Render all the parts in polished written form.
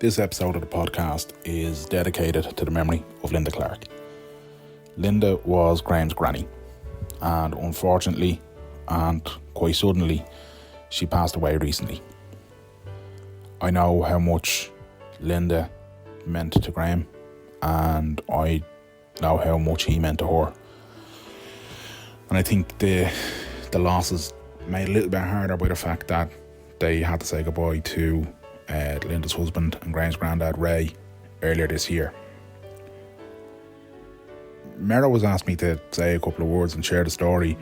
This episode of the podcast is dedicated to the memory of Linda Clark. Linda was Graham's granny, and unfortunately and quite suddenly she passed away recently. I know how much Linda meant to Graham, and I know how much he meant to her. And I think the loss is made a little bit harder by the fact that they had to say goodbye to Linda's husband and Graham's granddad Ray earlier this year. Mero has asked me to say a couple of words and share the story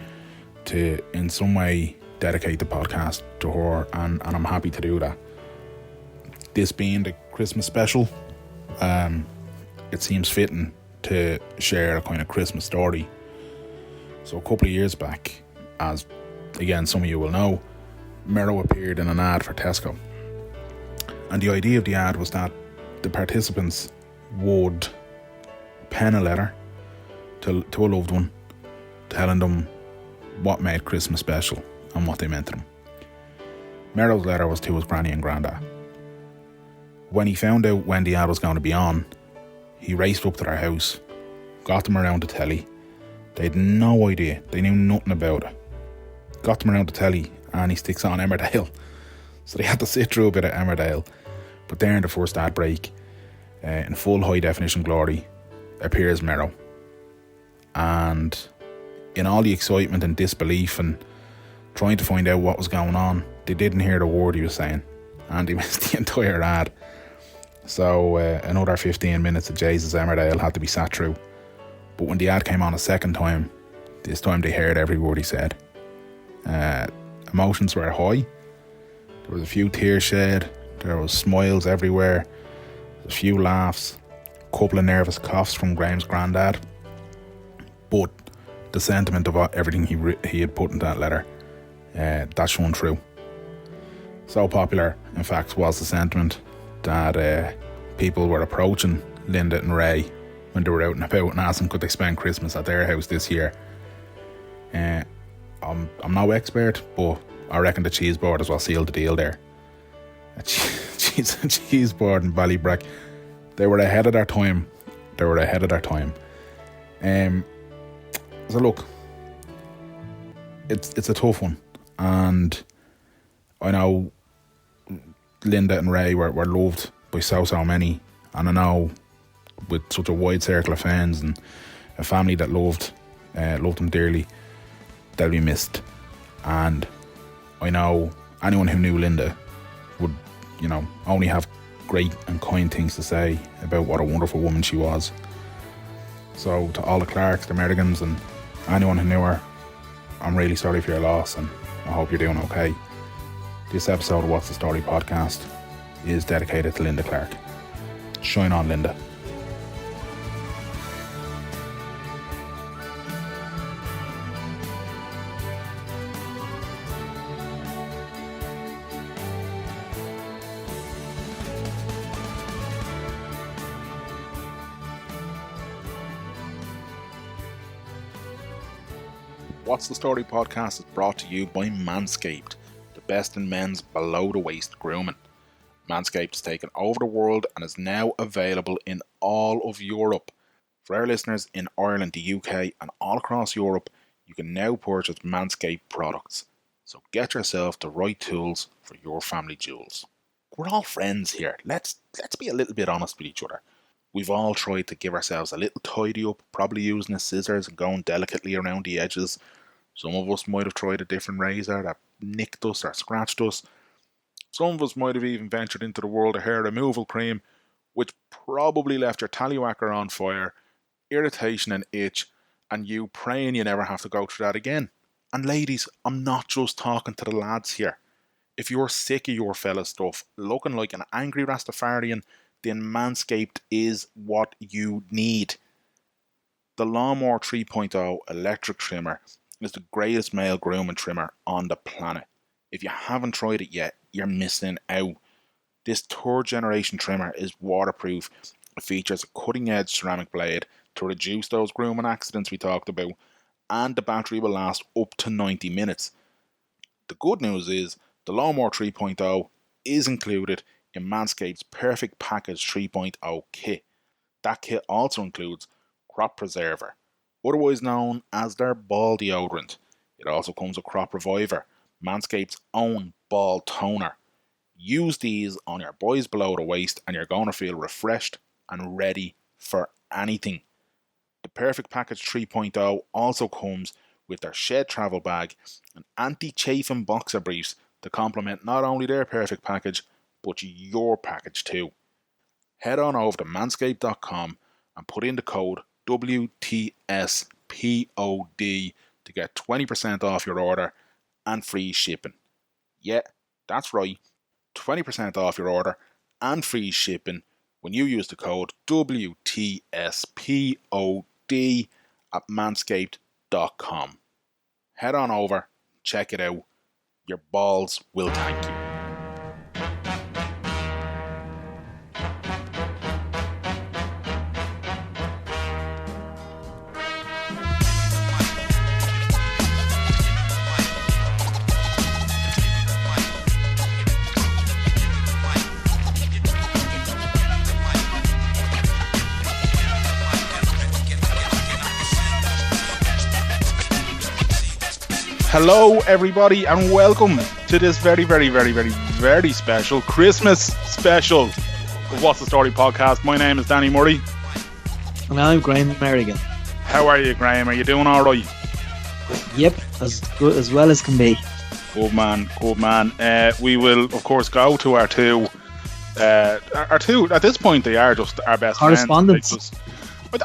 to in some way dedicate the podcast to her, and I'm happy to do that. This being the Christmas special, it seems fitting to share a kind of Christmas story. So a couple of years back, as again some of you will know, Mero appeared in an ad for Tesco. And the idea of the ad was that the participants would pen a letter to a loved one, telling them what made Christmas special and what they meant to them. Mero's letter was to his granny and granddad. When he found out when the ad was going to be on, he raced up to their house, got them around the telly. They had no idea, they knew nothing about it. Got them around the telly and he sticks on Emmerdale. So they had to sit through a bit of Emmerdale. But there in the first ad break, in full high definition glory, appears Mero. And in all the excitement and disbelief and trying to find out what was going on, they didn't hear the word he was saying. And he missed the entire ad. So another 15 minutes of Jesus Emmerdale had to be sat through. But when the ad came on a second time, this time they heard every word he said. Emotions were high. There was a few tears shed. There was smiles everywhere. A few laughs. A couple of nervous coughs from Graham's granddad. But the sentiment of everything he had put in that letter, that shone through. So popular, in fact, was the sentiment that people were approaching Linda and Ray when they were out and about and asking could they spend Christmas at their house this year. I'm no expert, but I reckon the cheese board is what sealed the deal there. A cheese board in Ballybrack. They were ahead of their time. So look, it's a tough one, and I know Linda and Ray were loved by so many, and I know with such a wide circle of fans and a family that loved them dearly, they'll be missed. And I know anyone who knew Linda would, only have great and kind things to say about what a wonderful woman she was. So to all the Clarks, the Merrigans, and anyone who knew her, I'm really sorry for your loss, and I hope you're doing okay. This episode of What's the Story podcast is dedicated to Linda Clark. Shine on, Linda. What's the Story podcast is brought to you by Manscaped, the best in men's below-the-waist grooming. Manscaped has taken over the world and is now available in all of Europe. For our listeners in Ireland, the UK and all across Europe, you can now purchase Manscaped products. So get yourself the right tools for your family jewels. We're all friends here. Let's be a little bit honest with each other. We've all tried to give ourselves a little tidy up, probably using the scissors and going delicately around the edges. Some of us might have tried a different razor that nicked us or scratched us. Some of us might have even ventured into the world of hair removal cream, which probably left your tallywhacker on fire, irritation and itch, and you praying you never have to go through that again. And ladies, I'm not just talking to the lads here. If you're sick of your fella stuff, looking like an angry Rastafarian, then Manscaped is what you need. The Lawnmower 3.0 electric trimmer is the greatest male grooming trimmer on the planet. If you haven't tried it yet, you're missing out. This third generation trimmer is waterproof. It features a cutting edge ceramic blade to reduce those grooming accidents we talked about, and the battery will last up to 90 minutes. The good news is the Lawnmower 3.0 is included in Manscaped's Perfect Package 3.0 kit. That kit also includes Crop Preserver, otherwise known as their ball deodorant. It also comes with Crop Reviver, Manscaped's own ball toner. Use these on your boys below the waist and you're going to feel refreshed and ready for anything. The Perfect Package 3.0 also comes with their shed travel bag and anti-chafing boxer briefs to complement not only their Perfect Package, but your package too. Head on over to manscaped.com and put in the code WTSPOD to get 20% off your order and free shipping. Yeah, that's right, 20% off your order and free shipping when you use the code WTSPOD at manscaped.com. Head on over, check it out. Your balls will thank you. Hello everybody and welcome to this very special Christmas special of What's the Story podcast. My name is Danny Murray. And I'm Graham Merrigan. How are you, Graham? Are you doing alright? Yep, as good as well as can be. Good man. We will of course go to our two at this point they are just our best correspondents.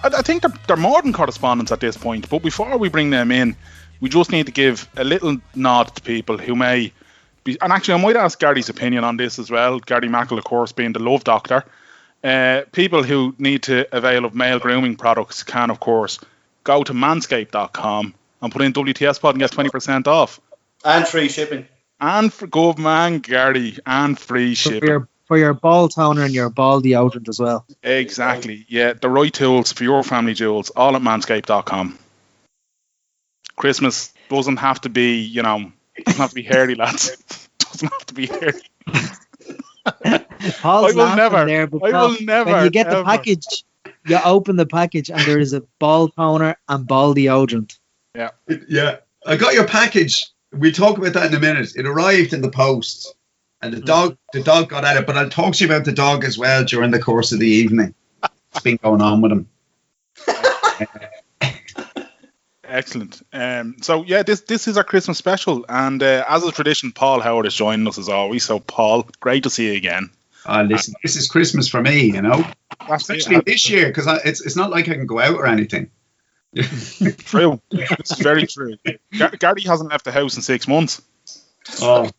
I think they're more than correspondents at this point, but before we bring them in, we just need to give a little nod to people who may be, and actually I might ask Gary's opinion on this as well. Gary Mackle, of course, being the love doctor. People who need to avail of male grooming products can, of course, go to manscaped.com and put in WTSPod and get 20% off. And free shipping. And for good man, Gary, and free shipping. For your ball toner and your ball deodorant as well. Exactly. Yeah, the right tools for your family jewels, all at manscaped.com. Christmas doesn't have to be, doesn't have to be hairy, lads. Doesn't have to be hairy. Paul's I will never. When you get the package, you open the package and there is a ball toner and ball deodorant. Yeah. I got your package. We'll talk about that in a minute. It arrived in the post, and the dog got at it. But I'll talk to you about the dog as well during the course of the evening. What's been going on with him? Excellent. So yeah, this is our Christmas special, and as a tradition, Paul Howard is joining us as always. So Paul, great to see you again. Listen, this is Christmas for me, especially this year, because it's not like I can go out or anything. True, it's very true. Gary hasn't left the house in 6 months. Oh,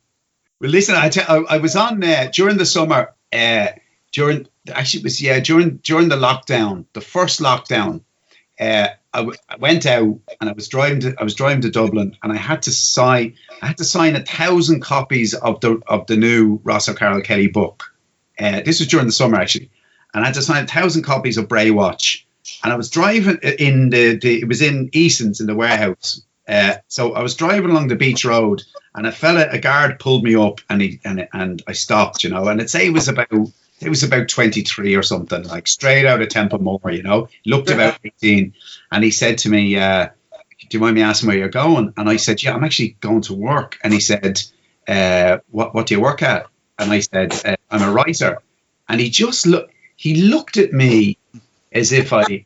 well, listen, I was on during the summer. During the lockdown, the first lockdown. I went out and I was driving to Dublin, and I had to sign 1,000 copies of the new Ross O'Carroll Kelly book. This was during the summer actually, and I had to sign 1,000 copies of Braywatch. And I was driving in it was in Eason's in the warehouse. So I was driving along the beach road, and a guard pulled me up, and I stopped, and I'd say it was about 23 or something, like straight out of Templemore, looked about 18. And he said to me, do you mind me asking where you're going? And I said, yeah, I'm actually going to work. And he said, what do you work at? And I said, I'm a writer. And he looked at me as if I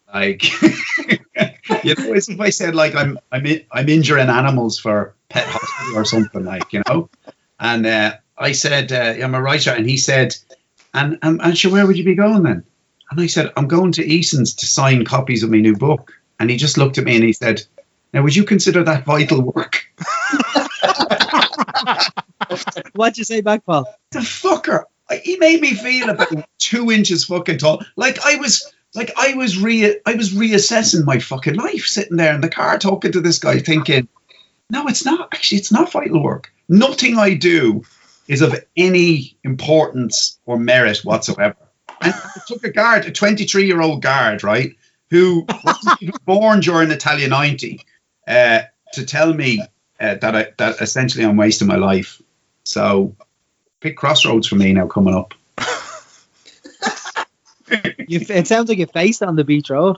as if I said, like, I'm injuring animals for pet hospital or something, And I said, I'm a writer. And he said, and sure, where would you be going then? And I said, I'm going to Eason's to sign copies of my new book. And he just looked at me and he said, now, would you consider that vital work? What'd you say back, Paul? The fucker. He made me feel about 2 inches fucking tall. Like I was reassessing my fucking life, sitting there in the car talking to this guy, thinking, no, it's not. Actually, it's not vital work. Nothing I do is of any importance or merit whatsoever. And I took a 23-year-old guard, right, who wasn't even born during Italia 90, to tell me that essentially I'm wasting my life. So, big crossroads for me now coming up. It sounds like you faced it on the beach road.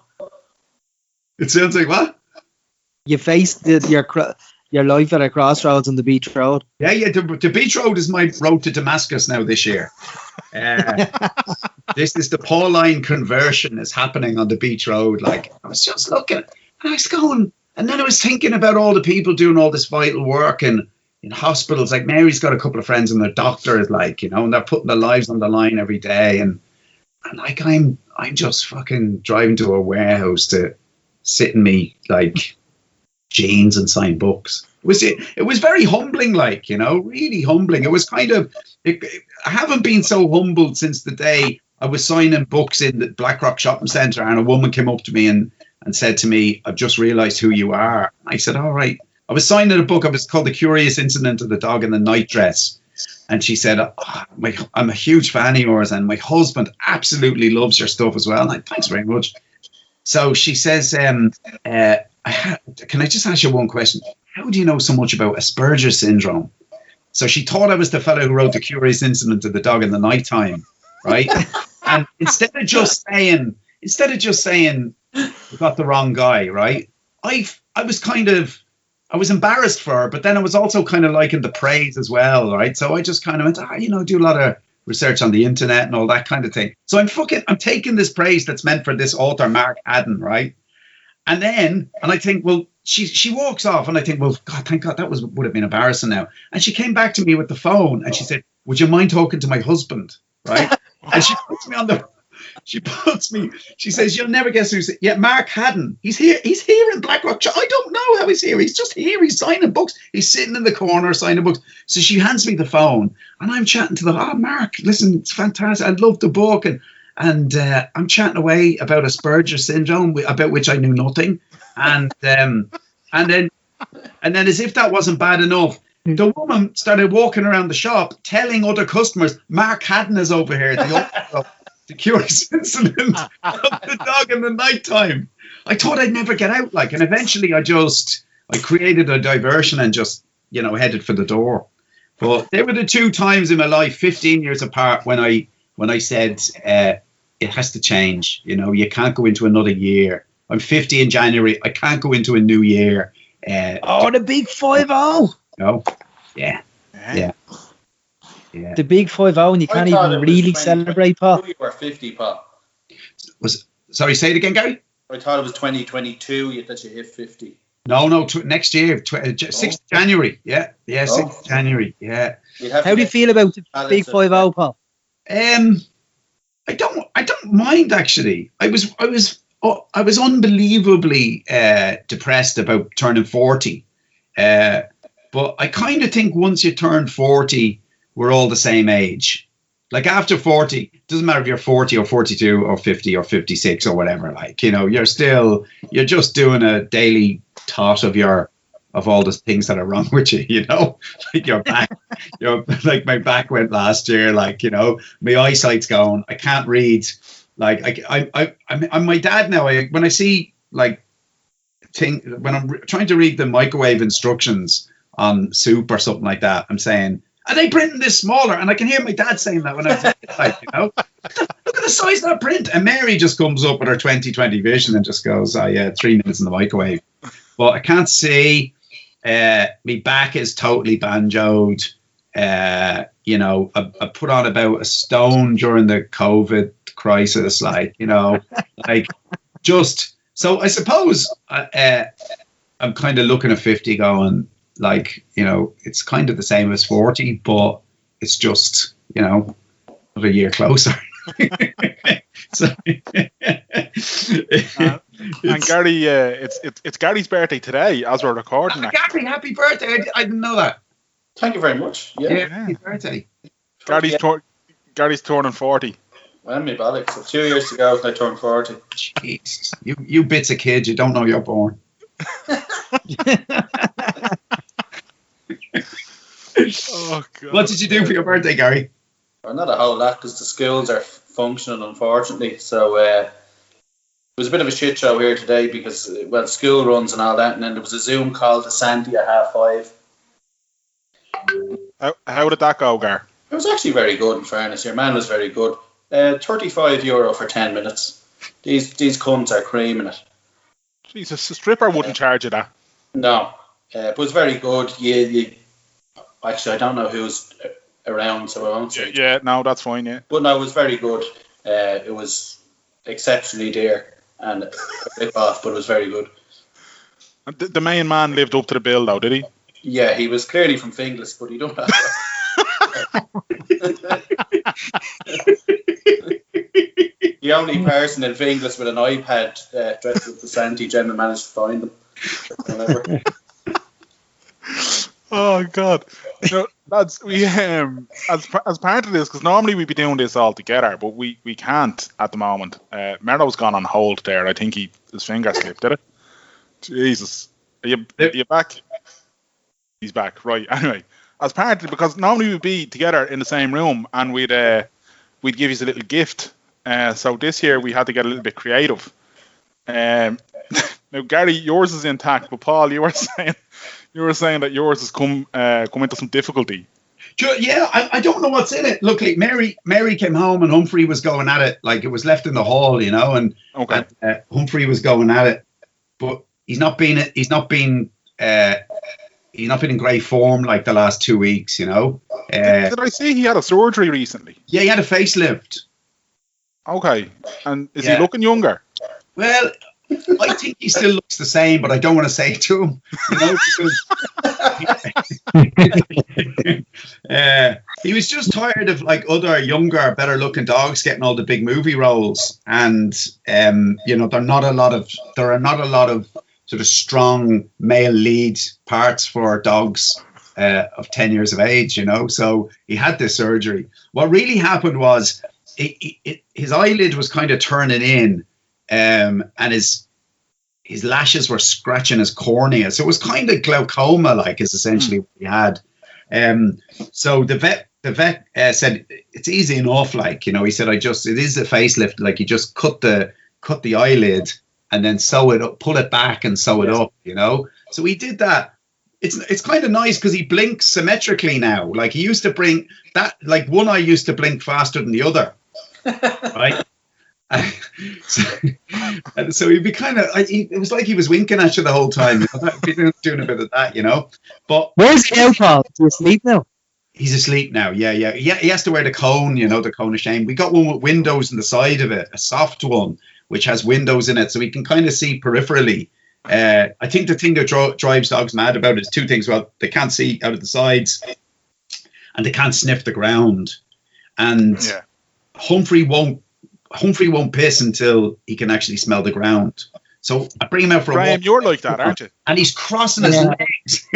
It sounds like what? You faced your life at a crossroads on the beach road. Yeah. The beach road is my road to Damascus now this year. This is the Pauline conversion is happening on the beach road. Like, I was just looking and I was going, and then I was thinking about all the people doing all this vital work in hospitals. Like, Mary's got a couple of friends and their doctors, like, and they're putting their lives on the line every day. And like, I'm just fucking driving to a warehouse to sit in me like jeans and sign books. It was very humbling, like, really humbling. It was kind of, I haven't been so humbled since the day I was signing books in the Blackrock Shopping Centre and a woman came up to me and said to me, "I've just realised who you are." I said, "All right." I was signing a book. It was called The Curious Incident of the Dog in the Night Dress. And she said, "I'm a huge fan of yours and my husband absolutely loves your stuff as well." And I, "Thanks very much." So she says, "Can I just ask you one question? How do you know so much about Asperger's syndrome?" So she thought I was the fellow who wrote The Curious Incident of the Dog in the Nighttime, right? And instead of just saying, "We got the wrong guy," right? I was embarrassed for her, but then I was also kind of liking the praise as well, right? So I just kind of went, do a lot of research on the internet and all that kind of thing. So I'm taking this praise that's meant for this author, Mark Haddon, right? And I think, well, she walks off and I think, well, God, thank God, that would have been embarrassing now. And she came back to me with the phone and she said, "Would you mind talking to my husband?" Right? And she puts me on the, she says, "You'll never guess who's, yeah, Mark Haddon. He's here in Blackrock. I don't know how he's here. He's just here. He's signing books. He's sitting in the corner signing books." So she hands me the phone and I'm chatting to Mark, listen, it's fantastic. I love the book. And I'm chatting away about Asperger's syndrome, about which I knew nothing. And then as if that wasn't bad enough, the woman started walking around the shop telling other customers, "Mark Haddon is over here, the Curious Incident of the Dog in the Nighttime." I thought I'd never get out, like, and eventually I created a diversion and just, headed for the door. But there were the two times in my life, 15 years apart, when I said, it has to change. You can't go into another year. I'm 50 in January. I can't go into a new year. The big 5-0. No. Yeah. The big 5-0, and you can't even really celebrate, Paul. You were 50, Paul. Sorry, say it again, Gary? I thought it was 2022 that you hit 50. No, next year, 6th January. Yeah, 6th January. Yeah. How do you feel about the big 5-0, Paul? I don't mind, actually. I was unbelievably depressed about turning 40. But I kind of think once you turn 40, we're all the same age. Like, after 40, it doesn't matter if you're 40 or 42 or 50 or 56 or whatever. Like, you're just doing a daily tot of all the things that are wrong with you, like your back, like my back went last year, like, my eyesight's gone. I can't read. Like, I'm my dad now. When I see, like, when I'm trying to read the microwave instructions on soup or something like that, I'm saying, "Are they printing this smaller?" And I can hear my dad saying that when I was like, look at the size of that print. And Mary just comes up with her 20/20 vision and just goes, "Oh yeah, 3 minutes in the microwave." But I can't see. My back is totally banjoed. I put on about a stone during the COVID crisis, like, just, so I suppose I'm kind of looking at 50 going, like, it's kind of the same as 40, but it's just, another year closer. So, and Gary, it's Gary's birthday today as we're recording. Gary, happy birthday! I didn't know that. Thank you very much. Yeah, happy birthday. Gary's turning 40. Well, me bollocks. So 2 years ago, I turned 40. Jesus, you bits of kids, you don't know you're born. Oh, God. What did you do for your birthday, Gary? Well, not a whole lot, because the schools are functioning, unfortunately. So it was a bit of a shit show here today because, well, school runs and all that, and then there was a Zoom call to Sandy at 5:30. How did that go, Gar? It was actually very good, in fairness. Your man was very good. €35 for 10 minutes. These cunts are creaming it. Jesus, a stripper wouldn't charge you that. No, but it was very good. You actually, I don't know who's around, so I won't say. Yeah, no, that's fine, yeah. But no, it was very good. It was exceptionally dear and a rip off, but it was very good. And the main man lived up to the bill, though, did he? Yeah, he was clearly from Finglas, but he don't have The only person in Finglas with an iPad dressed up as Santi generally managed to find them. Whatever. Oh God! No, lads, we as part of this, because normally we'd be doing this all together, but we can't at the moment. Merlow's gone on hold there. I think his finger slipped, did it? Jesus, are you back? He's back, right? Anyway, as part of it, because normally we'd be together in the same room and we'd give you a little gift. So this year we had to get a little bit creative. Now, Gary, yours is intact, but Paul, you were saying that yours has come into some difficulty. Yeah, I don't know what's in it. Look, like Mary came home and Humphrey was going at it, like it was left in the hall, and okay. Humphrey was going at it, but he's not been in great form like the last 2 weeks, Did I see he had a surgery recently? Yeah, he had a facelift. Okay, and is he looking younger? Well, I think he still looks the same, but I don't want to say it to him, because he was just tired of like other younger, better-looking dogs getting all the big movie roles, and there are not a lot of sort of strong male lead parts for dogs of 10 years of age, So he had this surgery. What really happened was his eyelid was kind of turning in, and his lashes were scratching his cornea. So it was kind of glaucoma, like, is essentially what he had. So the vet said it's easy enough, like, he said, it is a facelift, like you just cut the eyelid and then sew it up, pull it back and sew it up, So he did that. It's kind of nice because he blinks symmetrically now. Like he used to blink that, like one eye used to blink faster than the other, right? So he'd be kind of, it was like he was winking at you the whole time. Doing a bit of that, But where's he now, Paul? Is he asleep now? He's asleep now. Yeah. He has to wear the cone, the cone of shame. We got one with windows on the side of it, a soft one, which has windows in it, so he can kind of see peripherally. I think the thing that drives dogs mad about it is two things. Well, they can't see out of the sides, and they can't sniff the ground. And Humphrey won't piss until he can actually smell the ground. So I bring him out for a walk. You're like that, aren't you? And he's crossing his legs.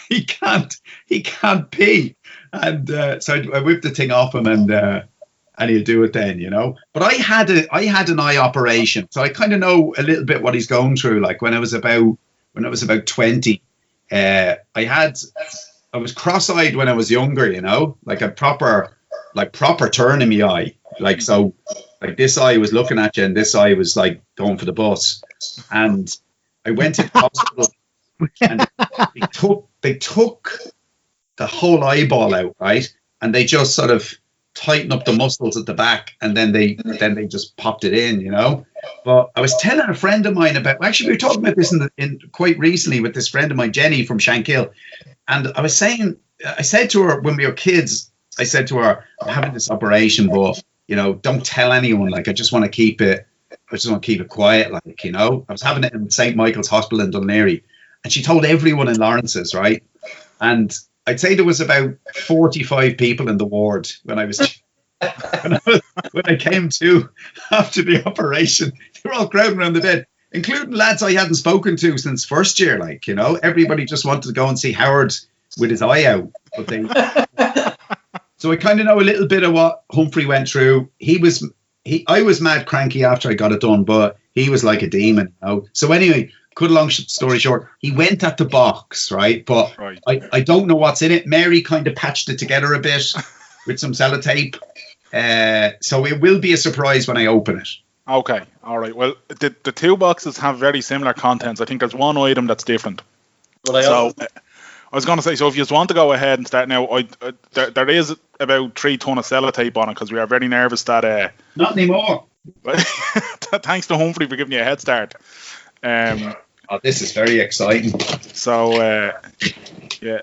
He can't pee. And so I whipped the thing off him, and he'll do it then, But I had an eye operation, so I kind of know a little bit what he's going through. Like when I was about 20, I was cross-eyed when I was younger, like a proper turn in my eye. Like, so like this eye was looking at you and this eye was like going for the bus. And I went to the hospital and they took the whole eyeball out, right? And they just sort of tighten up the muscles at the back, and then they just popped it in, But I was telling a friend of mine about, actually we were talking about this in quite recently with this friend of mine, Jenny from Shankill, and I said to her when we were kids, I said to her, I'm having this operation, but don't tell anyone. Like I just want to keep it quiet. Like I was having it in St. Michael's Hospital in Dunleary, and she told everyone in Lawrence's, right? And I'd say there was about 45 people in the ward when I came to after the operation. They were all crowding around the bed, including lads I hadn't spoken to since first year. Like, everybody just wanted to go and see Howard with his eye out. So I kind of know a little bit of what Humphrey went through. I was mad cranky after I got it done, but he was like a demon. So anyway, cut a long story short, he went at the box, right? But right. I don't know what's in it. Mary kind of patched it together a bit with some sellotape. So it will be a surprise when I open it. Okay, all right. Well, the two boxes have very similar contents. I think there's one item that's different. Well, I was going to say, so if you just want to go ahead and start now, there is about 3 ton of sellotape on it because we are very nervous that. Not anymore. Thanks to Humphrey for giving you a head start. This is very exciting. So, yeah.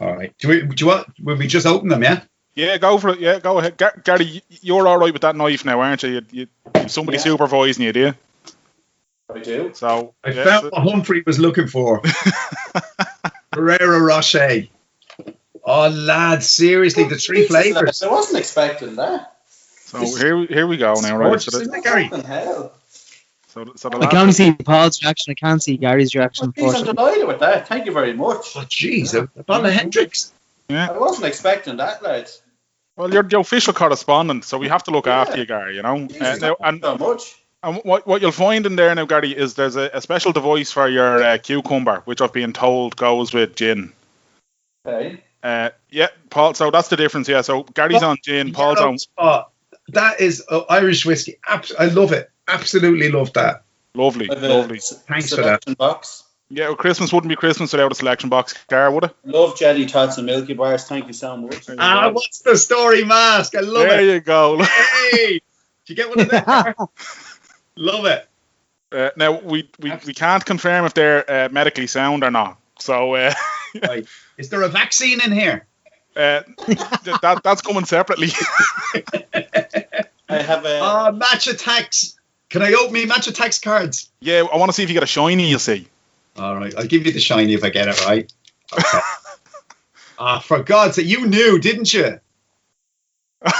All right. Do you want? Will we just open them? Yeah. Yeah, go for it. Yeah, go ahead. Gary, you're all right with that knife now, aren't you? You somebody supervising you, do you? I do. So I found what Humphrey was looking for. Ferrero Rocher. Oh, lads, seriously, the 3 flavours. I wasn't expecting that. So here we go now, right? So Gary. Hell. So I can only see Paul's reaction. I can't see Gary's reaction. I'm delighted with that. Thank you very much. Oh, jeez, a bottle of Hendrix. Yeah. I wasn't expecting that, lads. Well, you're the official correspondent, so we have to look after you, Gary. You know. Jesus, thank you so much. And what you'll find in there now, Gary, is there's a special device for your cucumber, which I've been told goes with gin. Okay. Yeah, Paul. So that's the difference. Yeah. So Gary's on gin, Paul's on. That is Irish whiskey. I love it. Absolutely love that. Lovely. Thanks for that. Box. Yeah, well, Christmas wouldn't be Christmas without a selection box, Gar, would it? Love jelly tots and Milky Bars. Thank you so much. What's the story mask? I love it. There you go. Hey, did you get one of them? Love it. Now we can't confirm if they're medically sound or not. So, right. Is there a vaccine in here? That's coming separately. I have a match attacks. Can I open me match attacks cards? Yeah, I want to see if you get a shiny. You see. All right, I'll give you the shiny if I get it right. Okay. For God's sake, you knew, didn't you? He's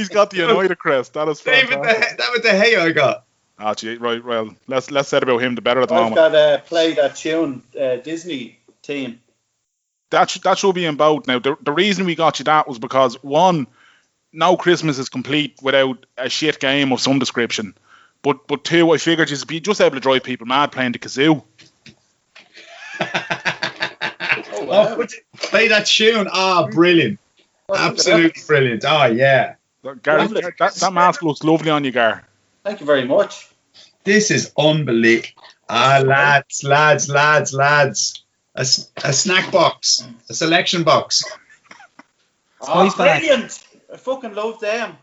got the United crest. That is fantastic. That was the hay I got. Ah, gee, right. Well, let's say about him. The better at the I've moment. got play that tune Disney team. That should be in both. Now, the reason we got you that was because one, no Christmas is complete without a shit game of some description. But two, I figured you'd be just able to drive people mad playing the kazoo. Play that tune. Brilliant. Absolutely brilliant. Oh, yeah. Gary, that mask looks lovely on you, Gar. Thank you very much. This is unbelievable. Lads. A snack box. A selection box. Brilliant. I fucking love them.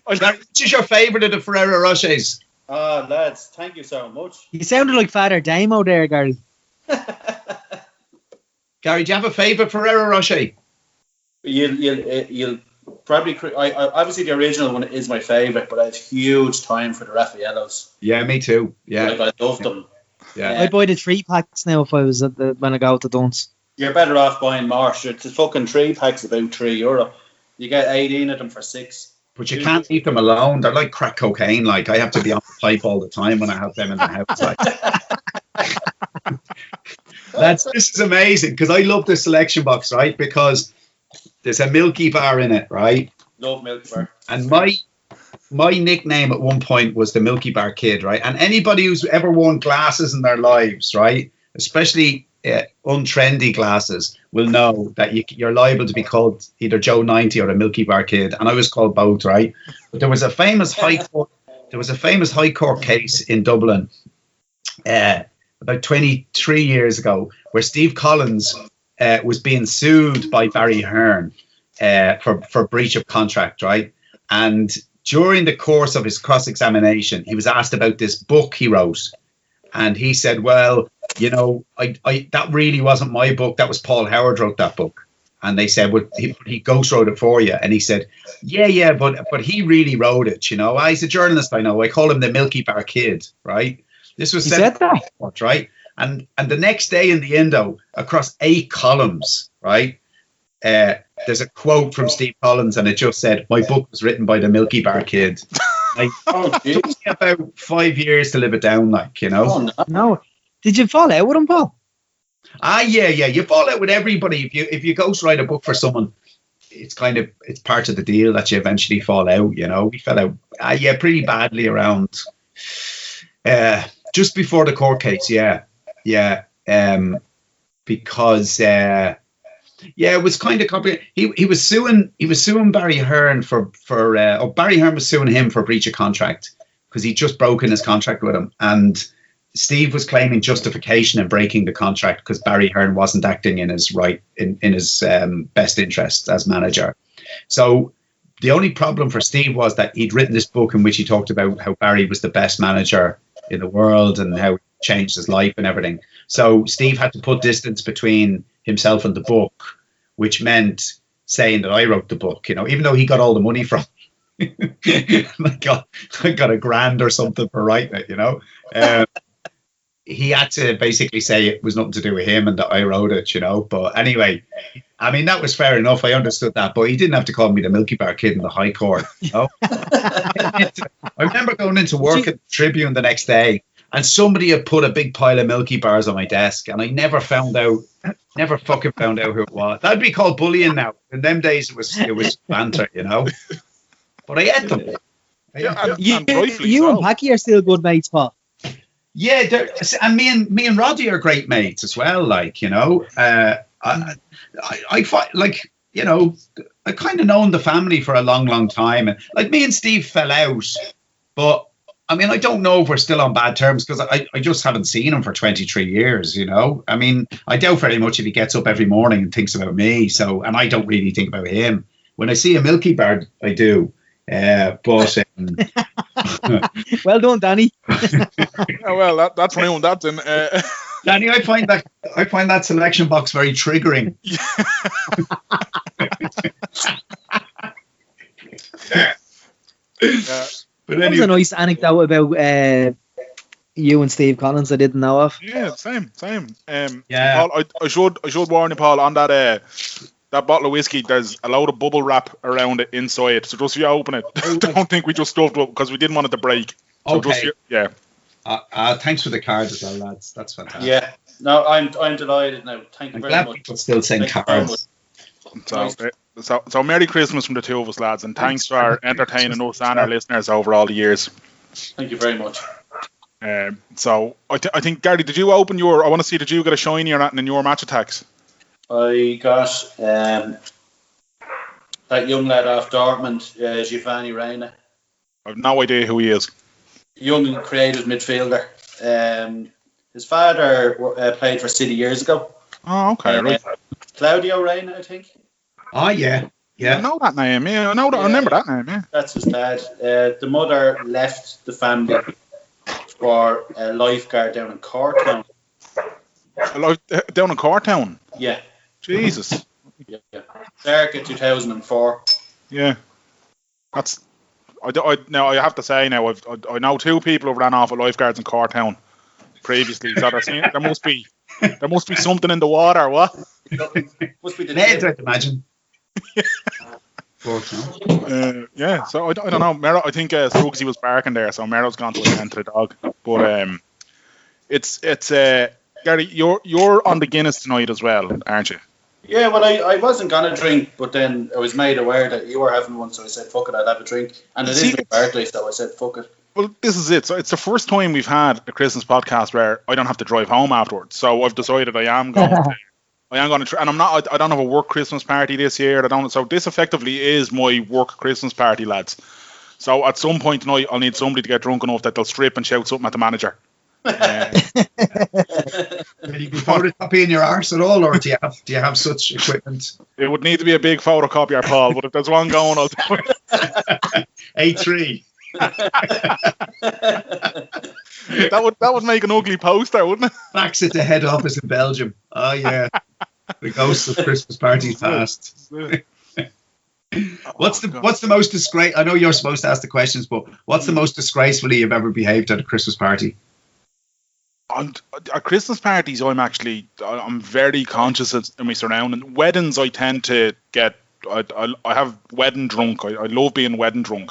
Which is your favourite of the Ferrero Rochers? Lads, thank you so much. You sounded like Father Damo there, Gary. Gary, do you have a favourite Ferrero Rocher? You'll probably. Obviously the original one is my favourite, but I have huge time for the Raffaellos. Yeah, me too. Yeah, I love them. Yeah, I buy the 3-packs now if I was when I go out to Dunce. You're better off buying more. It's a fucking 3-packs about €3. You get 18 of them for 6. But you can't eat them alone. They're like crack cocaine. Like, I have to be on the pipe all the time when I have them in the house. Like. This is amazing because I love the selection box, right? Because there's a Milky Bar in it, right? Love Milky Bar. And my nickname at one point was the Milky Bar Kid, right? And anybody who's ever worn glasses in their lives, right, especially untrendy glasses, will know that you're liable to be called either Joe 90 or a Milky Bar Kid, and I was called both, right? But there was a famous high court case in Dublin about 23 years ago where Steve Collins was being sued by Barry Hearn for breach of contract, right? And during the course of his cross-examination, he was asked about this book he wrote, and he said, well, you know, I that really wasn't my book. That was Paul Howard wrote that book. And they said, well, he ghost wrote it for you. And he said, yeah, but he really wrote it, you know. He's a journalist, I know. I call him the Milky Bar Kid, right? This was said that, right? And the next day in the Indo, across 8 columns, right? There's a quote from Steve Collins, and it just said, "My book was written by the Milky Bar Kid." Like, it took me about 5 years to live it down, like, you know. Oh, no. Did you fall out with him, Paul? Yeah. You fall out with everybody. If you ghostwrite a book for someone, it's part of the deal that you eventually fall out. You know, we fell out, pretty badly around just before the court case. Because it was kind of complicated. He was suing Barry Hearn for Barry Hearn was suing him for breach of contract because he'd just broken his contract with him, and Steve was claiming justification in breaking the contract because Barry Hearn wasn't acting in his best interest as manager. So the only problem for Steve was that he'd written this book in which he talked about how Barry was the best manager in the world and how he changed his life and everything. So Steve had to put distance between himself and the book, which meant saying that I wrote the book, even though he got all the money from I got $1,000 or something for writing it, he had to basically say it was nothing to do with him and that I wrote it, But anyway, I mean, that was fair enough. I understood that. But he didn't have to call me the Milky Bar Kid in the High Court. I remember going into work at the Tribune the next day and somebody had put a big pile of Milky Bars on my desk and I never fucking found out who it was. That'd be called bullying now. In them days, it was banter, But I ate them. You and Packy are still good mates, Paul. Yeah, and me and Roddy are great mates as well. I find, I kind of known the family for a long time, and me and Steve fell out, but I mean, I don't know if we're still on bad terms because I just haven't seen him for 23 years. I mean, I doubt very much if he gets up every morning and thinks about me. So, and I don't really think about him. When I see a Milky Bar, I do. But well done, Danny. Well, that's ruined that then. Danny, I find that selection box very triggering. But anyway. That was a nice anecdote about you and Steve Collins I didn't know of. Yeah, same. Paul, I should warn you, Paul, on that bottle of whiskey, there's a load of bubble wrap around it inside. So just if you open it, don't think we just stuffed it up because we didn't want it to break. So okay. Thanks for the card as well, lads. That's fantastic. Yeah. No, I'm delighted now. Thank you very much. People still send cards. So Merry Christmas from the two of us, lads, and thanks for entertaining us and our listeners over all the years. Thank you very much. So I think, Gary, did you open your? I want to see, did you get a shiny or anything in your match attacks? I got that young lad off Dortmund, Giovanni Reina. I have no idea who he is. Young and creative midfielder. His father played for City years ago. Oh, okay, right. Claudio Reina, I think. Oh, yeah. I know that name. Yeah, I remember that name. Yeah, that's his dad. The mother left the family for a lifeguard down in Corktown. Down in Corktown? Yeah. Jesus. Yeah. Circa 2004. Yeah. That's. Now I have to say now I know two people who ran off at lifeguards in Corktown previously. So there must be something in the water. What? Must be the Neds, I'd imagine. Yeah. So I don't know. Mero, I think Strugsy was barking there, so Mero's gone to attend to the dog. But it's Gary, you're on the Guinness tonight as well, aren't you? Yeah, well, I wasn't going to drink, but then I was made aware that you were having one, so I said, fuck it, I'll have a drink. And it is Barclay, so I said, fuck it. Well, this is it. So it's the first time we've had a Christmas podcast where I don't have to drive home afterwards. So I've decided I am going to, and I don't have a work Christmas party this year. So this effectively is my work Christmas party, lads. So at some point tonight, I'll need somebody to get drunk enough that they'll strip and shout something at the manager. Can you be photocopying your arse at all, or do you have such equipment? It would need to be a big photocopier, Paul, but if there's one going, I'll do it. A3. that would make an ugly poster, wouldn't it? Fax it to head office in Belgium. Oh yeah, the ghost of Christmas parties past. What's the most disgrace? I know you're supposed to ask the questions, but what's the most disgracefully you've ever behaved at a Christmas party? At Christmas parties, I'm very conscious of my surroundings. Weddings, I tend to get. I have wedding drunk. I love being wedding drunk.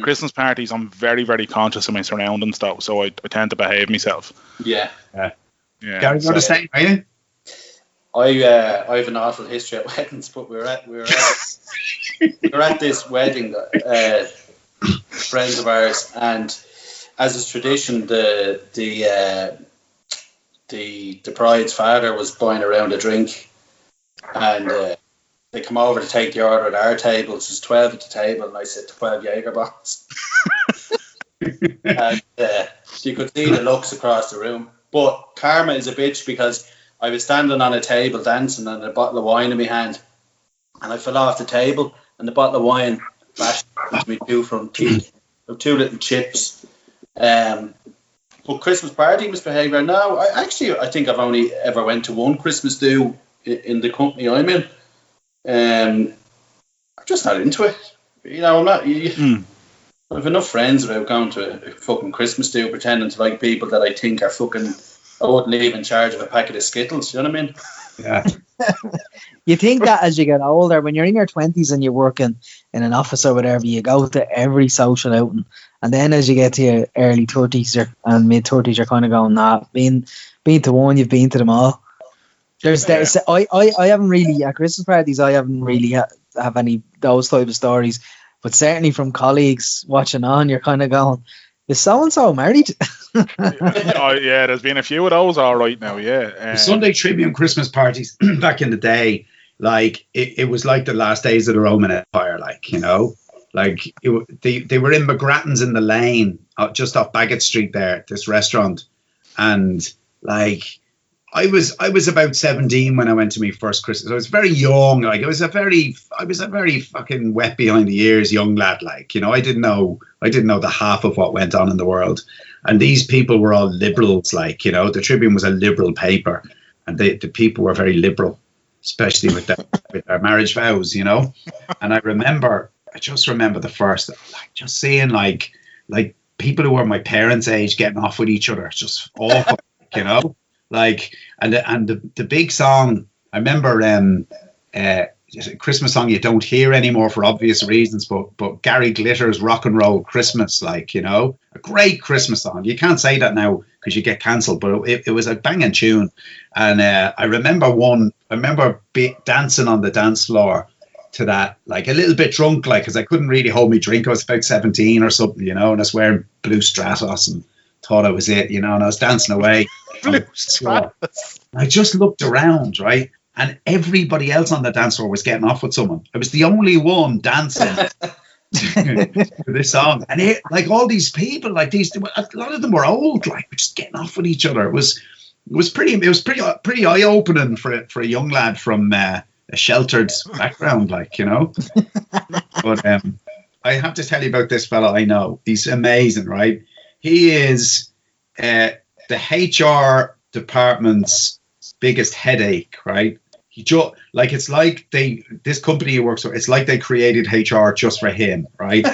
Christmas parties, I'm very, very conscious of my surroundings, though, so I tend to behave myself. Yeah. Gary, you're the same, are you? I have an awful history at weddings, but we're at this wedding, friends of ours, and as is tradition, the bride's father was buying around a drink, and they come over to take the order at our table. There's 12 at the table, and I said 12 Jaeger bombs. And the You could see the looks across the room. But karma is a bitch because I was standing on a table dancing and a bottle of wine in my hand, and I fell off the table, and the bottle of wine bashed into me two front teeth, two little chips. But Christmas party misbehaviour. No, I think I've only ever went to one Christmas do in the company I'm in. I'm just not into it. You know, I'm not. I have enough friends about going to a fucking Christmas do, pretending to like people that I think are fucking. I wouldn't leave in charge of a packet of Skittles. You know what I mean? Yeah. You think that as you get older, when you're in your 20s and you're working in an office or whatever, you go to every social outing. And then as you get to your early 30s and mid 30s, you're kind of going, nah, been to one, you've been to them all. I haven't really, at Christmas parties, I haven't really have any those type of stories. But certainly from colleagues watching on, you're kind of going, is so-and-so married? Yeah, there's been a few of those all right now, yeah. The Sunday Tribune Christmas parties back in the day, like, it was like the last days of the Roman Empire, like, you know? Like, they were in McGrattan's in the Lane, just off Bagot Street there, this restaurant. And, like, I was about 17 when I went to my first Christmas. I was very young. Like, I was a very fucking wet behind the ears young lad. Like, you know, I didn't know the half of what went on in the world. And these people were all liberals. Like, you know, the Tribune was a liberal paper, and the people were very liberal, especially with their marriage vows. You know, and I just remember the first, like, just seeing like people who were my parents' age getting off with each other. It's just awful, you know. Like, and the big song, I remember a Christmas song you don't hear anymore for obvious reasons, but Gary Glitter's Rock and Roll Christmas, like, you know, a great Christmas song. You can't say that now because you get cancelled, but it was a banging tune. And I remember dancing on the dance floor to that, like a little bit drunk, like, because I couldn't really hold me drink. I was about 17 or something, you know, and I was wearing blue Stratos and thought I was it, you know, and I was dancing away. I just looked around, right, and everybody else on the dance floor was getting off with someone. I was the only one dancing to this song, and like all these people, like a lot of them were old, like just getting off with each other. It was pretty eye opening for a young lad from a sheltered background, like, you know. But I have to tell you about this fella I know. He's amazing, right? He is the HR department's biggest headache, right? It's like this company he works for, it's like they created HR just for him, right?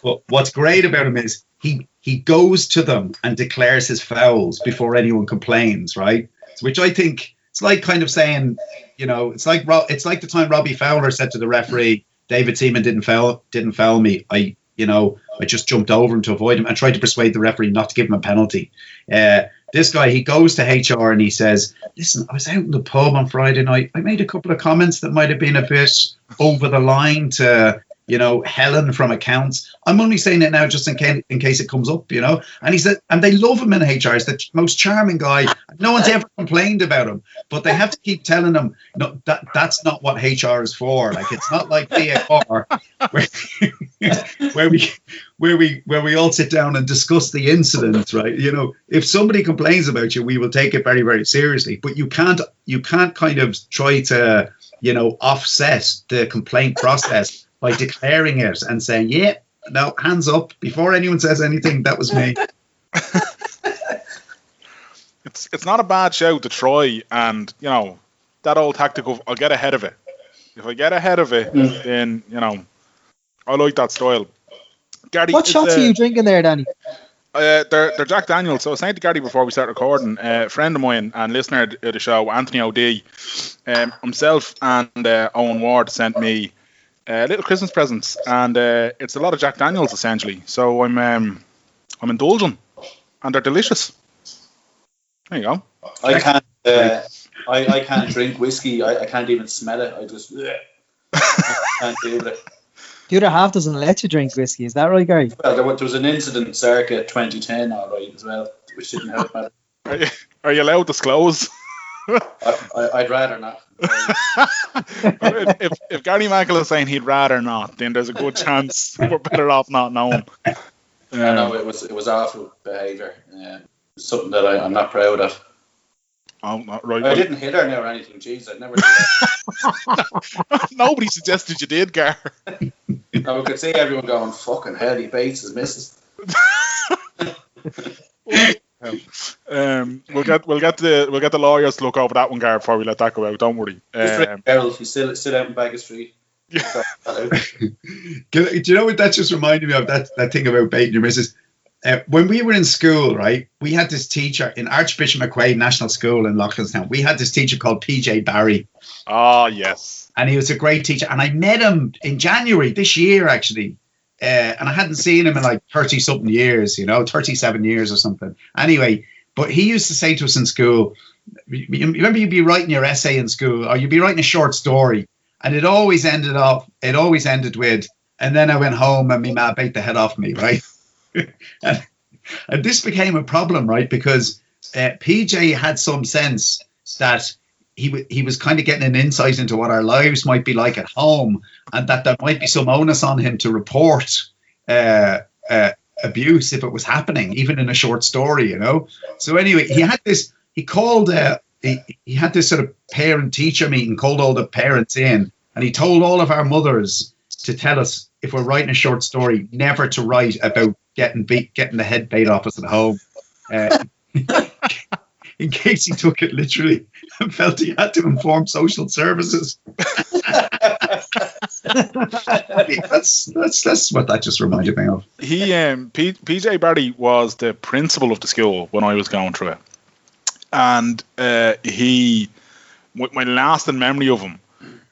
But what's great about him is he goes to them and declares his fouls before anyone complains, right? Which I think, it's like kind of saying, you know, it's like the time Robbie Fowler said to the referee, David Seaman didn't foul me. I just jumped over him to avoid him and tried to persuade the referee not to give him a penalty. This guy, he goes to HR and he says, listen, I was out in the pub on Friday night. I made a couple of comments that might have been a bit over the line to, you know, Helen from accounts. I'm only saying it now just in case it comes up, you know. And he said, and they love him in HR. He's the most charming guy. No one's ever complained about him, but they have to keep telling him, no, that's not what HR is for. Like, it's not like VAR where we all sit down and discuss the incident, right? You know, if somebody complains about you, we will take it very, very seriously. But you can't kind of try to, you know, offset the complaint process by declaring it and saying, yeah, no, hands up, before anyone says anything, that was me. It's not a bad shout to try, and, you know, that old tactic of I'll get ahead of it. If I get ahead of it, then, you know, I like that style. Gary, what shots are you drinking there, Danny? They're Jack Daniels. So I was saying to Gary before we start recording, a friend of mine and listener of the show, Anthony O'D, himself and Owen Ward sent me little Christmas presents, and it's a lot of Jack Daniels essentially. So I'm indulging, and they're delicious. There you go. I can't drink whiskey. I can't even smell it. I just can't deal with it. The other half doesn't let you drink whiskey. Is that right, Gary? Well, there was an incident circa 2010, all right, as well, which didn't help matter. Are you allowed to disclose? I'd rather not. if Gary Mackle is saying he'd rather not, then there's a good chance we're better off not knowing. I know it was awful behaviour. something that I'm not proud of. Oh, not right. I didn't hit her now or anything. Jeez, I'd never do that. Nobody suggested you did, Gar. I could see everyone going, fucking hell, he baits his missus. We'll get the lawyers to look over that one, Gar, before we let that go out. Don't worry. Errol, if you sit out in Bagger Street. Do you know what that just reminded me of? That thing about baiting your missus. When we were in school, right, we had this teacher in Archbishop McQuaid National School in Loughlinstown. We had this teacher called PJ Barry. Oh, yes. And he was a great teacher. And I met him in January this year, actually. And I hadn't seen him in like 30-something years, 37 years or something. Anyway, but he used to say to us in school, remember you'd be writing your essay in school, or you'd be writing a short story, and it always ended with, and then I went home and my ma bait the head off me, right? and this became a problem, right? Because PJ had some sense that he was kind of getting an insight into what our lives might be like at home, and that there might be some onus on him to report abuse if it was happening, even in a short story, So anyway, he had this sort of parent-teacher meeting, called all the parents in, and he told all of our mothers to tell us, if we're writing a short story, never to write about getting the head bait off us at home. In case he took it literally and felt he had to inform social services. That's what that just reminded me of. He PJ Barry was the principal of the school when I was going through it, and my lasting memory of him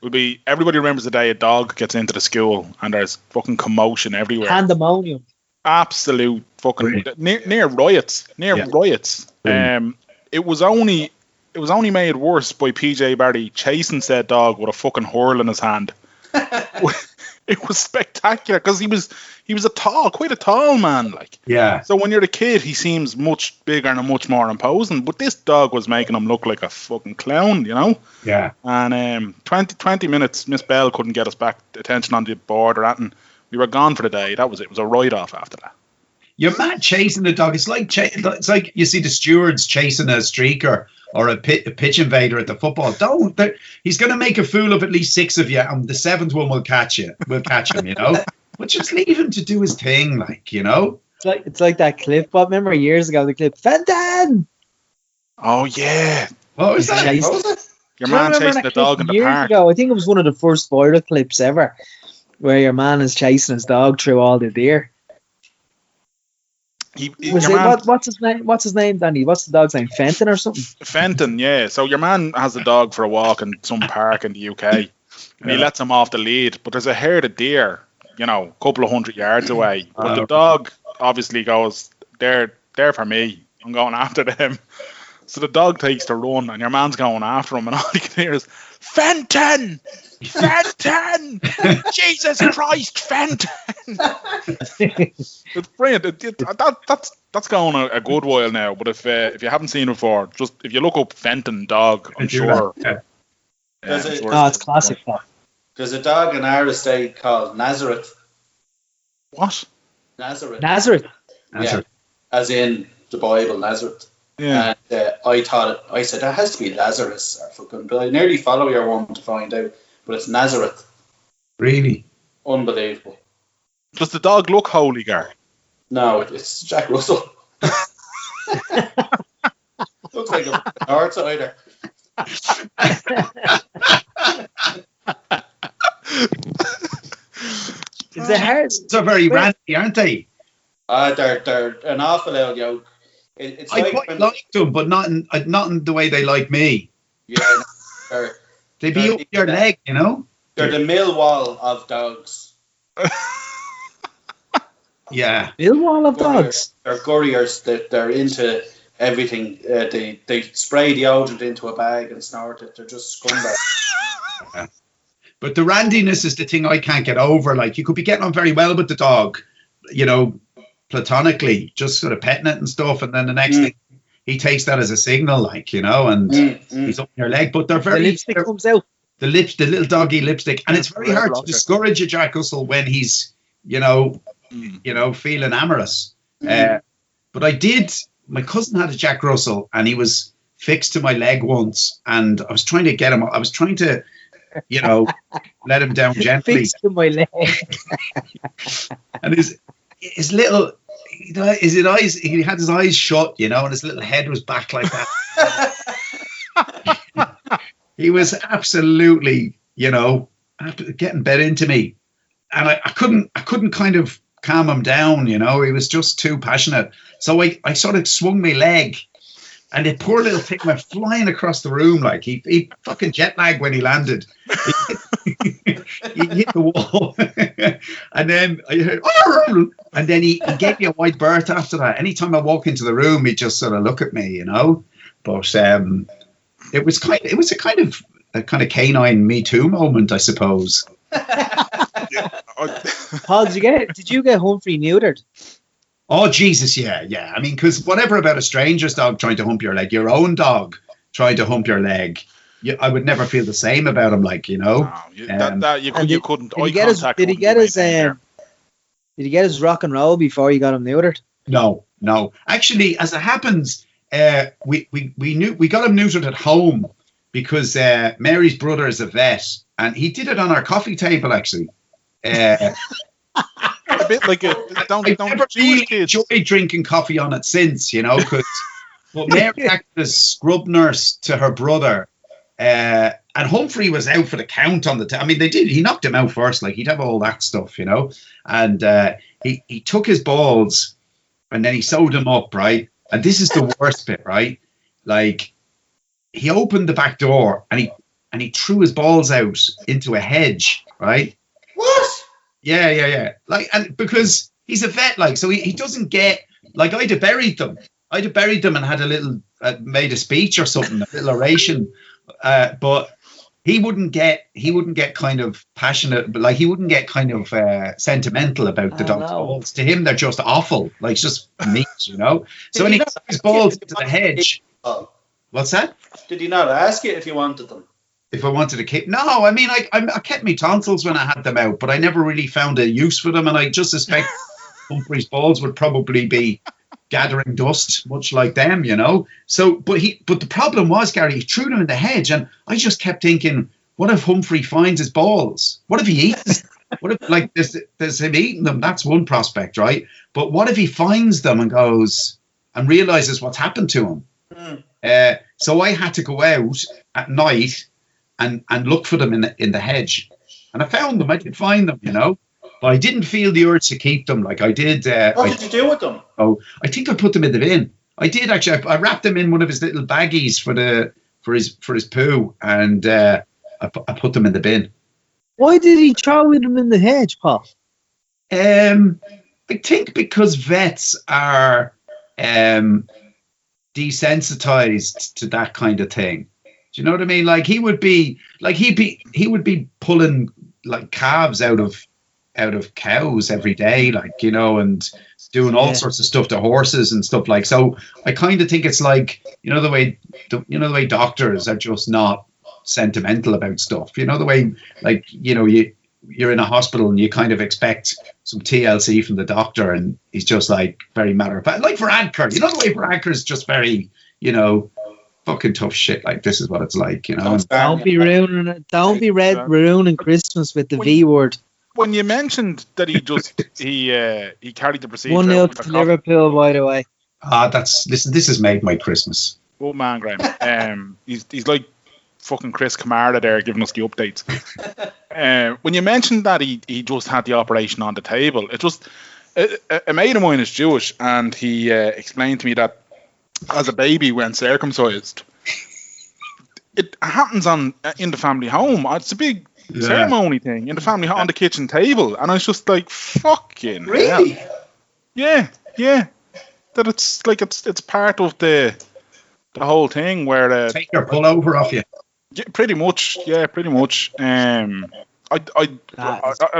will be, everybody remembers the day a dog gets into the school and there's fucking commotion everywhere. Pandemonium. Absolute fucking near riots. It was only made worse by PJ Barry chasing said dog with a fucking hurl in his hand. It was spectacular because he was quite a tall man, like. Yeah. So when you're a kid, he seems much bigger and much more imposing. But this dog was making him look like a fucking clown, Yeah. And 20 minutes, Miss Bell couldn't get us back attention on the board or anything. We were gone for the day. That was it. It was a write-off after that. You're mad chasing the dog. It's like you see the stewards chasing a streaker or a pitch invader at the football. He's going to make a fool of at least 6 of you, and the 7th one will catch him. But just leave him to do his thing, It's like that clip. What, remember years ago, the clip, Fenton! Oh, yeah. What was that? What was it? Your man chasing the dog in the park. Ago, I think it was one of the first viral clips ever, where your man is chasing his dog through all the deer. What's his name? What's his name, Danny? What's the dog's name? Fenton or something? Fenton, yeah. So your man has a dog for a walk in some park in the UK, and he lets him off the lead. But there's a herd of deer, a couple of 100 yards away. But the dog obviously goes, they're for me. I'm going after them. So the dog takes the run, and your man's going after him, and all you can hear is, Fenton! Fenton! Jesus Christ, Fenton! It's brilliant. That's going a good while now. But if you haven't seen it before, just if you look up Fenton dog, I'm sure. It's classic. There's a dog in our estate called Nazareth. What? Nazareth. Yeah, as in the Bible, Nazareth. Yeah. And I said that has to be Lazarus or fucking. But I nearly follow your one to find out, but it's Nazareth. Really? Unbelievable. Does the dog look holy, Gar? No, it's Jack Russell. Looks like a outsider. They're very ranty, aren't they? They're an awful lot, It's I quite like them, but not in the way they like me. Yeah, they be up your leg, They're the Millwall of dogs. Yeah, Millwall of dogs. They're gurriers. They're into everything. They spray deodorant into a bag and snort it. They're just scumbags. Yeah. But the randiness is the thing I can't get over. Like, you could be getting on very well with the dog, platonically, just sort of petting it and stuff, and then the next thing he takes that as a signal, and he's up your leg. But they're very, the lipstick comes out. The little doggy lipstick, and it's very hard to discourage a Jack Russell when he's feeling amorous. But I did my cousin had a Jack Russell, and he was fixed to my leg once, and I was trying to get him. I was trying to, let him down gently. Fixed to my leg. And his little, his eyes, he had his eyes shut, and his little head was back like that. He was absolutely, getting bed into me, and I couldn't kind of calm him down. He was just too passionate. So I sort of swung my leg, and the poor little thing went flying across the room like he fucking jet lagged when he landed. He hit the wall, and then I heard, and then he gave me a wide berth after that. Anytime I walk into the room, he just sort of look at me, But it was a kind of canine Me Too moment, I suppose. Paul, did you get Humphrey neutered? Oh Jesus, yeah. I mean, because whatever about a stranger's dog trying to hump your leg, your own dog trying to hump your leg, I would never feel the same about him. Like, you couldn't. Did he get his rock and roll before you got him neutered? No. Actually, as it happens, we got him neutered at home because Mary's brother is a vet, and he did it on our coffee table. Actually, a bit like don't really enjoyed drinking coffee on it since, because Mary acted as scrub nurse to her brother. And Humphrey was out for the count on the I mean, he knocked him out first, like he'd have all that stuff, and he took his balls and then he sewed them up, right? And this is the worst bit, right? Like, he opened the back door and he threw his balls out into a hedge, right? What? Yeah. Like, and because he's a vet, like, so he doesn't get, like, I'd have buried them and had a little made a speech or something, a little oration. But he wouldn't get kind of passionate, but like he wouldn't get kind of sentimental about the dog's balls. To him, they're just awful, like it's just meat, So when he got his balls into the hedge, what's that? Did he not ask you if you wanted them? If I wanted to keep? No, I mean I kept my tonsils when I had them out, but I never really found a use for them, and I just suspect Humphrey's balls would probably be gathering dust, much like them, So, but the problem was, Gary, he threw them in the hedge, and I just kept thinking, what if Humphrey finds his balls? What if he eats them? What if, like, there's him eating them? That's one prospect, right? But what if he finds them and goes and realizes what's happened to him? So I had to go out at night and look for them in the hedge, and I found them. I did find them, But I didn't feel the urge to keep them like I did. What did you do with them? Oh, I think I put them in the bin. I did actually. I wrapped them in one of his little baggies for his poo, and I put them in the bin. Why did he throw them in the hedge, Paul? I think because vets are desensitized to that kind of thing. Do you know what I mean? Like he would be pulling like calves out of cows every day, like, and doing all sorts of stuff to horses and stuff like. So I kind of think it's like, the way doctors are just not sentimental about stuff. The way, like, you're in a hospital and you kind of expect some TLC from the doctor, and he's just like very matter of fact. Like Varadkar, the way Varadkar is just very, fucking tough shit. Like, this is what it's like, Don't be ruining it. Don't be ruining Christmas with the V word. When you mentioned that he carried the procedure 1-0 to Liverpool, by the way. This has made my Christmas. Oh man, Graham. He's like fucking Chris Kamara there giving us the updates. When you mentioned that he just had the operation on the table, a mate of mine is Jewish, and he explained to me that as a baby when circumcised, it happens in the family home. It's a big ceremony thing in the family on the kitchen table, and I was just like, fucking really hell. Yeah, that it's like it's part of the whole thing where take your pullover off you. Yeah, pretty much. I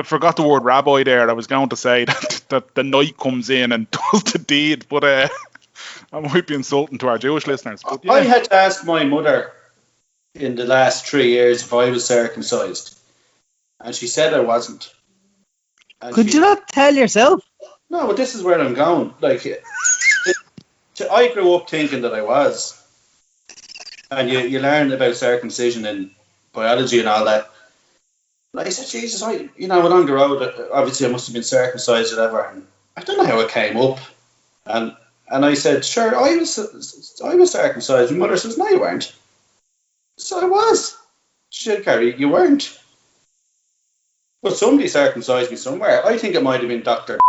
forgot the word rabbi there. I was going to say that the knight comes in and does the deed, but I might be insulting to our Jewish listeners. But yeah. I had to ask my mother in the last 3 years if I was circumcised, and she said I wasn't. Could you not tell yourself? No, but this is where I'm going. Like, I grew up thinking that I was. And you learn about circumcision in biology and all that. And I said, Jesus, when on the road, obviously I must have been circumcised or whatever. And I don't know how it came up. And I said, sure, I was circumcised. My mother says, no, you weren't. So I was. She said, Gary, you weren't. Well, somebody circumcised me somewhere. I think it might have been Dr.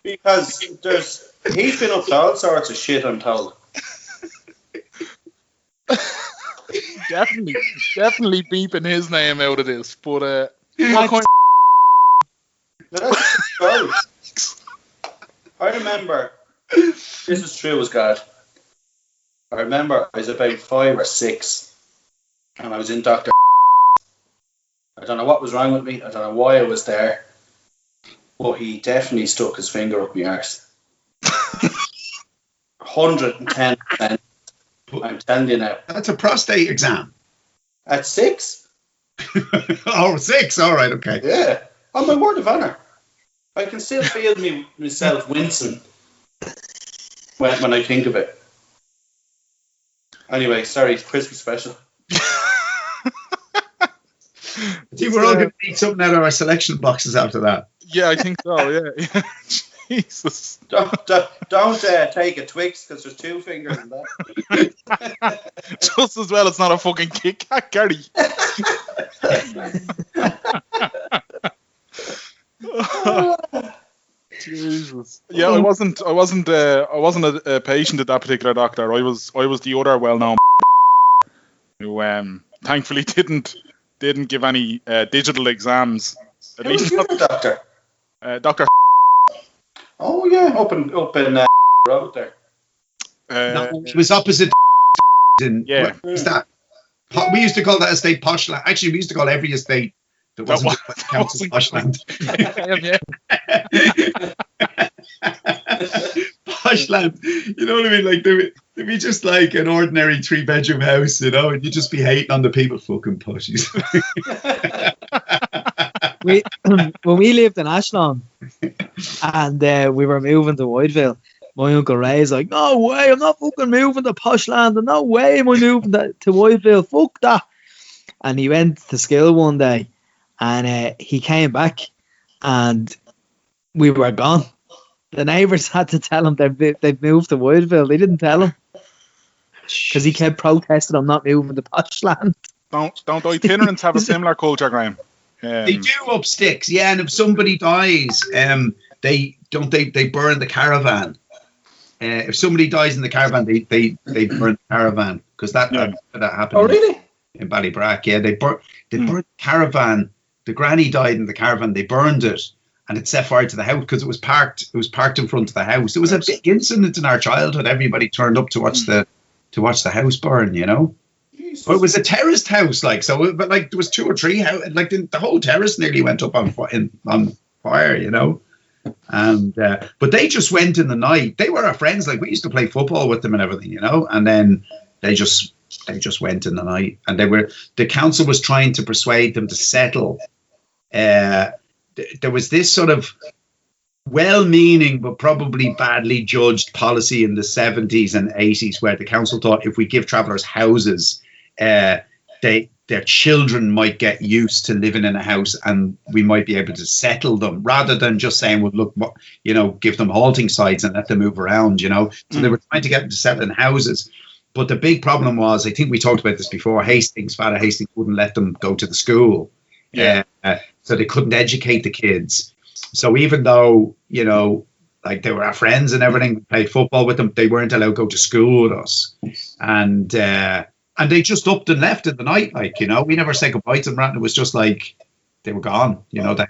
Because he's been up to all sorts of shit, I'm told. definitely beeping his name out of this, but I remember, this is true as God. I remember I was about 5 or 6 and I was in Dr. I don't know what was wrong with me. I don't know why I was there. But he definitely stuck his finger up my arse. 110%. I'm telling you now. That's a prostate exam. At 6? Oh, 6. All right, okay. Yeah. On my word of honour. I can still feel myself wincing when I think of it. Anyway, sorry, Christmas special. See, we're all going to need something out of our selection boxes after that. Yeah, I think so, yeah. Jesus. Don't take a Twix because there's 2 fingers in that. Just as well it's not a fucking Kit Kat, Gary. Jesus. Yeah, I wasn't a patient at that particular doctor. I was the other well-known who thankfully didn't give any digital exams. At least the other doctor. Doctor. Oh yeah, up in road there. No, it was opposite. Yeah. What was that? We used to call that estate Poshland. Actually, we used to call every estate that wasn't council Poshland. Poshland. You know what I mean? Like they'd be just like an ordinary 3-bedroom house, and you'd just be hating on the people, fucking poshies. When we lived in Ashland and we were moving to Whiteville, my Uncle Ray's like, no way, I'm not fucking moving to Poshland, and no way am I moving to Whiteville, fuck that. And he went to school one day and he came back and we were gone. The neighbours had to tell him they've moved to Whiteville. They didn't tell him because he kept protesting, I'm not moving to Poshland. Don't itinerants have a similar culture, Graham? They do up sticks, yeah. And if somebody dies, they burn the caravan. If somebody dies in the caravan, they burn the caravan because that happened. Oh really? In Ballybrack, yeah, they burned the caravan. The granny died in the caravan. They burned it, and it set fire to the house because it was parked. It was parked in front of the house. It was a big incident in our childhood. Everybody turned up to watch the house burn. But it was a terraced house, but there was 2 or 3 houses, the whole terrace nearly went up on fire, And but they just went in the night. They were our friends. We used to play football with them and everything, And then they just went in the night, and the council was trying to persuade them to settle. There was this sort of well-meaning but probably badly judged policy in the 70s and 80s where the council thought if we give travellers houses, their children might get used to living in a house and we might be able to settle them rather than just saying, well, look, give them halting sites and let them move around, So they were trying to get them to settle in houses. But the big problem was, I think we talked about this before, Father Hastings wouldn't let them go to the school. Yeah. So they couldn't educate the kids. So even though, they were our friends and everything, we played football with them, they weren't allowed to go to school with us. And they just upped and left in the night, we never said goodbye to them. It was just they were gone. The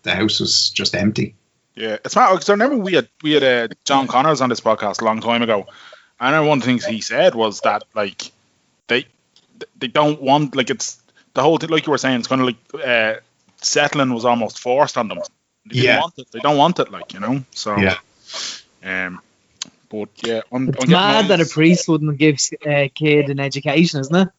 house was just empty. Yeah, it's mad because I remember we had John Connors on this podcast a long time ago, and one of the things he said was that they don't want it's the whole thing, like you were saying, it's kind of settling was almost forced on them. They didn't want it. They don't want it, So yeah. But yeah, it's mad that a priest wouldn't give a kid an education, isn't it?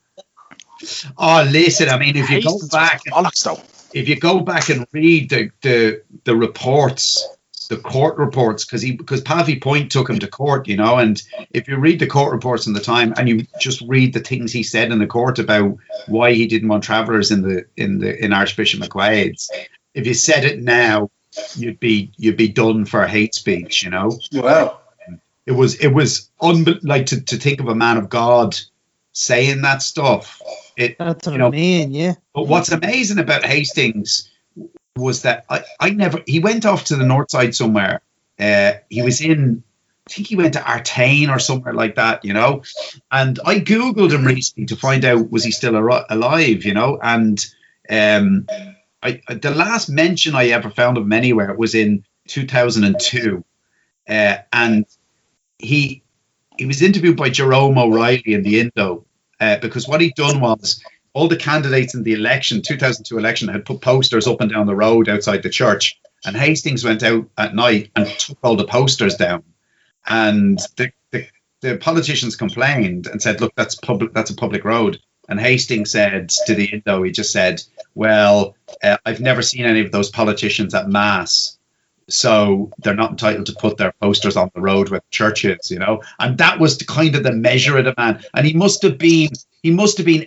Oh, listen, I mean, if you go back, bollocks though. if you go back and read the reports, the court reports, because Pavy Point took him to court, you know, and if you read the court reports in the time and you just read the things he said in the court about why he didn't want travellers in Archbishop McQuaid's, if you said it now, you'd be done for hate speech, you know. Wow. It was like to think of a man of God saying that stuff. That's what I mean, yeah. But what's amazing about Hastings was that he went off to the north side somewhere. He was in, I think he went to Artane or somewhere like that, you know. And I Googled him recently to find out was he still alive, you know. And the last mention I ever found of him anywhere was in 2002. And he was interviewed by Jerome O'Reilly in the Indo, because what he'd done was all the candidates in the 2002 election had put posters up and down the road outside the church, and Hastings went out at night and took all the posters down. And the politicians complained and said, look, that's a public road. And Hastings said to the Indo, he just said, well, I've never seen any of those politicians at Mass, so they're not entitled to put their posters on the road where the church is, you know. And that was kind of the measure of the man. And he must have been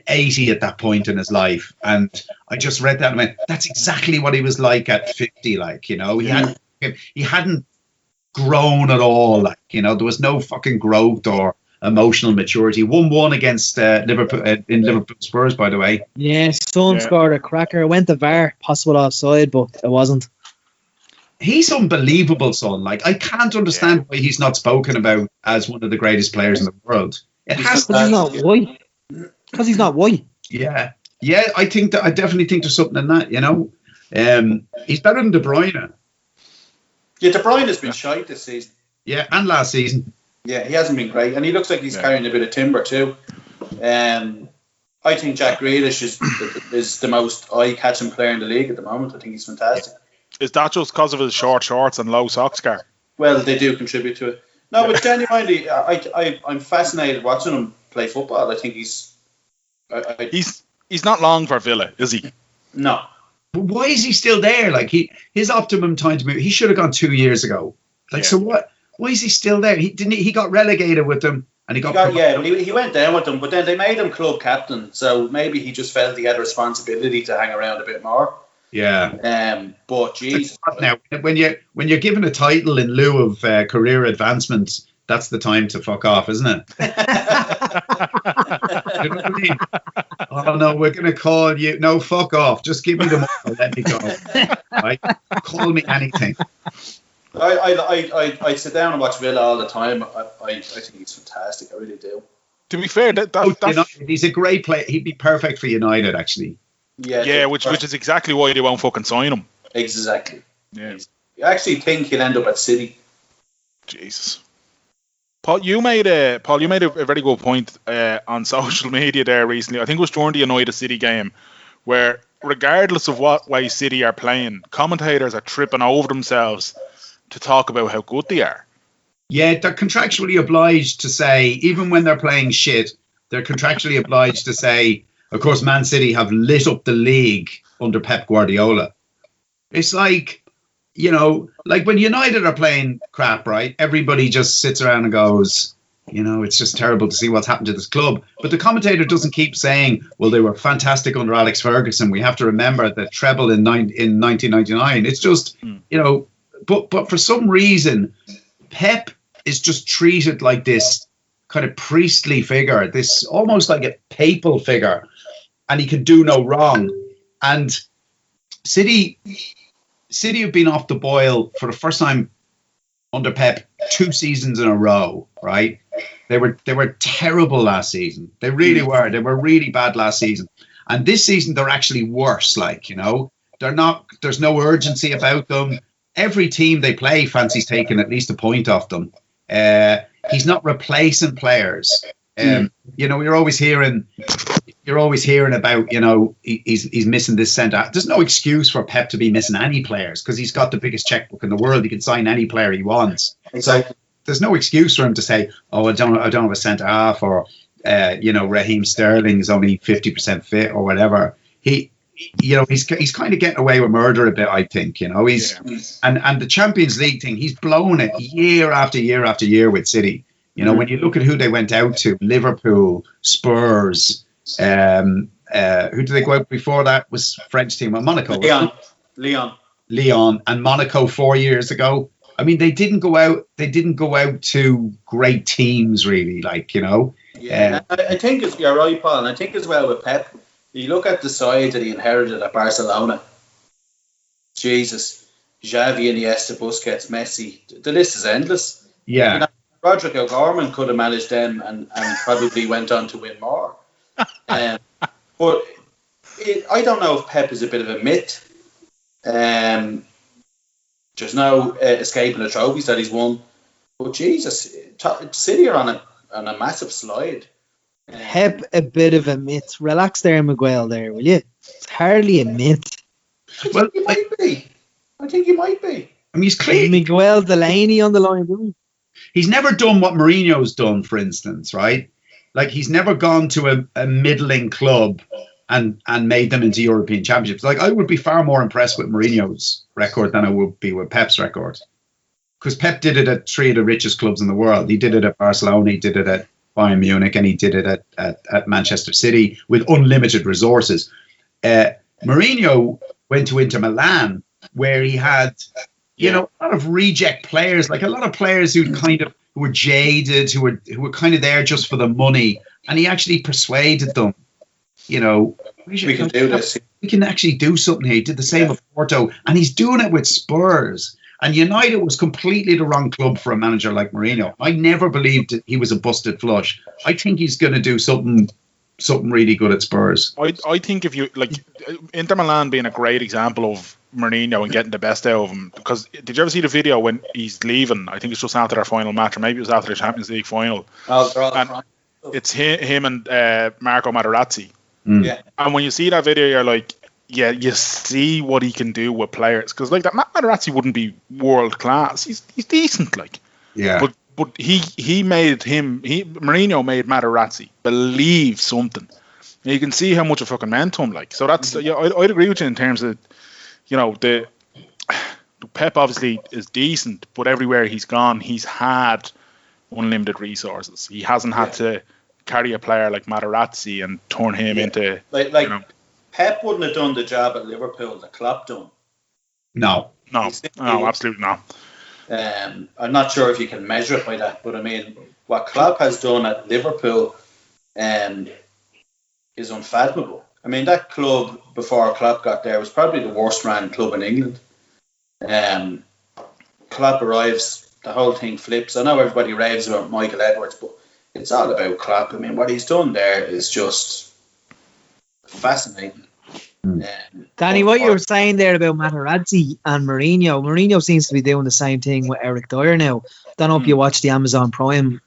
80 at that point in his life. And I just read that and went, that's exactly what he was like at 50, like, you know. He hadn't grown at all, like, you know. There was no fucking growth or emotional maturity. 1-1 against Liverpool in Liverpool Spurs, by the way. Yeah, Son scored a cracker. It went to VAR, possible offside, but it wasn't. He's unbelievable, son. Like, I can't understand why he's not spoken about as one of the greatest players in the world. It has Because he's not white. Because he's not white. Yeah. I definitely think there's something in that. You know, he's better than De Bruyne. Yeah, De Bruyne has been shite this season. Yeah, and last season. Yeah, he hasn't been great, and he looks like he's carrying a bit of timber too. I think Jack Grealish is the most eye-catching player in the league at the moment. I think he's fantastic. Is that just because of his short shorts and low socks, Gar? Well, they do contribute to it. No, but genuinely, I'm fascinated watching him play football. I think he's not long for Villa, is he? No. But why is he still there? Like, his optimum time to move, he should have gone 2 years ago. Like, so what? Why is he still there? He got relegated with them, and he went down with them, but then they made him club captain, so maybe he just felt he had a responsibility to hang around a bit more. Yeah. But Jesus. Now, when you're given a title in lieu of career advancement, that's the time to fuck off, isn't it? You know what I mean? Oh no, we're gonna call you. No, fuck off. Just give me the money. Let me go. Right? Call me anything. I sit down and watch Villa all the time. I think he's fantastic. I really do. To be fair, he's a great player. He'd be perfect for United, actually. Yeah, which is exactly why they won't fucking sign him. Exactly. Yeah. I actually think he'll end up at City. Jesus. Paul, you made a very good point on social media there recently. I think it was during the United City game, where regardless of what way City are playing, commentators are tripping over themselves to talk about how good they are. Yeah, they're contractually obliged to say, even when they're playing shit, they're contractually obliged to say, of course, Man City have lit up the league under Pep Guardiola. It's like, you know, like when United are playing crap, right? Everybody just sits around and goes, you know, it's just terrible to see what's happened to this club. But the commentator doesn't keep saying, well, they were fantastic under Alex Ferguson. We have to remember the treble in 1999. It's just, you know, but for some reason, Pep is just treated like this kind of priestly figure, this almost like a papal figure, and he can do no wrong. And City have been off the boil for the first time under Pep 2 seasons in a row, right? They were terrible last season. They really were. They were really bad last season. And this season they're actually worse, like, you know. There's no urgency about them. Every team they play fancies taking at least a point off them. He's not replacing players. You know, you're always hearing about, you know, he's missing this centre. There's no excuse for Pep to be missing any players because he's got the biggest checkbook in the world. He can sign any player he wants. Exactly. So there's no excuse for him to say, oh, I don't have a centre half, or you know, Raheem Sterling is only 50% fit or whatever. he's kind of getting away with murder a bit. I think and the Champions League thing, he's blown it year after year after year with City. When you look at who they went out to, Liverpool, Spurs, who did they go out before that? Was French team, Monaco. Leon and Monaco 4 years ago. I mean, they didn't go out to great teams, really. Yeah, I think you're right, Paul. And I think as well with Pep, you look at the side that he inherited at Barcelona. Jesus, Xavi, Iniesta, Busquets, Messi. The list is endless. Yeah. Roderick O'Gorman could have managed them and probably went on to win more. But I don't know if Pep is a bit of a myth. There's no escaping the trophies that he's won. But Jesus, City are on a massive slide. Pep, a bit of a myth. Relax there, Miguel, there, will you? It's hardly a myth. Well, he might be. I think he might be. I mean, he's clean. Miguel Delaney on the line, didn't he? He's never done what Mourinho's done, for instance, right? Like, he's never gone to a middling club and made them into European championships. Like, I would be far more impressed with Mourinho's record than I would be with Pep's record. Because Pep did it at three of the richest clubs in the world. He did it at Barcelona, he did it at Bayern Munich, and he did it at Manchester City with unlimited resources. Mourinho went to Inter Milan, where he had, a lot of reject players, like a lot of players who were jaded, who were kind of there just for the money, and he actually persuaded them. We can do this. We can actually do something here. He did the same with Porto, and he's doing it with Spurs. And United was completely the wrong club for a manager like Mourinho. I never believed that he was a busted flush. I think he's going to do something really good at Spurs. I think if you Inter Milan being a great example of Mourinho and getting the best out of him, because did you ever see the video when he's leaving? I think it's just after their final match, or maybe it was after the Champions League final. And it's him and Marco Materazzi. Yeah. And when you see that video, you're like, yeah, you see what he can do with players, because like that Materazzi wouldn't be world class. He's decent, like. Yeah. But Mourinho made Materazzi believe something. And you can see how much it fucking meant to him, like. So that's I'd agree with you in terms of, the Pep obviously is decent, but everywhere he's gone, he's had unlimited resources. He hasn't had to carry a player like Materazzi and turn him into Pep wouldn't have done the job at Liverpool that Klopp done. No, absolutely not. I'm not sure if you can measure it by that, but I mean, what Klopp has done at Liverpool is unfathomable. I mean, that club before Klopp got there was probably the worst ran club in England. Klopp arrives, the whole thing flips. I know everybody raves about Michael Edwards, but it's all about Klopp. I mean, what he's done there is just fascinating. Danny, what you were saying there about Materazzi and Mourinho seems to be doing the same thing with Eric Dyer now. Don't know if you watched the Amazon Prime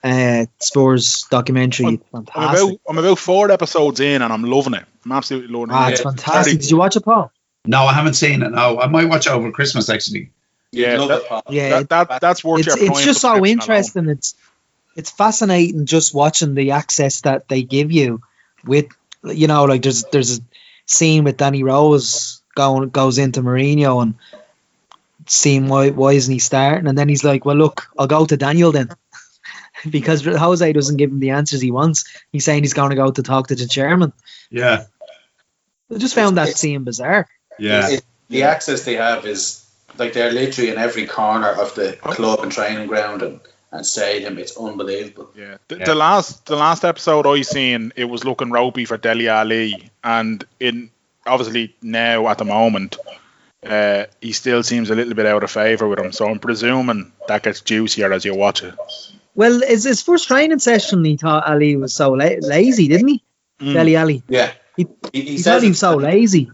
Spurs documentary. Fantastic. I'm about 4 episodes in and I'm loving it. I'm absolutely loving it. It's fantastic. Did you watch it, Paul? No, I haven't seen it. No, I might watch it over Christmas actually. That's worth your Prime. It's just so interesting. Alone. It's fascinating just watching the access that they give you with, like there's a scene with Danny Rose goes into Mourinho and seeing why isn't he starting, and then he's like, well look, I'll go to Daniel then because Jose doesn't give him the answers he wants. He's saying he's going to go to talk to the chairman. Yeah, I just found that scene bizarre. Yeah, the access they have is like they're literally in every corner of the club and training ground and stadium. It's unbelievable. Yeah. The last episode I seen, it was looking ropey for Dele Alli, and obviously now at the moment he still seems a little bit out of favour with him, so I'm presuming that gets juicier as you watch it. Well, his first training session, he thought Ali was so lazy, didn't he? Dele Alli. Yeah. He thought he was so lazy.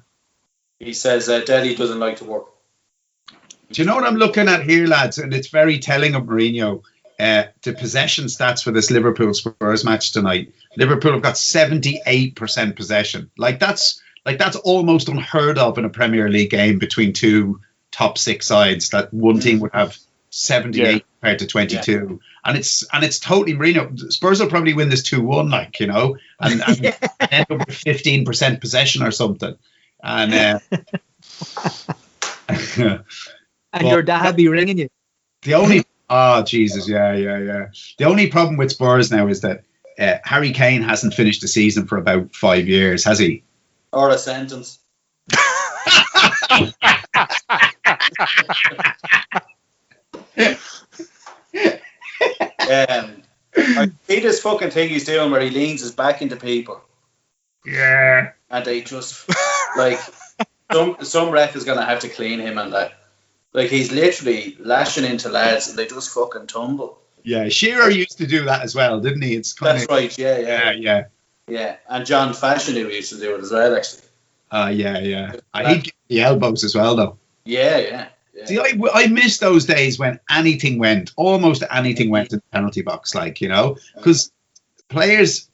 He says Dele doesn't like to work. Do you know what I'm looking at here, lads? And it's very telling of Mourinho. The possession stats for this Liverpool Spurs match tonight. Liverpool have got 78% possession. Like that's almost unheard of in a Premier League game between two top 6 sides. That one team would have 78 compared to 22, and it's totally Mourinho. Spurs will probably win this 2-1, and end up with 15% possession or something. And And your dad be ringing you. the only Jesus, yeah. The only problem with Spurs now is that Harry Kane hasn't finished the season for about 5 years, has he? Or a sentence. I see this fucking thing he's doing where he leans his back into people. Yeah. And they just like some ref is gonna have to clean him and that. Like he's literally lashing into lads and they just fucking tumble. Yeah, Shearer used to do that as well, didn't he? It's kind That's right, yeah. Yeah. And John Fashanu used to do it as well, actually. Yeah. He'd get the elbows as well, though. Yeah. See, I miss those days when anything went, almost anything went in the penalty box, like, you know, because players,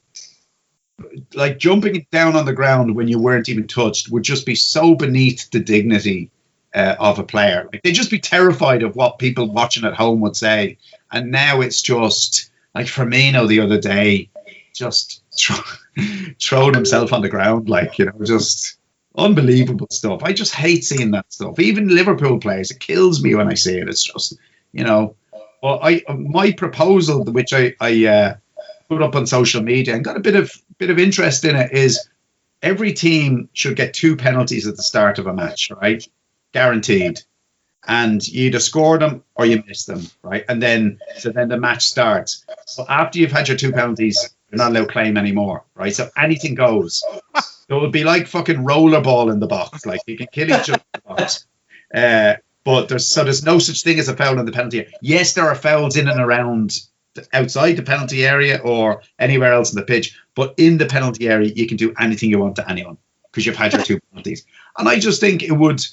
like, jumping down on the ground when you weren't even touched would just be so beneath the dignity of a player. Like, they'd just be terrified of what people watching at home would say. And now it's just, like, Firmino the other day, just throwing himself on the ground, like, you know, just unbelievable stuff. I just hate seeing that stuff. Even Liverpool players, it kills me when I see it. It's just, you know, well, my proposal, which I put up on social media and got a bit of interest in it, is every team should get 2 penalties at the start of a match, right? Guaranteed. And you either score them or you miss them, right? And then the match starts. So after you've had your 2 penalties, you're not allowed to claim anymore, right? So anything goes. So it would be like fucking rollerball in the box. Like, you can kill each other in the box. But there's no such thing as a foul in the penalty area. Yes, there are fouls in and around outside the penalty area or anywhere else in the pitch. But in the penalty area, you can do anything you want to anyone because you've had your 2 penalties. And I just think it would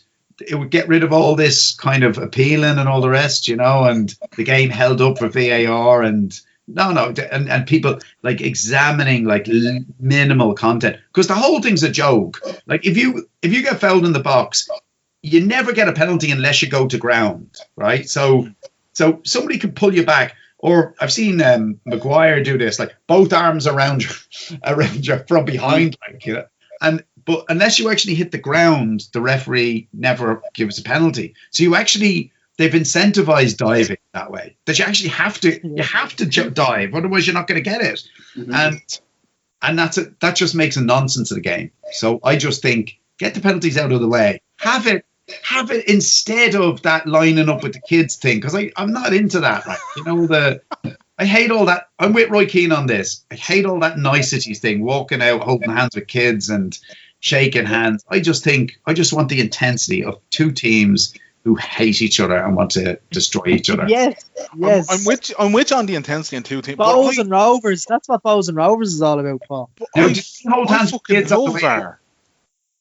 get rid of all this kind of appealing and all the rest, you know, and the game held up for VAR and and people like examining like minimal content, because the whole thing's a joke. Like if you get fouled in the box, you never get a penalty unless you go to ground, right? So somebody could pull you back. Or I've seen Maguire do this, like both arms around your from behind, like, you know, but unless you actually hit the ground, the referee never gives a penalty. So they've incentivized diving that way, that you actually have to dive, otherwise you're not going to get it. Mm-hmm. And that just makes a nonsense of the game. So I just think, get the penalties out of the way. Have it instead of that lining up with the kids thing, because I'm not into that. Like, you know, I hate all that. I'm with Roy Keane on this. I hate all that niceties thing, walking out, holding hands with kids and shaking hands. I just want the intensity of 2 teams who hate each other and want to destroy each other. Yes. I'm with you on the intensity in 2 teams. Bows and Rovers. That's what Bows and Rovers is all about, Paul. Now, do they hold hands with kids on the way out?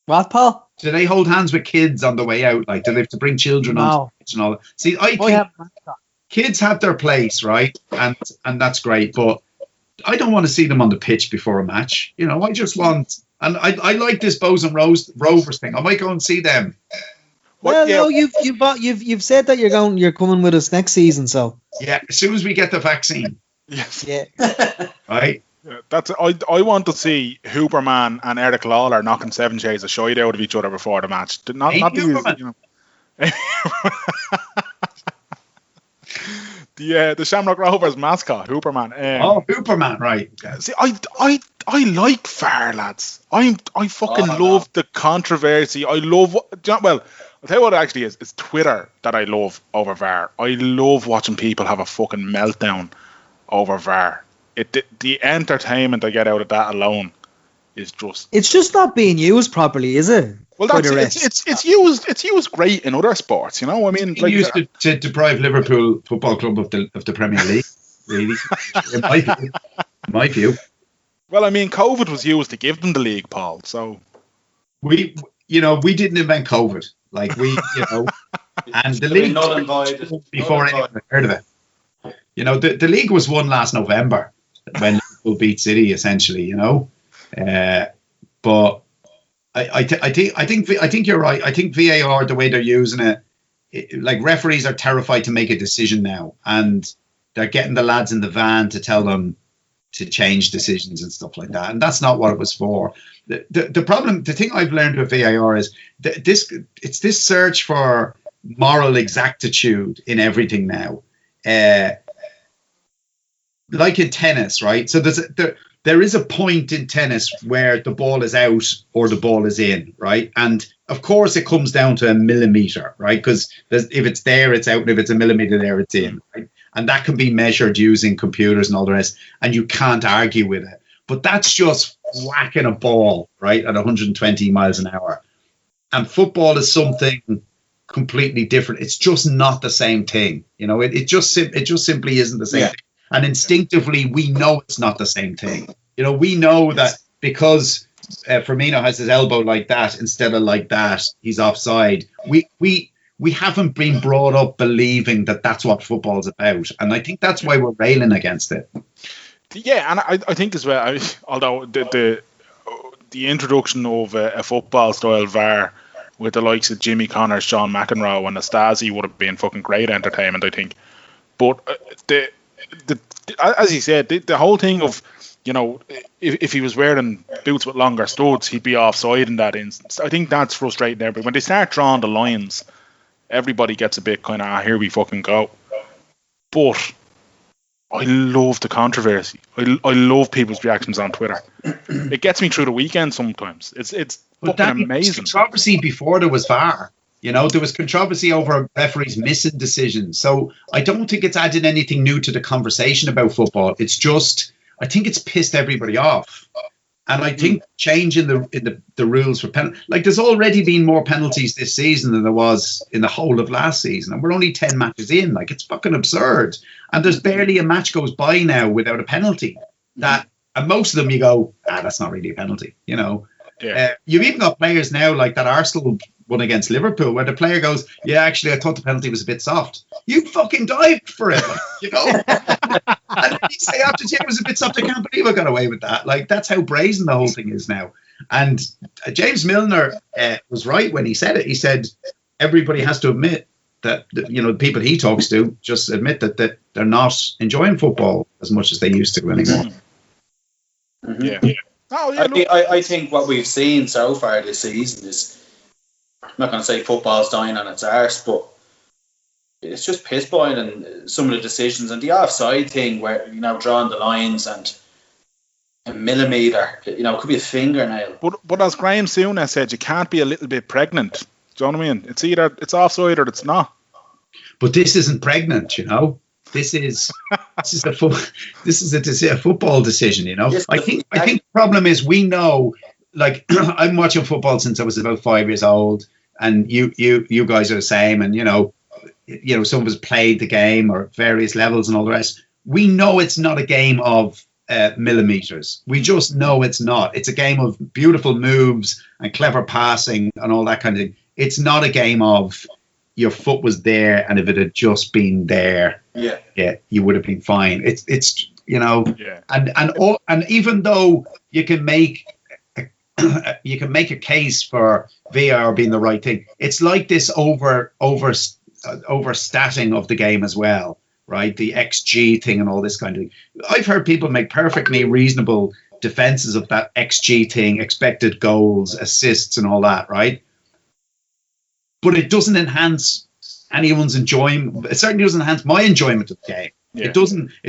What, Paul? Do they hold hands with kids on the way out? Like, do they have to bring children on the pitch and all that? See, I think kids have their place, right? And that's great, but I don't want to see them on the pitch before a match. You know, I just want, and I like this Bows and Rovers thing. I might go and see them. Well, no, you've said that you're coming with us next season, so yeah, as soon as we get the vaccine. Yes. Yeah. Right. Yeah, that's I want to see Hooperman and Eric Lawler knocking 7 shades of shite out of each other before the match. Not these, you know. The Shamrock Rovers mascot, Hooperman. Hooperman, right? See, I like VAR, lads. I fucking love the controversy. I love I'll tell you what it actually is. It's Twitter that I love over VAR. I love watching people have a fucking meltdown over VAR. The entertainment I get out of that alone is just. It's just not being used properly, is it? Well, it's used great in other sports, you know. I mean, like, used to deprive Liverpool Football Club of the Premier League. Really, in my view. Well, I mean, COVID was used to give them the league, Paul. So we didn't invent COVID, like we, you know, and the league before anyone heard of it. You know, the league was won last November when Liverpool beat City, essentially. You know, but. I think you're right. I think VAR, the way they're using it, like referees are terrified to make a decision now, and they're getting the lads in the van to tell them change decisions and stuff like that. And that's not what it was for. The problem, the thing I've learned with VAR is that it's this search for moral exactitude in everything now. Like in tennis, right? So there is a point in tennis where the ball is out or the ball is in, right? And of course it comes down to a millimeter, right? Because if it's there, it's out. And if it's a millimeter there, it's in, right? And that can be measured using computers and all the rest. And you can't argue with it. But that's just whacking a ball, right, at 120 miles an hour. And football is something completely different. It's just not the same thing. You know, it just simply isn't the same thing. And instinctively, we know it's not the same thing. You know, we know that because Firmino has his elbow like that instead of like that, he's offside. We haven't been brought up believing that that's what football's about. And I think that's why we're railing against it. Yeah, and I think as well, although the introduction of a football style VAR with the likes of Jimmy Connors, Sean McEnroe and Nastasi would have been fucking great entertainment, I think. But as he said, the whole thing of, you know, if he was wearing boots with longer studs, he'd be offside in that instance. I think that's frustrating there. But when they start drawing the lines, everybody gets a bit kind of, here we fucking go. But I love the controversy. I love people's reactions on Twitter. It gets me through the weekend sometimes. It's fucking amazing. There was controversy before there was VAR. You know, there was controversy over referees missing decisions. So I don't think it's added anything new to the conversation about football. It's just, I think it's pissed everybody off. And I think changing the rules for penalty, like there's already been more penalties this season than there was in the whole of last season. And we're only 10 matches in. Like, it's fucking absurd. And there's barely a match goes by now without a penalty. And most of them you go, that's not really a penalty, you know. Yeah. You've even got players now like that Arsenal one against Liverpool where the player goes, yeah, actually, I thought the penalty was a bit soft. You fucking dived for it, like, you know? And you say after it was a bit soft, I can't believe I got away with that. Like, that's how brazen the whole thing is now. And James Milner was right when he said it. He said everybody has to admit that, you know, the people he talks to just admit that they're not enjoying football as much as they used to anymore. Mm-hmm. Yeah. Oh, yeah, I think what we've seen so far this season is, I'm not going to say football's dying on its arse, but it's just piss boiling some of the decisions and the offside thing where, you know, drawing the lines and a millimetre, you know, it could be a fingernail. But as Graham Souness said, you can't be a little bit pregnant. Do you know what I mean? It's either it's offside or it's not. But this isn't pregnant, you know. This is a football decision, you know. I think the problem is we know, like, I'm watching football since I was about 5 years old, and you guys are the same, and you know some of us played the game or various levels and all the rest. We know it's not a game of millimeters. We just know it's not. It's a game of beautiful moves and clever passing and all that kind of thing. It's not a game of your foot was there, and if it had just been there, you would have been fine. It's you know, and even though you can make a case for VAR being the right thing, it's like this overstatting of the game as well, right? The XG thing and all this kind of thing. I've heard people make perfectly reasonable defenses of that XG thing, expected goals, assists, and all that, right? But it doesn't enhance anyone's enjoyment. It certainly doesn't enhance my enjoyment of the game. Yeah. It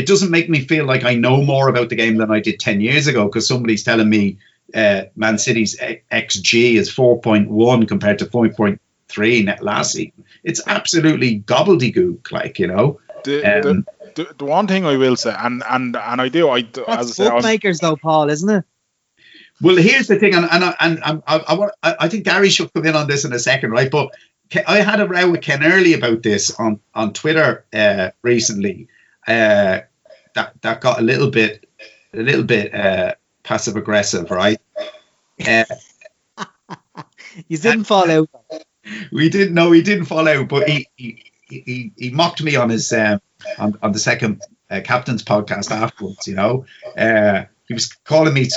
doesn't make me feel like I know more about the game than I did 10 years ago because somebody's telling me Man City's XG is 4.1 compared to 4.3 last season. It's absolutely gobbledygook, like, you know. The one thing I will say, and I do, that's bookmakers though, Paul, isn't it? Well, here's the thing, and I think Gary should come in on this in a second, right? But I had a row with Ken Early about this on Twitter recently. That got a little bit passive aggressive, right? You didn't fall out. We didn't. No, he didn't fall out, but he mocked me on his on the second captain's podcast afterwards. You know. He was calling me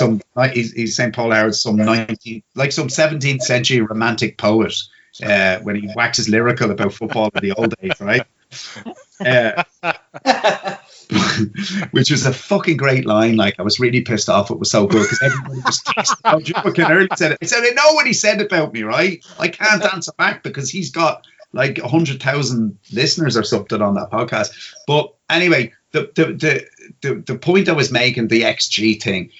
he's saying Paul Howard's some 17th century romantic poet when he waxes lyrical about football in the old days, right? which was a fucking great line. Like, I was really pissed off. It was so good because everybody was joking. Early said it. I said, I know what he said about me, right? I can't answer back because he's got like 100,000 listeners or something on that podcast. But anyway, the point I was making, the XG thing,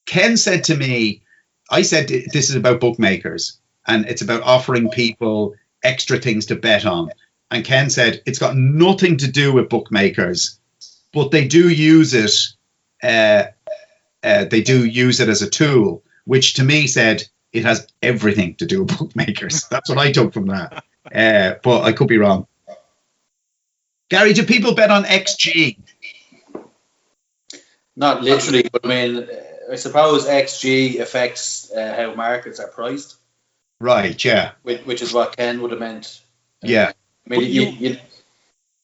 Ken said to me, I said, this is about bookmakers and it's about offering people extra things to bet on. And Ken said, it's got nothing to do with bookmakers, but they do use it. They do use it as a tool, which to me said it has everything to do with bookmakers. That's what I took from that. But I could be wrong. Gary, do people bet on XG? Not literally, but I mean, I suppose XG affects how markets are priced. Right, yeah. Which is what Ken would have meant. Yeah. I mean, you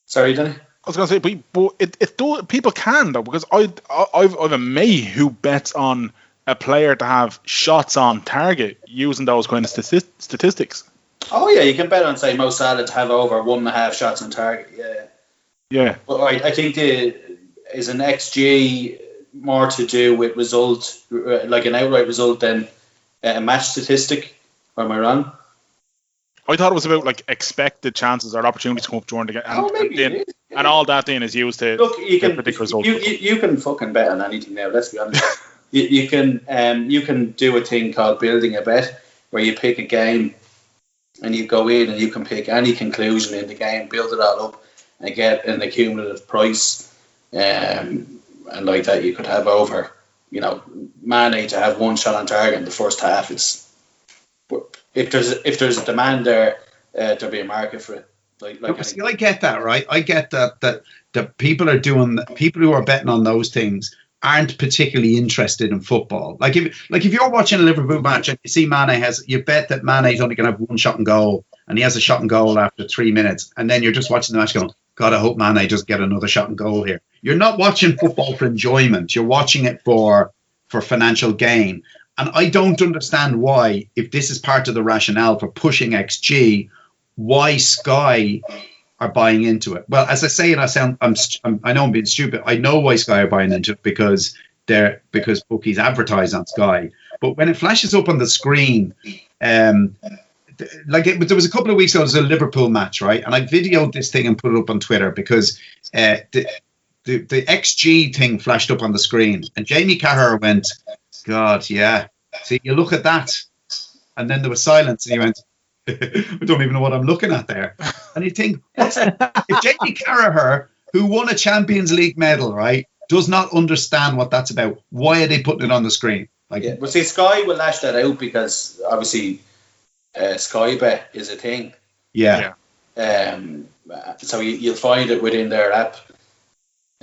sorry, Danny? I was going to say, but it do, people can, though, because I've a mate who bets on a player to have shots on target using those kind of statistics. Oh, yeah, you can bet on, say, Mo Salah to have over 1.5 shots on target, yeah. Yeah. But I think is an XG more to do with result, like an outright result, than a match statistic, or am I wrong? I thought it was about like expected chances or opportunities to come up during the game, and all that then is used to predict results. You can fucking bet on anything now. Let's be honest. you can do a thing called building a bet, where you pick a game, and you go in and you can pick any conclusion in the game, build it all up, and get an accumulative price. And like that, you could have over, Mane to have one shot on target in the first half. If there's a demand there, there'll be a market for it. I get that, right? I get that people who are betting on those things aren't particularly interested in football. Like if you're watching a Liverpool match and you see you bet that Mane's only going to have one shot and goal, and he has a shot and goal after 3 minutes, and then you're just watching the match going, God, I hope Mane doesn't get another shot and goal here. You're not watching football for enjoyment. You're watching it for financial gain. And I don't understand why, if this is part of the rationale for pushing XG, why Sky are buying into it. Well, as I say, and I know I'm being stupid. I know why Sky are buying into it because bookies advertise on Sky. But when it flashes up on the screen, there was a couple of weeks ago, there was a Liverpool match, right? And I videoed this thing and put it up on Twitter because the XG thing flashed up on the screen, and Jamie Carragher went, God, yeah. See, you look at that. And then there was silence, and he went, I don't even know what I'm looking at there. And you think, if Jamie Carragher, who won a Champions League medal, right, does not understand what that's about, why are they putting it on the screen? Well, see, Sky will lash that out because obviously Sky Bet is a thing. Yeah. So you'll find it within their app.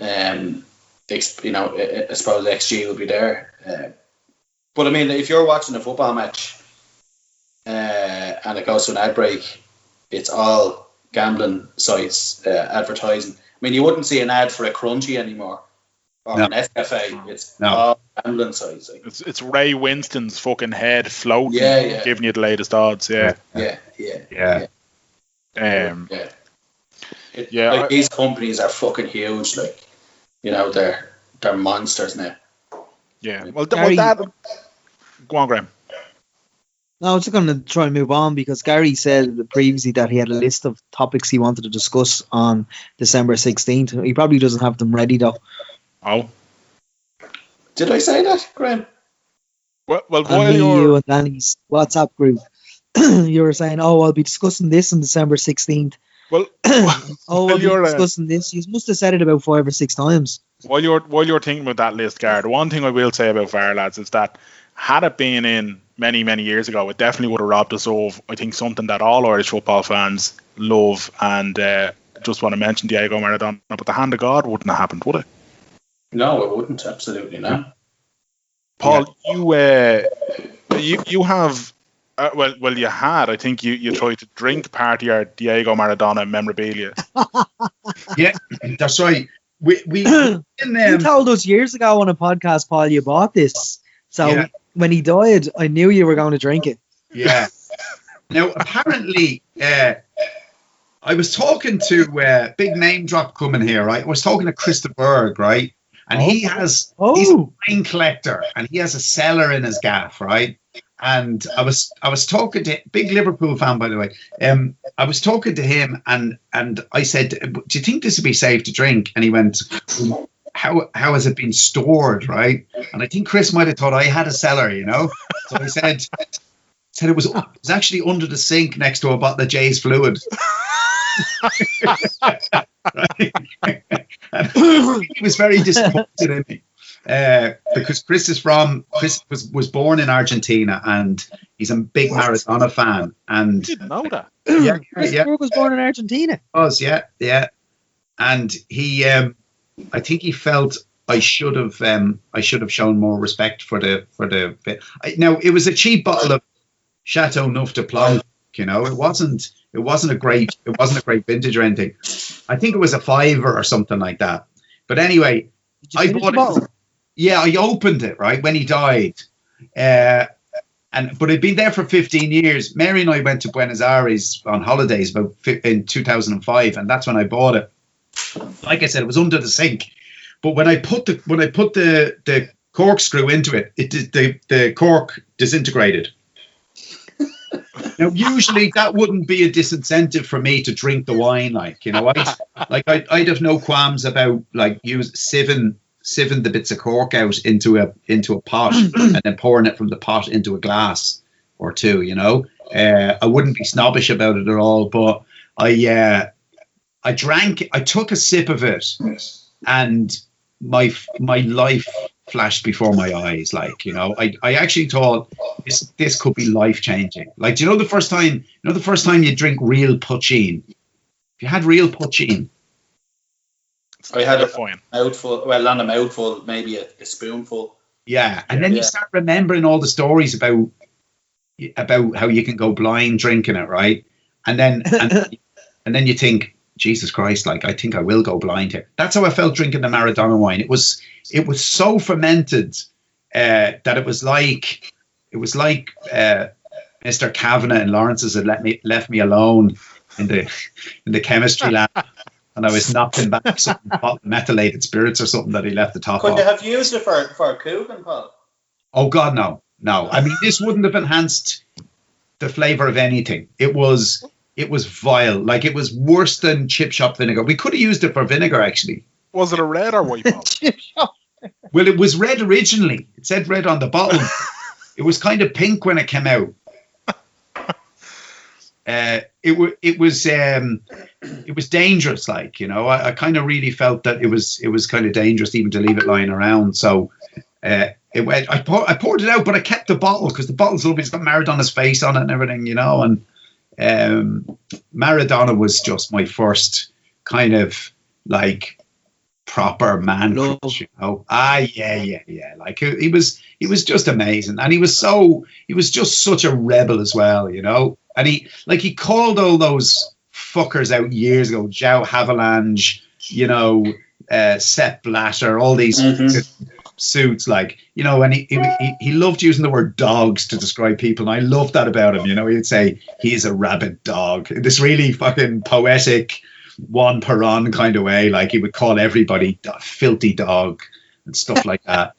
I suppose XG will be there. But I mean, if you're watching a football match and it goes to an ad break, it's all gambling sites advertising. I mean, you wouldn't see an ad for a Crunchy anymore or an Nescafe. It's all gambling sites. It's Ray Winston's fucking head floating, giving you the latest odds. Yeah. These companies are fucking huge. They're monsters now. Yeah. Well, that. Go on, Graham. No, I was just going to try and move on because Gary said previously that he had a list of topics he wanted to discuss on December 16th. He probably doesn't have them ready, though. Oh. Did I say that, Graham? Well, while you and Danny's WhatsApp group, you were saying, I'll be discussing this on December 16th. Well, I'll be discussing this. You must have said it about 5 or 6 times. While you're thinking about that list, Gar, the one thing I will say about VAR, lads, is that had it been in many, many years ago, it definitely would have robbed us of, I think, something that all Irish football fans love. And just want to mention Diego Maradona, but the hand of God wouldn't have happened, would it? No, it wouldn't. Absolutely not. Paul, you have... well, you had. I think you tried to drink part of your Diego Maradona memorabilia. Yeah, that's right. You told us years ago on a podcast, Paul, you bought this. So when he died, I knew you were going to drink it. Yeah. Now, apparently, I was talking to big name drop coming here, right? I was talking to Christopher Berg, right? And he's a wine collector, and he has a cellar in his gaff, right? And I was talking to big Liverpool fan, by the way. I was talking to him, and I said, "Do you think this would be safe to drink?" And he went, "How has it been stored, right?" And I think Chris might have thought I had a cellar, you know. So I said it was actually under the sink next to a bottle of Jay's fluid. He was very disappointed in me because Chris was born in Argentina, and he's a big Maradona fan. And I didn't know that. Chris Berg was born in Argentina. Yeah. And he, I think he felt I should have shown more respect for the. Now it was a cheap bottle of Chateau Neuf de Plomb. You know, it wasn't a great vintage or anything. I think it was a $5 or something like that. But anyway, I bought it. Yeah, I opened it right when he died, but it'd been there for 15 years. Mary and I went to Buenos Aires on holidays in 2005, and that's when I bought it. Like I said, it was under the sink. But when I put the corkscrew into it, the cork disintegrated. Now, usually that wouldn't be a disincentive for me to drink the wine. Like, you know, I'd have no qualms about like sieving the bits of cork out into a pot and then pouring it from the pot into a glass or two. You know, I wouldn't be snobbish about it at all. But I took a sip of it, and my life flashed before my eyes. Like, you know, I actually thought this could be life changing. Like, do you know the first time you drink real poutine? If you had real poutine, I had a mouthful. Well, not a mouthful, maybe a spoonful. Yeah, and then you start remembering all the stories about how you can go blind drinking it, right? And then you think, Jesus Christ, like, I think I will go blind here. That's how I felt drinking the Maradona wine. It was so fermented that it was like Mr. Kavanagh and Lawrence's had left me alone in the chemistry lab, and I was knocking back some methylated spirits or something that he left the top Could off. you have used it for cooking, Paul? Oh God, no. I mean, this wouldn't have enhanced the flavour of anything. It was vile. Like, it was worse than chip shop vinegar. We could have used it for vinegar, actually. Was it a red or white bottle? Well, it was red originally. It said red on the bottle. It was kind of pink when it came out. It was dangerous. Like, you know, I kind of really felt that it was kind of dangerous even to leave it lying around. So I poured it out, but I kept the bottle because the bottle's lovely. It's got Maradona's face on it and everything, you know. And Maradona was just my first kind of like proper man crush, you know. Yeah. Like, he was just amazing, and he was just such a rebel as well, you know. And he called all those fuckers out years ago, João Havelange, you know, Sepp Blatter, all these suits, like, you know. And he loved using the word dogs to describe people, and I loved that about him, you know. He'd say he is a rabid dog, this really fucking poetic Juan Perón kind of way. Like, he would call everybody a filthy dog and stuff like that.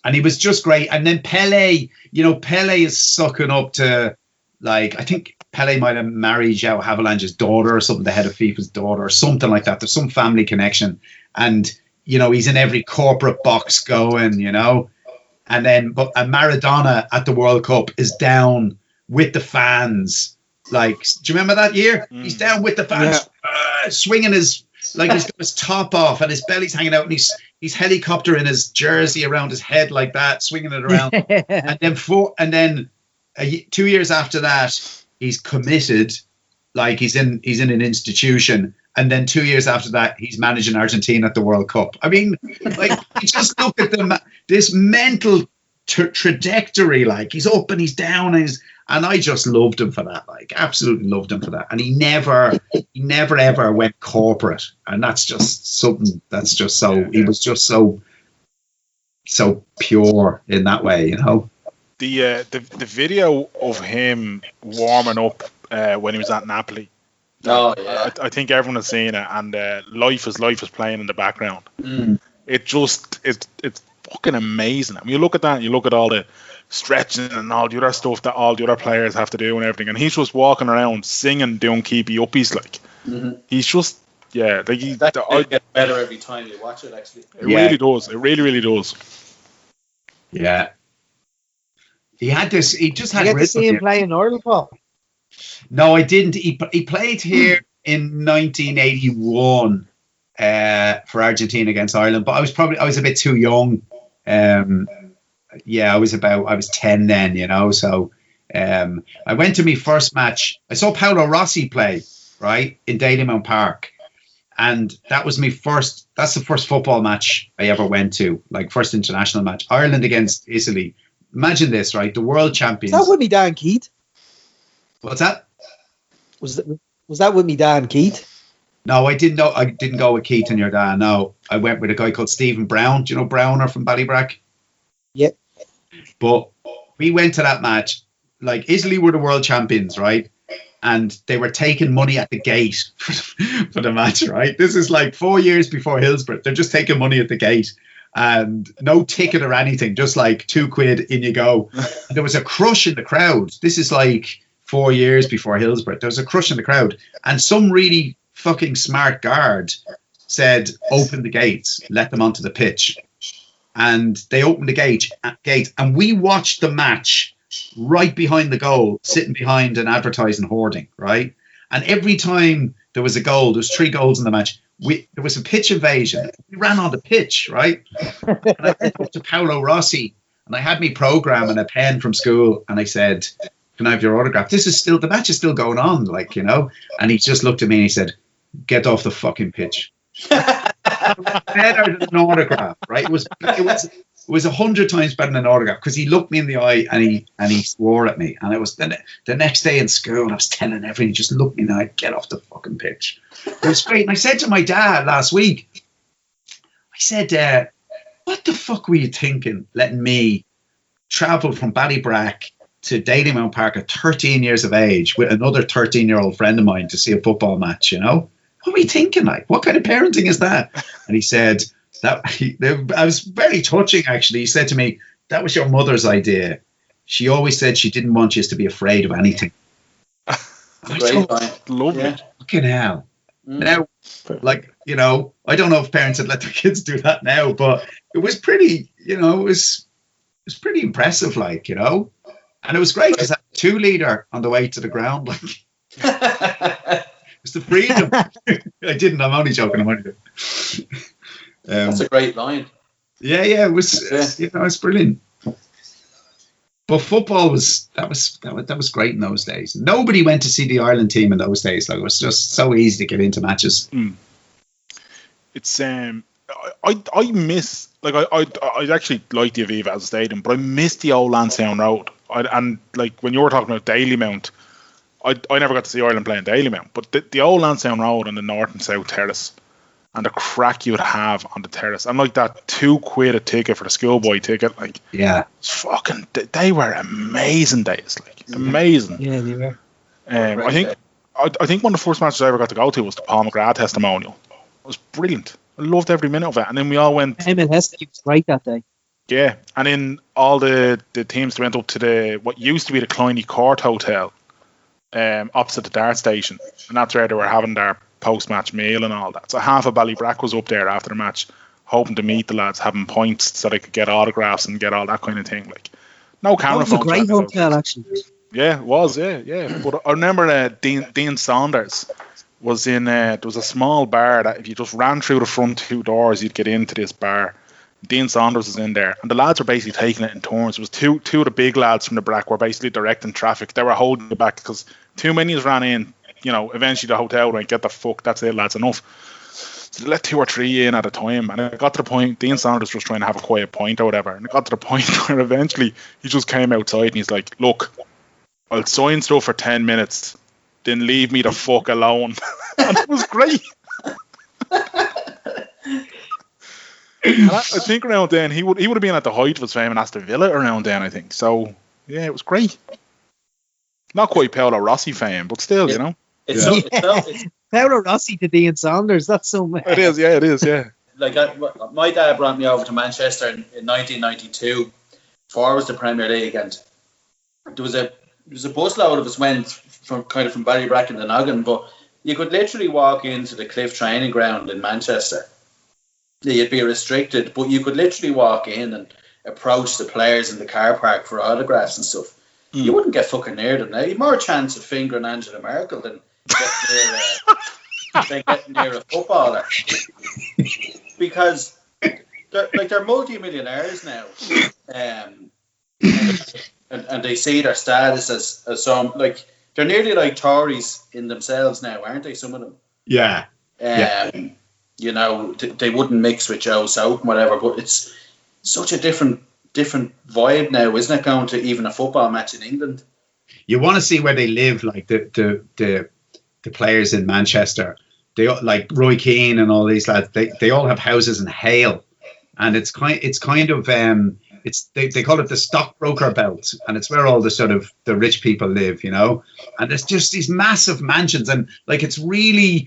And he was just great. And then Pele, you know, Pele is sucking up to, like, I think Pele might have married João Havelange's daughter or something, the head of FIFA's daughter or something like that. There's some family connection. And, you know, he's in every corporate box going, you know. And then, but Maradona at the World Cup is down with the fans. Like, do you remember that year? He's down with the fans, swinging his, like, he's got his top off and his belly's hanging out, and he's helicoptering his jersey around his head like that, swinging it around. and then 2 years after that, he's committed, like he's in an institution. And then 2 years after that, he's managing Argentina at the World Cup. I mean, like, you just look at this mental trajectory. Like, he's up and he's down, and I just loved him for that. Like, absolutely loved him for that. And he never ever went corporate. And that's just something that's just so. He was just so pure in that way, you know. The video of him warming up when he was at Napoli Oh yeah. I think everyone has seen it, and life is playing in the background. It's fucking amazing. I mean, you look at that, and you look at all the stretching and all the other stuff that all the other players have to do and everything, and he's just walking around singing, doing keepy uppies like. He's just like that gets better every time you watch it. Actually, it really does. It really does. Yeah. He had this. He just had. You get to see him play in Ireland, Paul? No, I didn't. He played here in 1981 for Argentina against Ireland, but I was a bit too young. I was 10 then, you know. So I went to my first match. I saw Paolo Rossi play right in Dalymount Park, and that's the first football match I ever went to, like first international match. Ireland against Italy. Imagine this, right? The world champions. Was that with me, Dan Keith? What's that? Was that with me, Dan Keith? No, I didn't know. I didn't go with Keith and your dad. No, I went with a guy called Stephen Brown. Do you know Browner from Ballybrack? Yeah. But we went to that match. Like, Italy were the world champions, right? And they were taking money at the gate for the match, right? This is like 4 years before Hillsborough. They're just taking money at the gate. And no ticket or anything, just like £2 in you go. And there was a crush in the crowd. This is like 4 years before Hillsborough. There was a crush in the crowd. And some really fucking smart guard said, open the gates, let them onto the pitch. And they opened the gate, and we watched the match right behind the goal, sitting behind an advertising hoarding, right? And every time there was a goal, there was 3 goals in the match, there was a pitch invasion. We ran on the pitch, right? And I went up to Paolo Rossi, and I had my program and a pen from school, and I said, can I have your autograph? The match is still going on, like, you know? And he just looked at me and he said, get off the fucking pitch. Better than an autograph, right? It was 100 times better than an autograph, because he looked me in the eye and he swore at me. And it was the next day in school, and I was telling everyone, he just looked me in the eye, get off the fucking pitch. It was great. And I said to my dad last week, I said, what the fuck were you thinking, letting me travel from Ballybrack to Dalymount Park at 13 years of age with another 13-year-old friend of mine to see a football match, you know? What were you thinking? Like, what kind of parenting is that? And he said, I was very touching, actually. He said to me, that was your mother's idea. She always said she didn't want you to be afraid of anything. Lovely. Yeah. Fucking hell. Now, like, you know, I don't know if parents would let their kids do that now, but it was pretty, you know, it was pretty impressive, like, you know. And it was great because I had a 2-litre on the way to the ground, like. It's the freedom. I didn't. I'm only joking. That's a great line. Yeah, it was. You know, it's brilliant. But football was great in those days. Nobody went to see the Ireland team in those days. Like, it was just so easy to get into matches. It's I miss, like, I actually like the Aviva as a stadium, but I miss the old Lansdowne Road. And like when you were talking about Dalymount, I never got to see Ireland playing Dalymount, but the old Lansdowne Road on the north and south terrace, and the crack you would have on the terrace, and like that £2 a ticket for the schoolboy ticket, like, yeah, fucking, they were amazing days, like, amazing. Yeah, they were. I think one of the first matches I ever got to go to was the Paul McGrath testimonial. It was brilliant. I loved every minute of it. And then we all went. Emil Heskey was great that day. Yeah, and then all the teams went up to what used to be the Clyney Court Hotel, opposite the Dart Station, and that's where they were having their post-match meal and all that. So half of Ballybrack was up there after the match, hoping to meet the lads, having points so they could get autographs and get all that kind of thing. Like, no camera phones. It was a great hotel, actually. Yeah, it was. Yeah. But I remember Dean Saunders was in. There was a small bar that if you just ran through the front 2 doors, you'd get into this bar. Dean Saunders was in there, and the lads were basically taking it in turns. It was two of the big lads from the Brack were basically directing traffic. They were holding it back because too many ran in. You know, eventually the hotel went, get the fuck, that's it, lads, enough. So they let 2 or 3 in at a time, and it got to the point, Dean Saunders was trying to have a quiet point or whatever, and it got to the point where eventually he just came outside and he's like, look, I'll sign stuff for 10 minutes, then leave me the fuck alone. And it was great. I think around then he would have been at the height of his fame in Aston Villa around then, I think. So yeah, it was great. Not quite Paolo Rossi fame, but still, you know. It's Paolo Rossi to Dean Saunders. That's so mad. It is, yeah. like my dad brought me over to Manchester in 1992. Four was the Premier League, and there was a busload of us went from Ballybracken to Noggin, but you could literally walk into the Cliff training ground in Manchester. You'd be restricted, but you could literally walk in and approach the players in the car park for autographs and stuff. You wouldn't get fucking near them now. You'd more chance of fingering Angela Merkel than getting near a footballer. Because they're multi-millionaires now. And they see their status as some, like, they're nearly like Tories in themselves now, aren't they, some of them? Yeah. You know, they wouldn't mix with Joe Soap and whatever, but it's such a different vibe now, isn't it, going to even a football match in England? You want to see where they live, like the players in Manchester. They, like Roy Keane and all these lads, they all have houses in Hale, and they call it the stockbroker belt, and it's where all the sort of the rich people live, you know. And there's just these massive mansions, and like it's really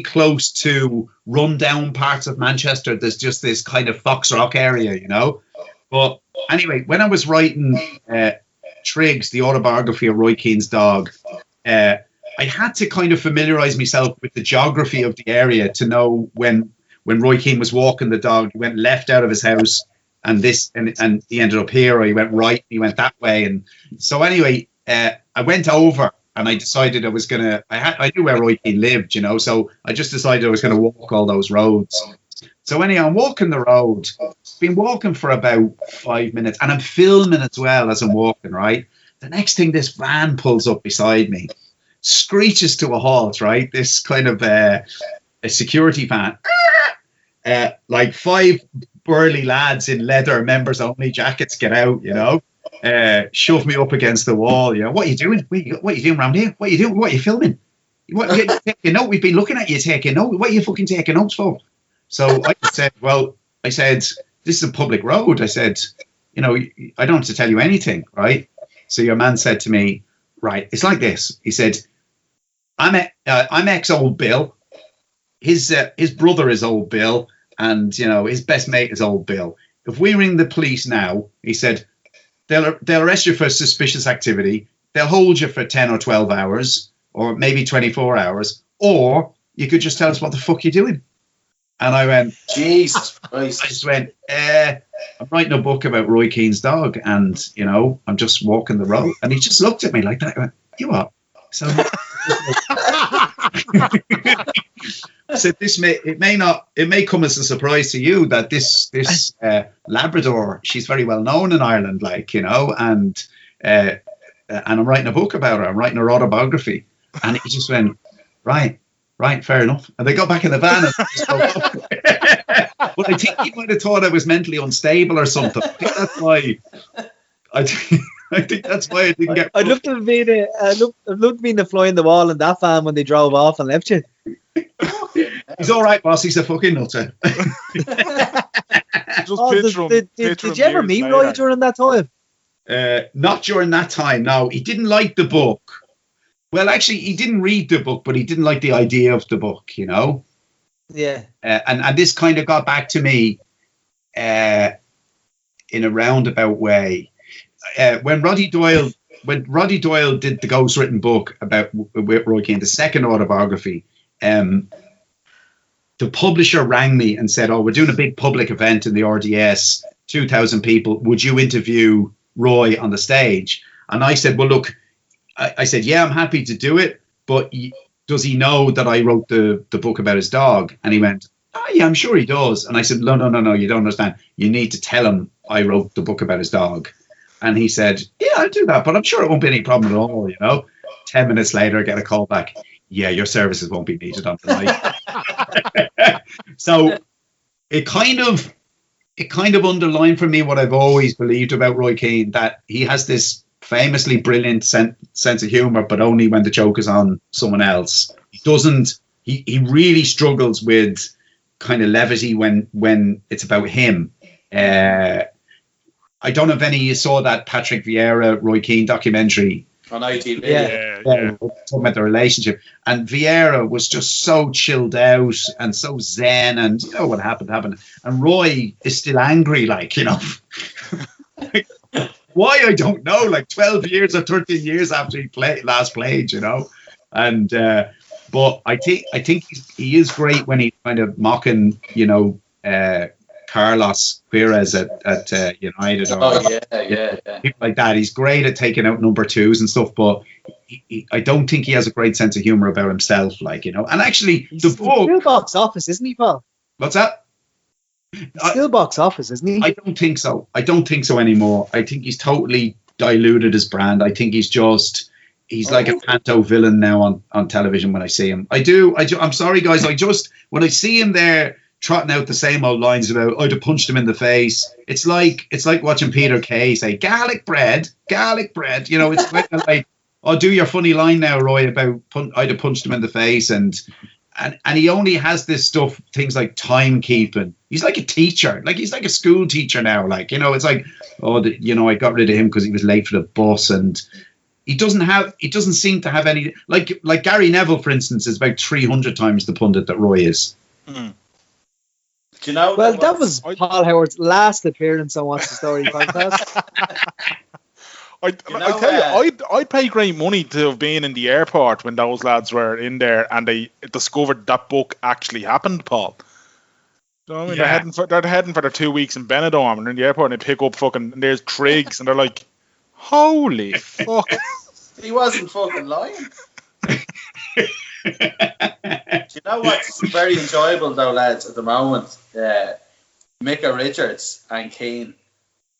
close to rundown parts of Manchester. There's just this kind of Fox Rock area, you know. But anyway, when I was writing Triggs, the autobiography of Roy Keane's dog, I had to kind of familiarise myself with the geography of the area to know when Roy Keane was walking the dog, he went left out of his house, and he ended up here, or he went right, he went that way. And so anyway, I went over and I decided I knew where Roy Keane lived, you know, so I just decided I was going to walk all those roads. So anyway, I'm walking the road, been walking for about 5 minutes, and I'm filming as well as I'm walking, right? The next thing, this van pulls up beside me, screeches to a halt, right? This kind of a security van. Like 5 burly lads in leather members only jackets get out, you know, shove me up against the wall. You know, what are you doing? What are you doing around here? What are you doing? What are you filming? What are you taking note? We've been looking at you taking note. What are you fucking taking notes for? So I said, this is a public road. I said, you know, I don't have to tell you anything, right? So your man said to me, right, it's like this. He said, I'm ex Old Bill. His brother is Old Bill, and you know his best mate is Old Bill. If we ring the police now, he said, they'll arrest you for suspicious activity. They'll hold you for 10 or 12 hours, or maybe 24 hours, or you could just tell us what the fuck you're doing. And I went, Jesus Christ. I just went, I'm writing a book about Roy Keane's dog, and you know I'm just walking the road. And he just looked at me like that. I went, you are. So I said, it may come as a surprise to you that this Labrador, she's very well known in Ireland, like, you know, and I'm writing a book about her. I'm writing her autobiography. And he just went, right, fair enough. And they got back in the van and just but I think he might have thought I was mentally unstable or something. I think that's why I didn't get. I'd love to have been the fly in the wall in that van when they drove off and left you. He's all right, boss. He's a fucking nutter. Did you ever meet Roy during that time? Not during that time. No, he didn't like the book. Well, actually, he didn't read the book, but he didn't like the idea of the book. You know. Yeah. And this kind of got back to me in a roundabout way. When Roddy Doyle did the ghostwritten book about Roy Keane, the second autobiography, the publisher rang me and said, we're doing a big public event in the RDS, 2,000 people. Would you interview Roy on the stage? And I said, well, look, I said, yeah, I'm happy to do it, but does he know that I wrote the book about his dog? And he went, yeah, I'm sure he does. And I said, no, you don't understand. You need to tell him I wrote the book about his dog. And he said, yeah, I'll do that, but I'm sure it won't be any problem at all, you know. 10 minutes later, I get a call back. Yeah, your services won't be needed on the night. So it kind of underlined for me what I've always believed about Roy Keane, that he has this famously brilliant sense of humor, but only when the joke is on someone else. He really struggles with kind of levity when it's about him. I don't know if any of you saw that Patrick Vieira Roy Keane documentary On ITV. Yeah. Talking about the relationship, and Vieira was just so chilled out and so zen, and you know what happened, and Roy is still angry, like, you know. Like, why, I don't know, like 12 years or 13 years after he last played, you know. And but I think he is great when he's kind of mocking, you know, Carlos Queiroz at United, or people like that. He's great at taking out number twos and stuff, but I don't think he has a great sense of humor about himself, like, you know. And actually, He's the book. still box office, isn't he, Paul? What's that? He's still box office, isn't he? I don't think so. I don't think so anymore. I think he's totally diluted his brand. I think he's like a panto villain now on television when I see him. I'm sorry, guys. When I see him there trotting out the same old lines about, I'd have punched him in the face. It's like watching Peter Kay say, garlic bread. You know, it's like, oh, do your funny line now, Roy, about I'd have punched him in the face. And he only has this stuff, things like timekeeping. He's like a teacher. Like, he's like a school teacher now. Like, you know, it's like, I got rid of him because he was late for the bus. And he doesn't seem to have any, like Gary Neville, for instance, is about 300 times the pundit that Roy is. Mm. Do you know? Well, that was Paul Howard's last appearance on What's the Story podcast. I tell you, I'd pay great money to have been in the airport when those lads were in there and they discovered that book actually happened, Paul. You know what I mean? Yeah. They're heading for their 2 weeks in Benidorm, and in the airport, and they pick up fucking, and there's Triggs, and they're like, holy fuck. He wasn't fucking lying. Do you know what's very enjoyable though, lads, at the moment? Micah Richards and Keane.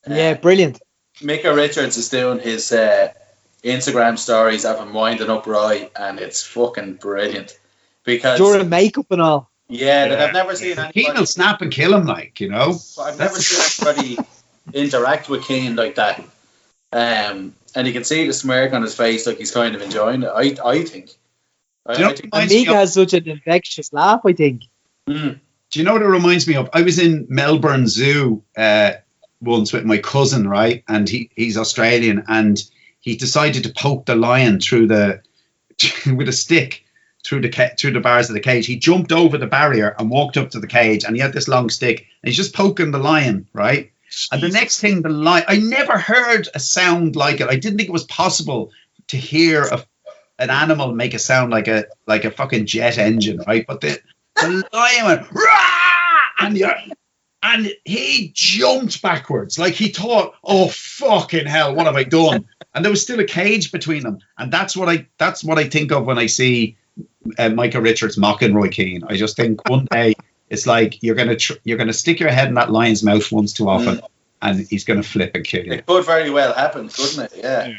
Yeah, brilliant. Micah Richards is doing his Instagram stories of him winding up Roy, and it's fucking brilliant. Because during makeup and all. Yeah, that I've never seen anybody. Keane will snap and kill him, like, you know. But I've never seen anybody interact with Keane like that. And you can see the smirk on his face, like he's kind of enjoying it. I think. Mika has such an infectious laugh, I think. Mm. Do you know what it reminds me of? I was in Melbourne Zoo once with my cousin, right? And he's Australian, and he decided to poke the lion with a stick through the bars of the cage. He jumped over the barrier and walked up to the cage, and he had this long stick, and he's just poking the lion, right? And the next thing, the lion, I never heard a sound like it. I didn't think it was possible to hear an animal make a sound like a fucking jet engine, right? But the lion went, rah! And he jumped backwards, like he thought, oh fucking hell, what have I done? And there was still a cage between them, and that's what I think of when I see Micah Richards mocking Roy Keane. I just think one day it's like you're gonna stick your head in that lion's mouth once too often, and he's gonna flip and kill you. It could very well happen, couldn't it? Yeah.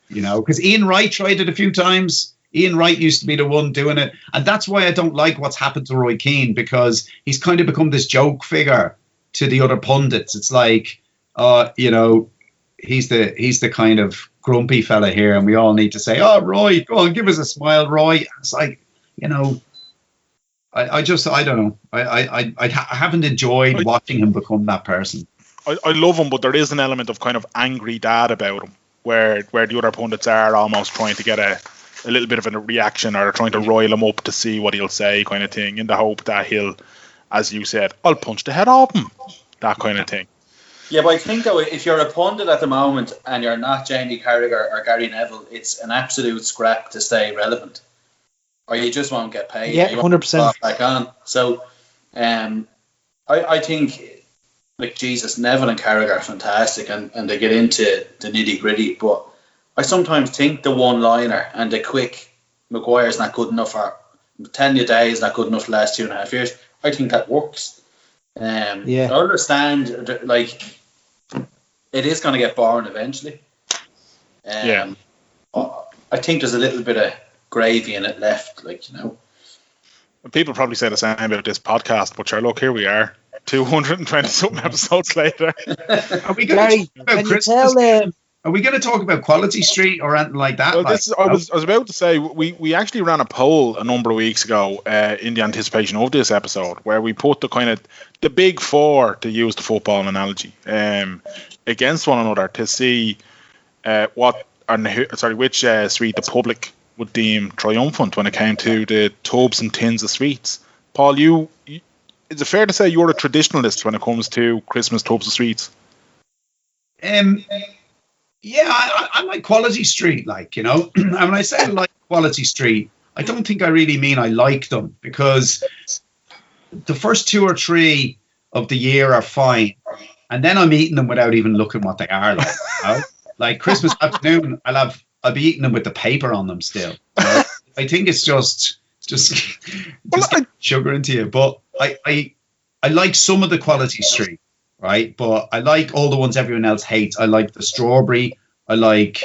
You know, because Ian Wright tried it a few times. Ian Wright used to be the one doing it. And that's why I don't like what's happened to Roy Keane, because he's kind of become this joke figure to the other pundits. It's like, you know, he's the kind of grumpy fella here, and we all need to say, oh, Roy, go on, give us a smile, Roy. It's like, you know, I don't know. I haven't enjoyed watching him become that person. I love him, but there is an element of kind of angry dad about him, where the other pundits are almost trying to get a little bit of a reaction, or trying to rile him up to see what he'll say, kind of thing, in the hope that he'll, as you said, I'll punch the head off him, that kind of thing. Yeah, but I think though, if you're a pundit at the moment and you're not Jamie Carragher or Gary Neville, it's an absolute scrap to stay relevant, or you just won't get paid. Yeah, 100%. Back on. So, I think, like, Jesus, Neville and Carragher are fantastic, and they get into the nitty gritty. But I sometimes think the one-liner and the quick Maguire's not good enough, or telling you Day is not good enough the last 2.5 years. I think that works. I understand, like, it is going to get boring eventually. I think there's a little bit of gravy in it left, like, you know. People probably say the same about this podcast, but sure, look, here we are, 220 something episodes later. Are we going to talk about Quality Street or anything like that? Well, I was about to say, we actually ran a poll a number of weeks ago in the anticipation of this episode, where we put the big four, to use the football analogy, against one another to see what which sweet the public would deem triumphant when it came to the tubs and tins of sweets. Paul, is it fair to say you're a traditionalist when it comes to Christmas tubs of sweets? Yeah, I like quality street, like, and when I say I like quality street, I don't think I really mean I like them, because the first 2 or 3 of the year are fine, and then I'm eating them without even looking what they are like. Like Christmas afternoon, I'll be eating them with the paper on them still. I think it's just sugar into you. But I like some of the quality street, right? But I like all the ones everyone else hates. I like the strawberry. I like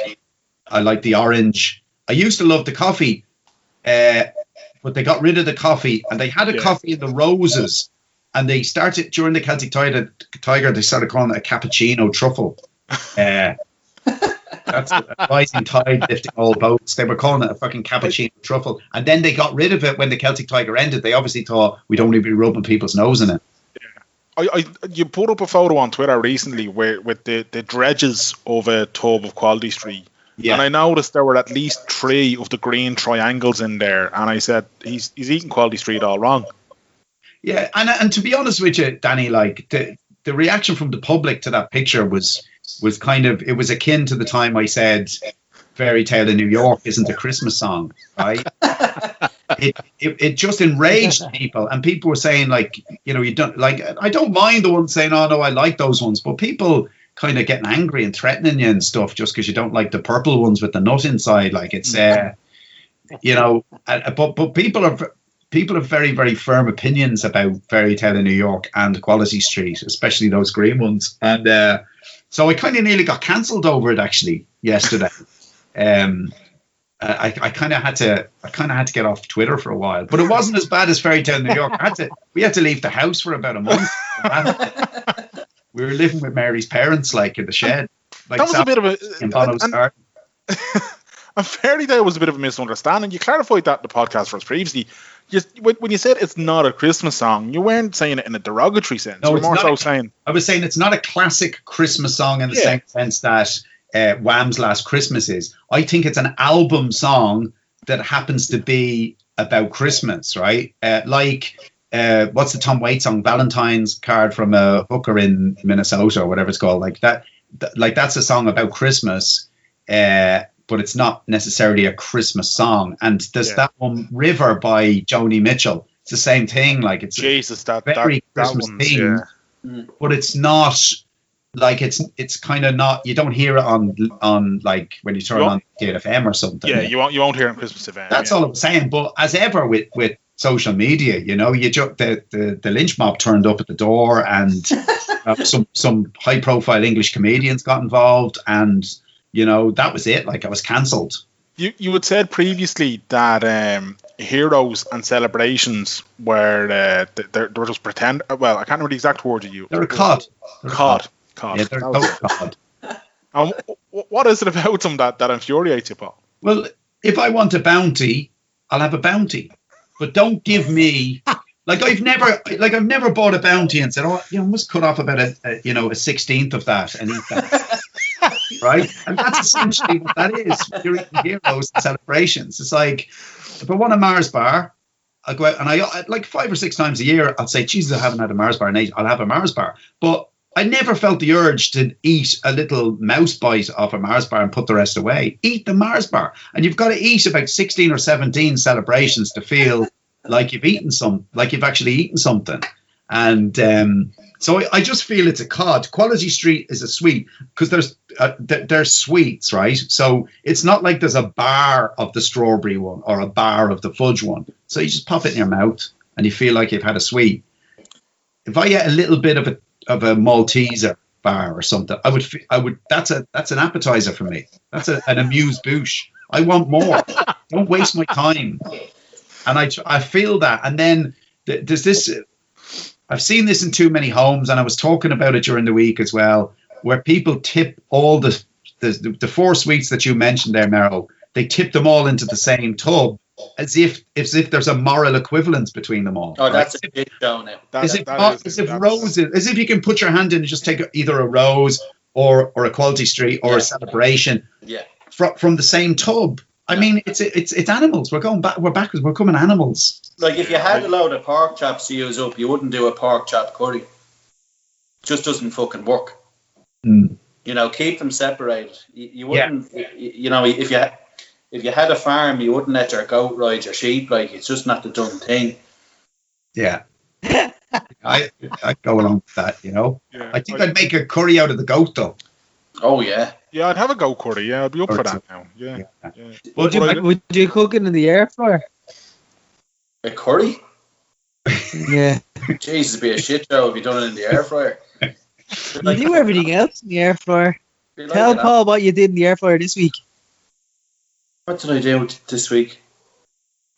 the orange. I used to love the coffee, but they got rid of the coffee, and they had a coffee in the roses, and they started during the Celtic Tiger. They started calling it a cappuccino truffle. That's a rising tide lifting all boats. They were calling it a fucking cappuccino truffle, and then they got rid of it when the Celtic Tiger ended. They obviously thought we don't need to be rubbing people's nose in it. You put up a photo on Twitter recently with the dredges of a tub of Quality Street. Yeah. And I noticed there were at least 3 of the green triangles in there, and I said he's eating Quality Street all wrong. Yeah, and to be honest with you, Danny, like the reaction from the public to that picture was kind of, it was akin to the time I said Fairy Tale in New York isn't a Christmas song, right? It just enraged people, and people were saying, like, you don't like, I don't mind the ones saying, oh no, I like those ones, but people kind of getting angry and threatening you and stuff just because you don't like the purple ones with the nut inside, like it's but people have very, very firm opinions about Fairy Tale in New York and Quality Street, especially those green ones, and so I kind of nearly got cancelled over it actually yesterday. I kind of had to get off Twitter for a while, but it wasn't as bad as Fairy Tale in New York. We had to leave the house for about a month. We were living with Mary's parents, like in the shed. Like that was a bit of in Bono's garden. And Fairy Tale was a bit of a misunderstanding. You clarified that in the podcast for us previously. When you said it's not a Christmas song, you weren't saying it in a derogatory sense. No, I was saying it's not a classic Christmas song in the same sense that Wham's Last Christmas is. I think it's an album song that happens to be about Christmas, right? What's the Tom Waits song, Valentine's Card from a Hooker in Minnesota, or whatever it's called, like that. Like that's a song about Christmas, but it's not necessarily a Christmas song. And there's that one, River by Joni Mitchell. It's the same thing. Like it's very Christmas themed, but it's not like it's kind of not. You don't hear it on like when you turn on KFM or something. Yeah, you won't hear it on Christmas event. That's all I'm saying. But as ever with social media, the lynch mob turned up at the door, and some high profile English comedians got involved, and that was it. Like I was cancelled. You had said previously that heroes and celebrations were they're just pretend. Well, I can't remember the exact word you used. They're a cod. Cod. Yeah, they're a cod. What is it about them that infuriates you, Paul? Well, if I want a bounty, I'll have a bounty, but don't give me. Like I've never bought a bounty and said, oh, I must cut off about a 16th of that and eat that. Right, and that's essentially what that is. You're eating heroes and celebrations. It's like if I want a Mars bar, I'll go out and I like 5 or 6 times a year. I'll say, Jesus, I haven't had a Mars bar in age. I'll have a Mars bar, but I never felt the urge to eat a little mouse bite off a Mars bar and put the rest away. Eat the Mars bar, and you've got to eat about 16 or 17 celebrations to feel like you've actually eaten something. And so I just feel it's a cod. Quality Street is a sweet because there's sweets, right? So it's not like there's a bar of the strawberry one or a bar of the fudge one. So you just pop it in your mouth and you feel like you've had a sweet. If I get a little bit of a Malteser bar or something, I would. That's an appetizer for me. That's an amuse-bouche. I want more. Don't waste my time. And I feel that. And then there's this. I've seen this in too many homes, and I was talking about it during the week as well, where people tip all the 4 sweets that you mentioned there, Meryl. They tip them all into the same tub, as if there's a moral equivalence between them all. Oh, right? That's a big show now. As if you can put your hand in and just take either a rose or a Quality Street or a celebration. Yeah. from the same tub. I mean, it's animals. We're going back. We're backwards. We're becoming animals. Like if you had a load of pork chops to use up, you wouldn't do a pork chop curry. It just doesn't fucking work. Mm. You know, keep them separated. You wouldn't. You know, if you had a farm, you wouldn't let your goat ride your sheep. Like it's just not the done thing. Yeah. I'd go along with that, you know. Yeah, I think I'd make a curry out of the goat, though. Oh yeah. Yeah, I'd have a goat curry. Yeah, I'd be up for that now. Yeah. Would you cook it in the air fryer? A curry? Yeah. Jesus, it'd be a shit show if you done it in the air fryer. You do everything else in the air fryer. Like Tell Paul what you did in the air fryer this week. What did I do this week?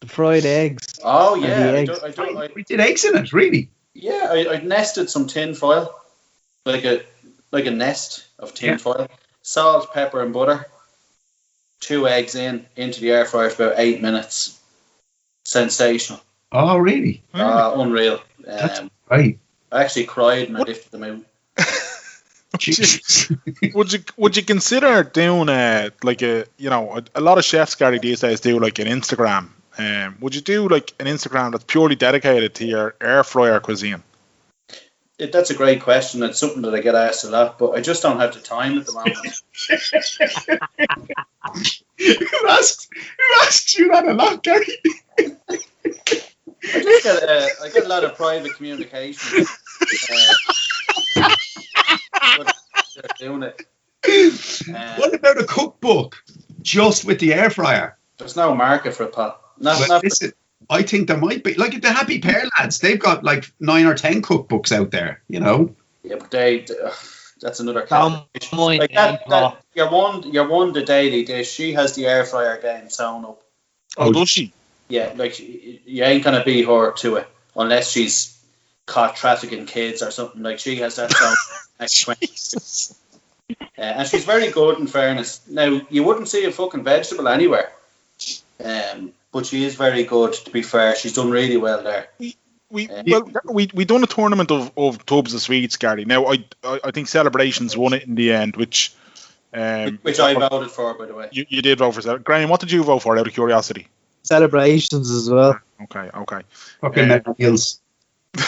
The fried eggs. Oh And yeah, the I eggs. We did eggs in it, really. Yeah, I nested some tin foil, like a nest of tin foil, salt, pepper, and butter. 2 eggs into the air fryer for about 8 minutes. Sensational. Oh, really? Unreal. That's right. I actually cried when I lifted them out. Jesus. Would you consider doing a lot of chefs, Gary, these days do like an Instagram. Would you do like an Instagram that's purely dedicated to your air fryer cuisine? That's a great question. It's something that I get asked a lot, but I just don't have the time at the moment. Who asked you that a lot, Gary? I get a lot of private communication. They're doing it. What about a cookbook just with the air fryer? There's no market for it, Pat. Listen, I think there might be. Like the Happy Pear lads, they've got like 9 or 10 cookbooks out there, you know. Yeah, but that's another conversation. Like that, your one, the daily dish, she has the air fryer game sewn up. Oh, does she? Yeah, like you ain't gonna beat her to it unless she's caught trafficking kids or something. Like she has that sewn next 20. And she's very good, in fairness. Now you wouldn't see a fucking vegetable anywhere. But she is very good, to be fair. She's done really well there. We done a tournament of tubs of sweets, Gary. Now I think Celebrations won it in the end, which I voted for, by the way. You did vote for Graham. What did you vote for, out of curiosity? Celebrations as well. Okay. Fucking meals. But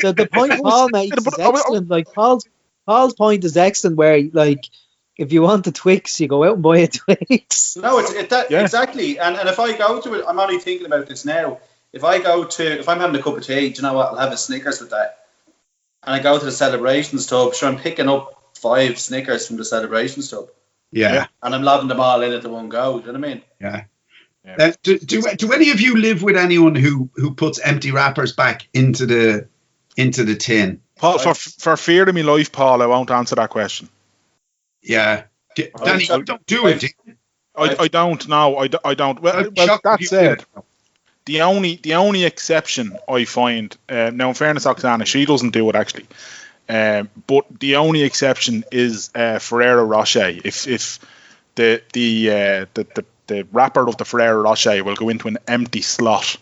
the point Paul makes is excellent. Like Paul's point is excellent, where like if you want the Twix, you go out and buy a Twix. No, exactly. And if I go to it, I'm only thinking about this now. If I'm having a cup of tea, do you know what? I'll have a Snickers with that. And I go to the Celebrations tub, sure, I'm picking up 5 Snickers from the Celebrations tub. Yeah. And I'm lobbing them all in at the one go. Do you know what I mean? Yeah. Do any of you live with anyone who puts empty wrappers back into the tin? Paul, for fear of my life, Paul, I won't answer that question. Yeah. Danny, you don't do it. I don't. No, I don't. Well, that said, the only exception I find, now in fairness, Oksana, she doesn't do it actually, but the only exception is Ferrero Rocher. If the wrapper of the Ferrero Rocher will go into an empty slot,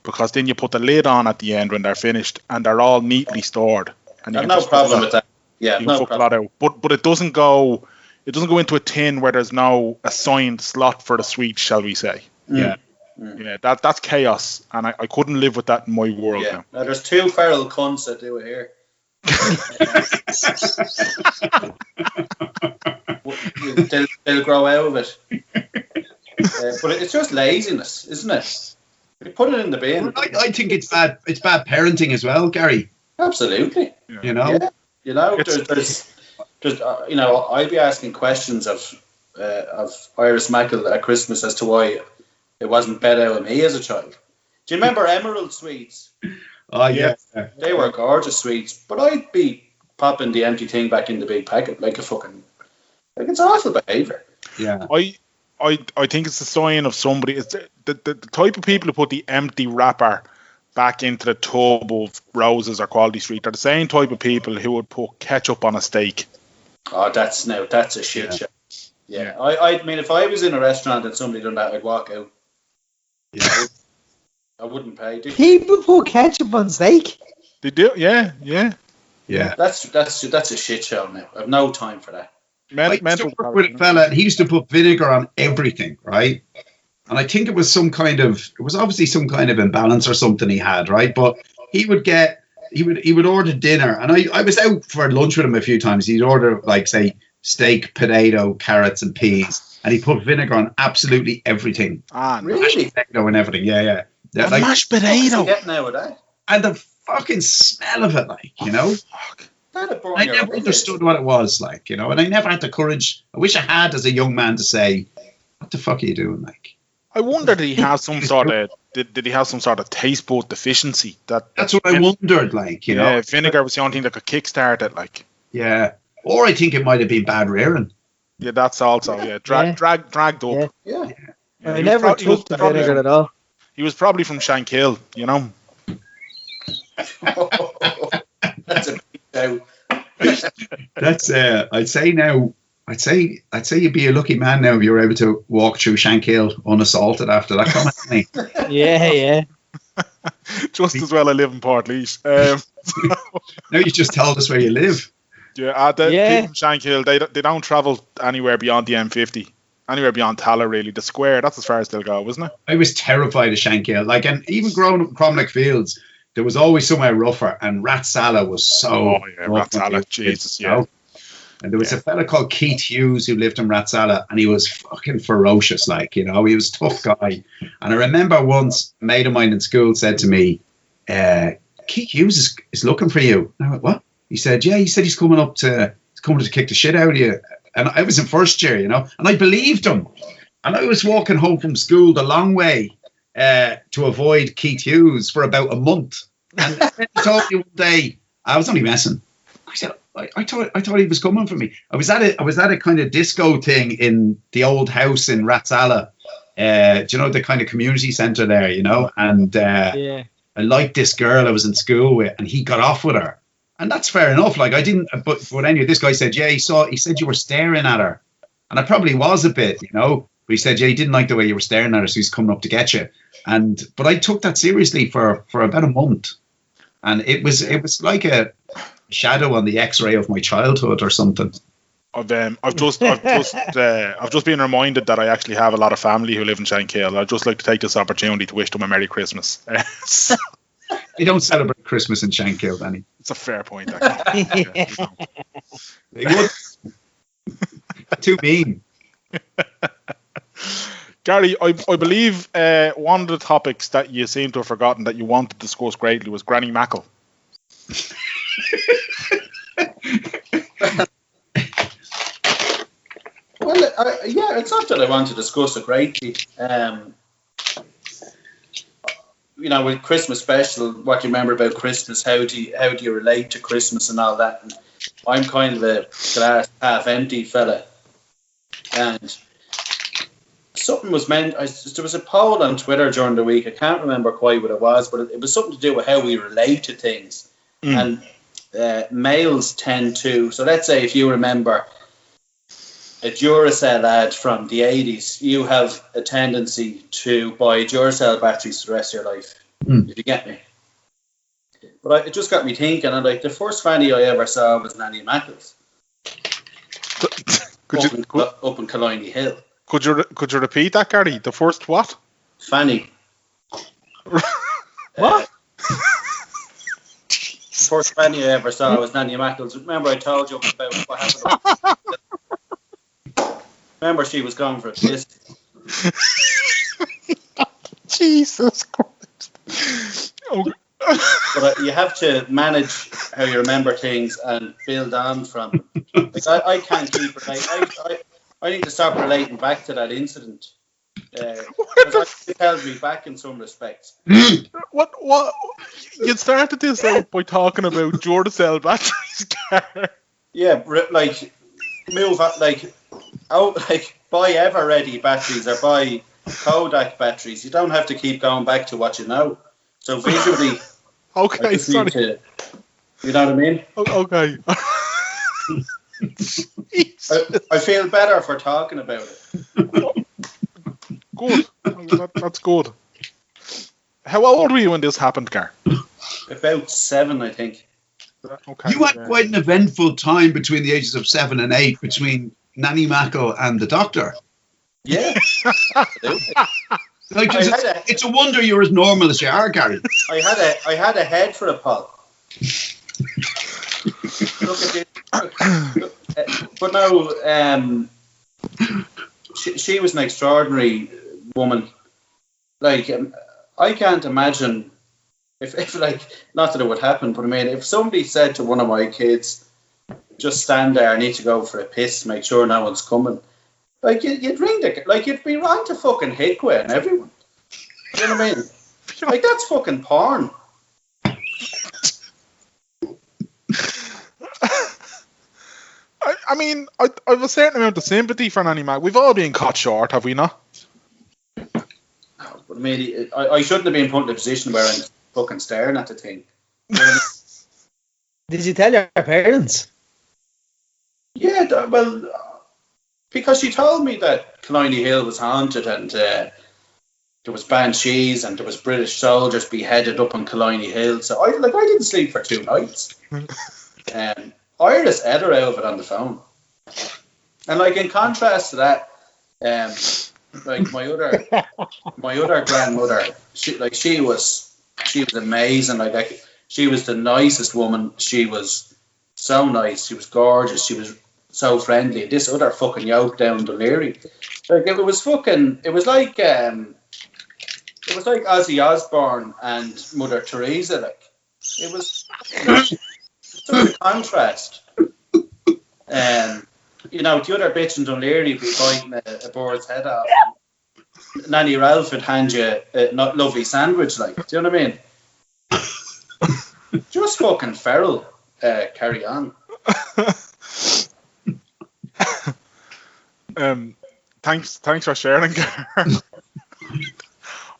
because then you put the lid on at the end when they're finished, and they're all neatly stored. And I've no problem with that. Yeah, no problem. But it doesn't go into a tin where there's no assigned slot for the sweet, shall we say? Yeah. Yeah, that's chaos, and I couldn't live with that in my world now. Now there's 2 feral cunts that do it here. They'll grow out of it. But it's just laziness, isn't it? You put it in the bin. I think it's bad. It's bad parenting as well, Gary. Absolutely. Yeah. You know. Yeah. You know, there's you know, I'd be asking questions of Iris Mackle at Christmas as to why it wasn't bet out of me as a child. Do you remember Emerald sweets? Oh yeah. They were gorgeous sweets, but I'd be popping the empty thing back in the big packet like it's awful behaviour. Yeah. I think it's a sign of somebody. It's the type of people who put the empty wrapper back into the tub of Roses or Quality Street. They're the same type of people who would put ketchup on a steak. Oh, that's a shit show. Yeah. I mean, if I was in a restaurant and somebody done that, I'd walk out. Yeah. I wouldn't pay. People put ketchup on steak. They do, yeah. Yeah. That's a shit show now. I've no time for that. I used mental to work with a fella, and he used to put vinegar on everything, right? And I think it was obviously some kind of imbalance or something he had, right? But he would order dinner, and I was out for lunch with him a few times. He'd order, like, say, steak, potato, carrots, and peas, and he put vinegar on absolutely everything. Really? Mashed potato and everything, yeah. Like, mashed potato. Get nowadays. And the fucking smell of it, like, you know. Fuck. I never understood what it was, like, you know, and I never had the courage. I wish I had as a young man to say, "What the fuck are you doing?" Like, I wonder, did he have some sort of taste bud deficiency? That's what I wondered, like, you know. Vinegar was the only thing that could kickstart it, like. Yeah, or I think it might have been bad rearing. Yeah, that's also dragged up. Yeah. I never took the vinegar at all. He was probably from Shankill, you know. That's a big doubt. That's I'd say you'd be a lucky man now if you were able to walk through Shankill unassaulted after that comment. Yeah. Just as well I live in Portlaoise. Now you just told us where you live. Yeah, people from Shankill, they don't travel anywhere beyond the M50. Anywhere beyond Tala, really. The square, that's as far as they'll go, isn't it? I was terrified of Shankill. Like, and even growing up in Cromlech Fields, there was always somewhere rougher, and Ratsala was so. Oh yeah, Ratsala, Jesus, yeah. Know? And there was a fella called Keith Hughes who lived in Ratsala, and he was fucking ferocious, like, you know, he was a tough guy. And I remember once a mate of mine in school said to me, Keith Hughes is looking for you. And I went, what? He said, yeah, he's coming to kick the shit out of you. And I was in first year, you know, and I believed him. And I was walking home from school the long way to avoid Keith Hughes for about a month. And then he told me one day, I was only messing. I said, I thought he was coming for me. I was at a kind of disco thing in the old house in Ratsala. Do you know, the kind of community centre there, you know? And I liked this girl I was in school with, and he got off with her. And that's fair enough. Like, I didn't, but anyway, this guy said, yeah, he said you were staring at her. And I probably was a bit, you know, but he said, yeah, he didn't like the way you were staring at her, so he's coming up to get you. But I took that seriously for about a month. And it was like a shadow on the X-ray of my childhood or something. I've just been reminded that I actually have a lot of family who live in Shankill. I'd just like to take this opportunity to wish them a Merry Christmas. They don't celebrate Christmas in Shankill, Danny. It's a fair point, actually. They would. Too mean. Gary, I believe one of the topics that you seem to have forgotten that you wanted to discuss greatly was Granny Mackle. Well, it's not that I want to discuss it greatly. You know, with Christmas special, what do you remember about Christmas? How do you relate to Christmas and all that? And I'm kind of a glass half empty fella, and something was meant. There was a poll on Twitter during the week. I can't remember quite what it was, but it was something to do with how we relate to things. And males tend to. So let's say if you remember a Duracell ad from the 80s, you have a tendency to buy Duracell batteries for the rest of your life. If you get me. But it just got me thinking, and like the first fanny I ever saw was Nanny Mackle's. Up in Killiney Hill. Could you repeat that, Gary? The first what? Fanny. What? The first fanny I ever saw was Nanny Mackle's. Remember I told you about what happened? Remember she was gone for a kiss. Jesus Christ. Okay. But you have to manage how you remember things and build on from. Like I can't keep relating. I need to stop relating back to that incident. It held me back in some respects. What? You started this out by talking about Duracell batteries, Gar. Yeah, like move up, like buy Ever Ready batteries or buy Kodak batteries. You don't have to keep going back to what you know. So visually, okay, sorry. You know what I mean? Okay. I feel better for talking about it. Good. That's good. How old were you when this happened, Gar? About 7, I think. Okay. You had quite an eventful time between the ages of 7 and 8, between Nanny Mackle and the Doctor. Yeah. Absolutely. Like, it's a wonder you're as normal as you are, Gary. I had a head for a Paul. Look at it. But no, she was an extraordinary woman. Like, I can't imagine if like, not that it would happen, but I mean, if somebody said to one of my kids, just stand there, I need to go for a piss, make sure no one's coming. Like, you'd ring you'd be wrong to fucking Hickway and everyone. You know what I mean? Like, that's fucking porn. I mean, I have a certain amount of sympathy for Nanny Mac. We've all been caught short, have we not? But I mean, I shouldn't have been put in a position where I'm fucking staring at the thing. You know what I mean? Did you tell your parents? Yeah, well, because she told me that Killiney Hill was haunted and there was banshees and there was British soldiers beheaded up on Killiney Hill. So I didn't sleep for 2 nights. Iris ate her out of it on the phone. And like, in contrast to that, like my other grandmother, she was amazing. Like, she was the nicest woman. She was so nice. She was gorgeous. She was so friendly. This other fucking yoke down O'Leary, like, it was like Ozzy Osbourne and Mother Teresa. Like, it was such a contrast. You know, the other bitch in O'Leary be biting a bird's head off. Nanny Ralph would hand you a lovely sandwich. Like, do you know what I mean? Just fucking feral. Carry on. Thanks for sharing.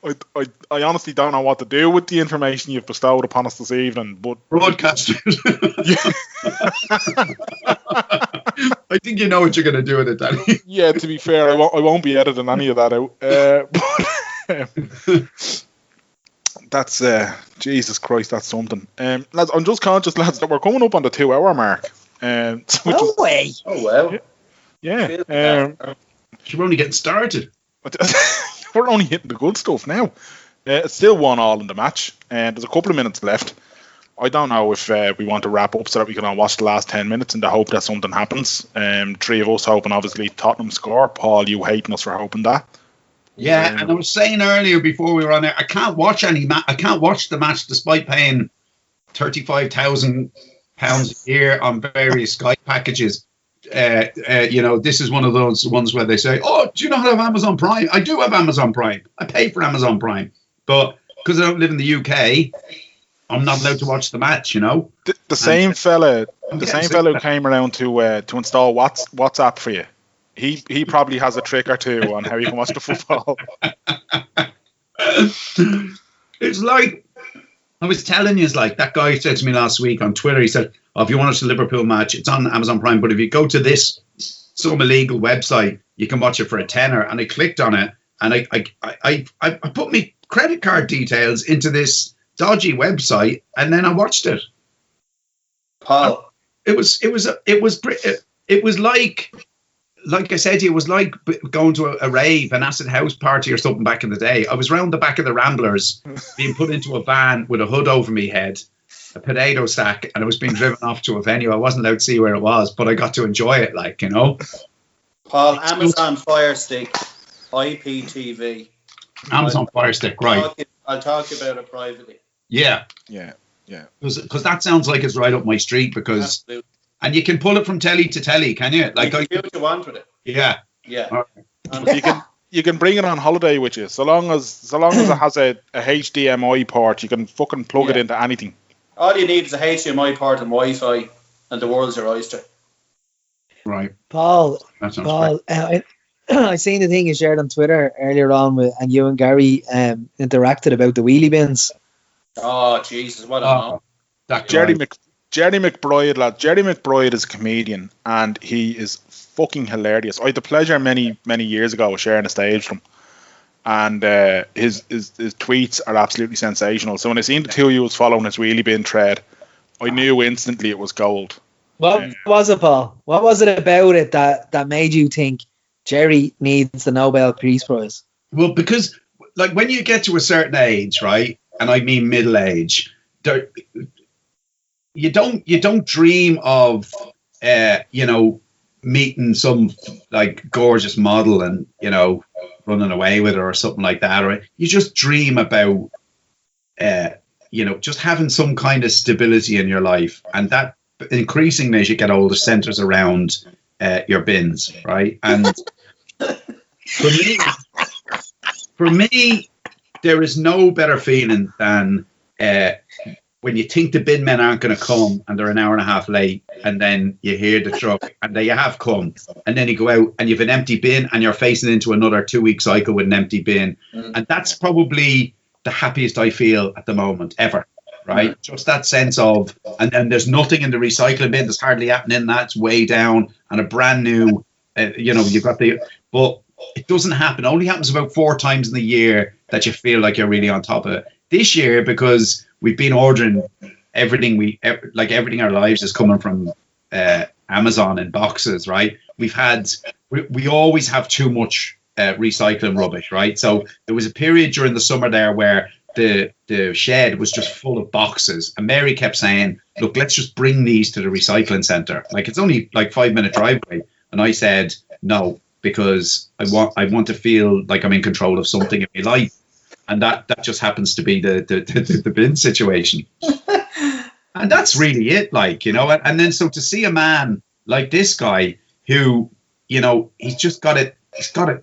I honestly don't know what to do with the information you've bestowed upon us this evening, but broadcasters. I think you know what you're going to do with it, Danny. Yeah, to be fair, I won't be editing any of that out. But that's Jesus Christ, that's something. Lads, I'm just conscious, lads, that we're coming up on the 2 hour mark. No way! Oh well. Yeah. We're only getting started. We're only hitting the good stuff now. It's still 1-1 in the match, and there's a couple of minutes left. I don't know if we want to wrap up so that we can all watch the last 10 minutes in the hope that something happens. 3 of us hoping, obviously, Tottenham score. Paul, you hating us for hoping that. Yeah, and I was saying earlier before we were on there, I can't watch I can't watch the match despite paying £35,000 a year on various Sky packages. You know, this is one of those ones where they say, "Oh, do you not have Amazon Prime?" I do have Amazon Prime. I pay for Amazon Prime, but because I don't live in the UK, I'm not allowed to watch the match. You know, the same fella who came around to install WhatsApp for you. He probably has a trick or two on how you can watch the football. It's like I was telling you, it's like that guy said to me last week on Twitter. He said, "Oh, if you want to watch the Liverpool match, it's on Amazon Prime, but if you go to this some illegal website, you can watch it for £10." And I clicked on it, and I put my credit card details into this dodgy website, and then I watched it. Paul, it was like I said to you, it was like going to a rave, an acid house party or something back in the day. I was round the back of the Ramblers, being put into a van with a hood over me head, a potato sack, and I was being driven off to a venue. I wasn't allowed to see where it was, but I got to enjoy it, like, you know. Paul, Amazon Fire Stick, IPTV. Amazon Fire Stick, right. I'll talk about it privately. Yeah. Because that sounds like it's right up my street, because... Absolutely. And you can pull it from telly to telly, can you? Like, you can do what you want with it. Yeah. Right. You can bring it on holiday with you, so long as it has a HDMI port. You can fucking plug it into anything. All you need is a HDMI port and Wi-Fi, and the world's your oyster. Right. Paul, I seen the thing you shared on Twitter earlier on and you and Gary interacted about the wheelie bins. Oh Jesus, what a that Jerry McBride, lad. Jerry McBride is a comedian, and he is fucking hilarious. I had the pleasure many years ago of sharing a stage from him, and his tweets are absolutely sensational. So when I seen the two of you was following his wheelie bin thread, I knew instantly it was gold. What was it, Paul? What was it about it that made you think Jerry needs the Nobel Peace Prize? Well, because like when you get to a certain age, right, and I mean middle age, you don't dream of meeting some like gorgeous model and running away with her or something like that, or you just dream about just having some kind of stability in your life, and that increasingly as you get older centers around your bins, right? And for me, there is no better feeling than when you think the bin men aren't going to come and they're an hour and a half late, and then you hear the truck and they have come, and then you go out and you have an empty bin and you're facing into another 2-week cycle with an empty bin. And that's probably the happiest I feel at the moment ever, right? Just that sense of, and then there's nothing in the recycling bin, there's hardly happening, that's way down, and a brand new, you've got but it doesn't happen. It only happens about 4 times in the year that you feel like you're really on top of it. This year, because we've been ordering everything, everything in our lives is coming from Amazon in boxes, right? We always have too much recycling rubbish, right? So there was a period during the summer there where the shed was just full of boxes, and Mary kept saying, look, let's just bring these to the recycling centre. Like, it's only like 5-minute driveway. And I said, no, because I want to feel like I'm in control of something in my life. And that just happens to be the bin situation. And that's really it, and then so to see a man like this guy who, he's just got it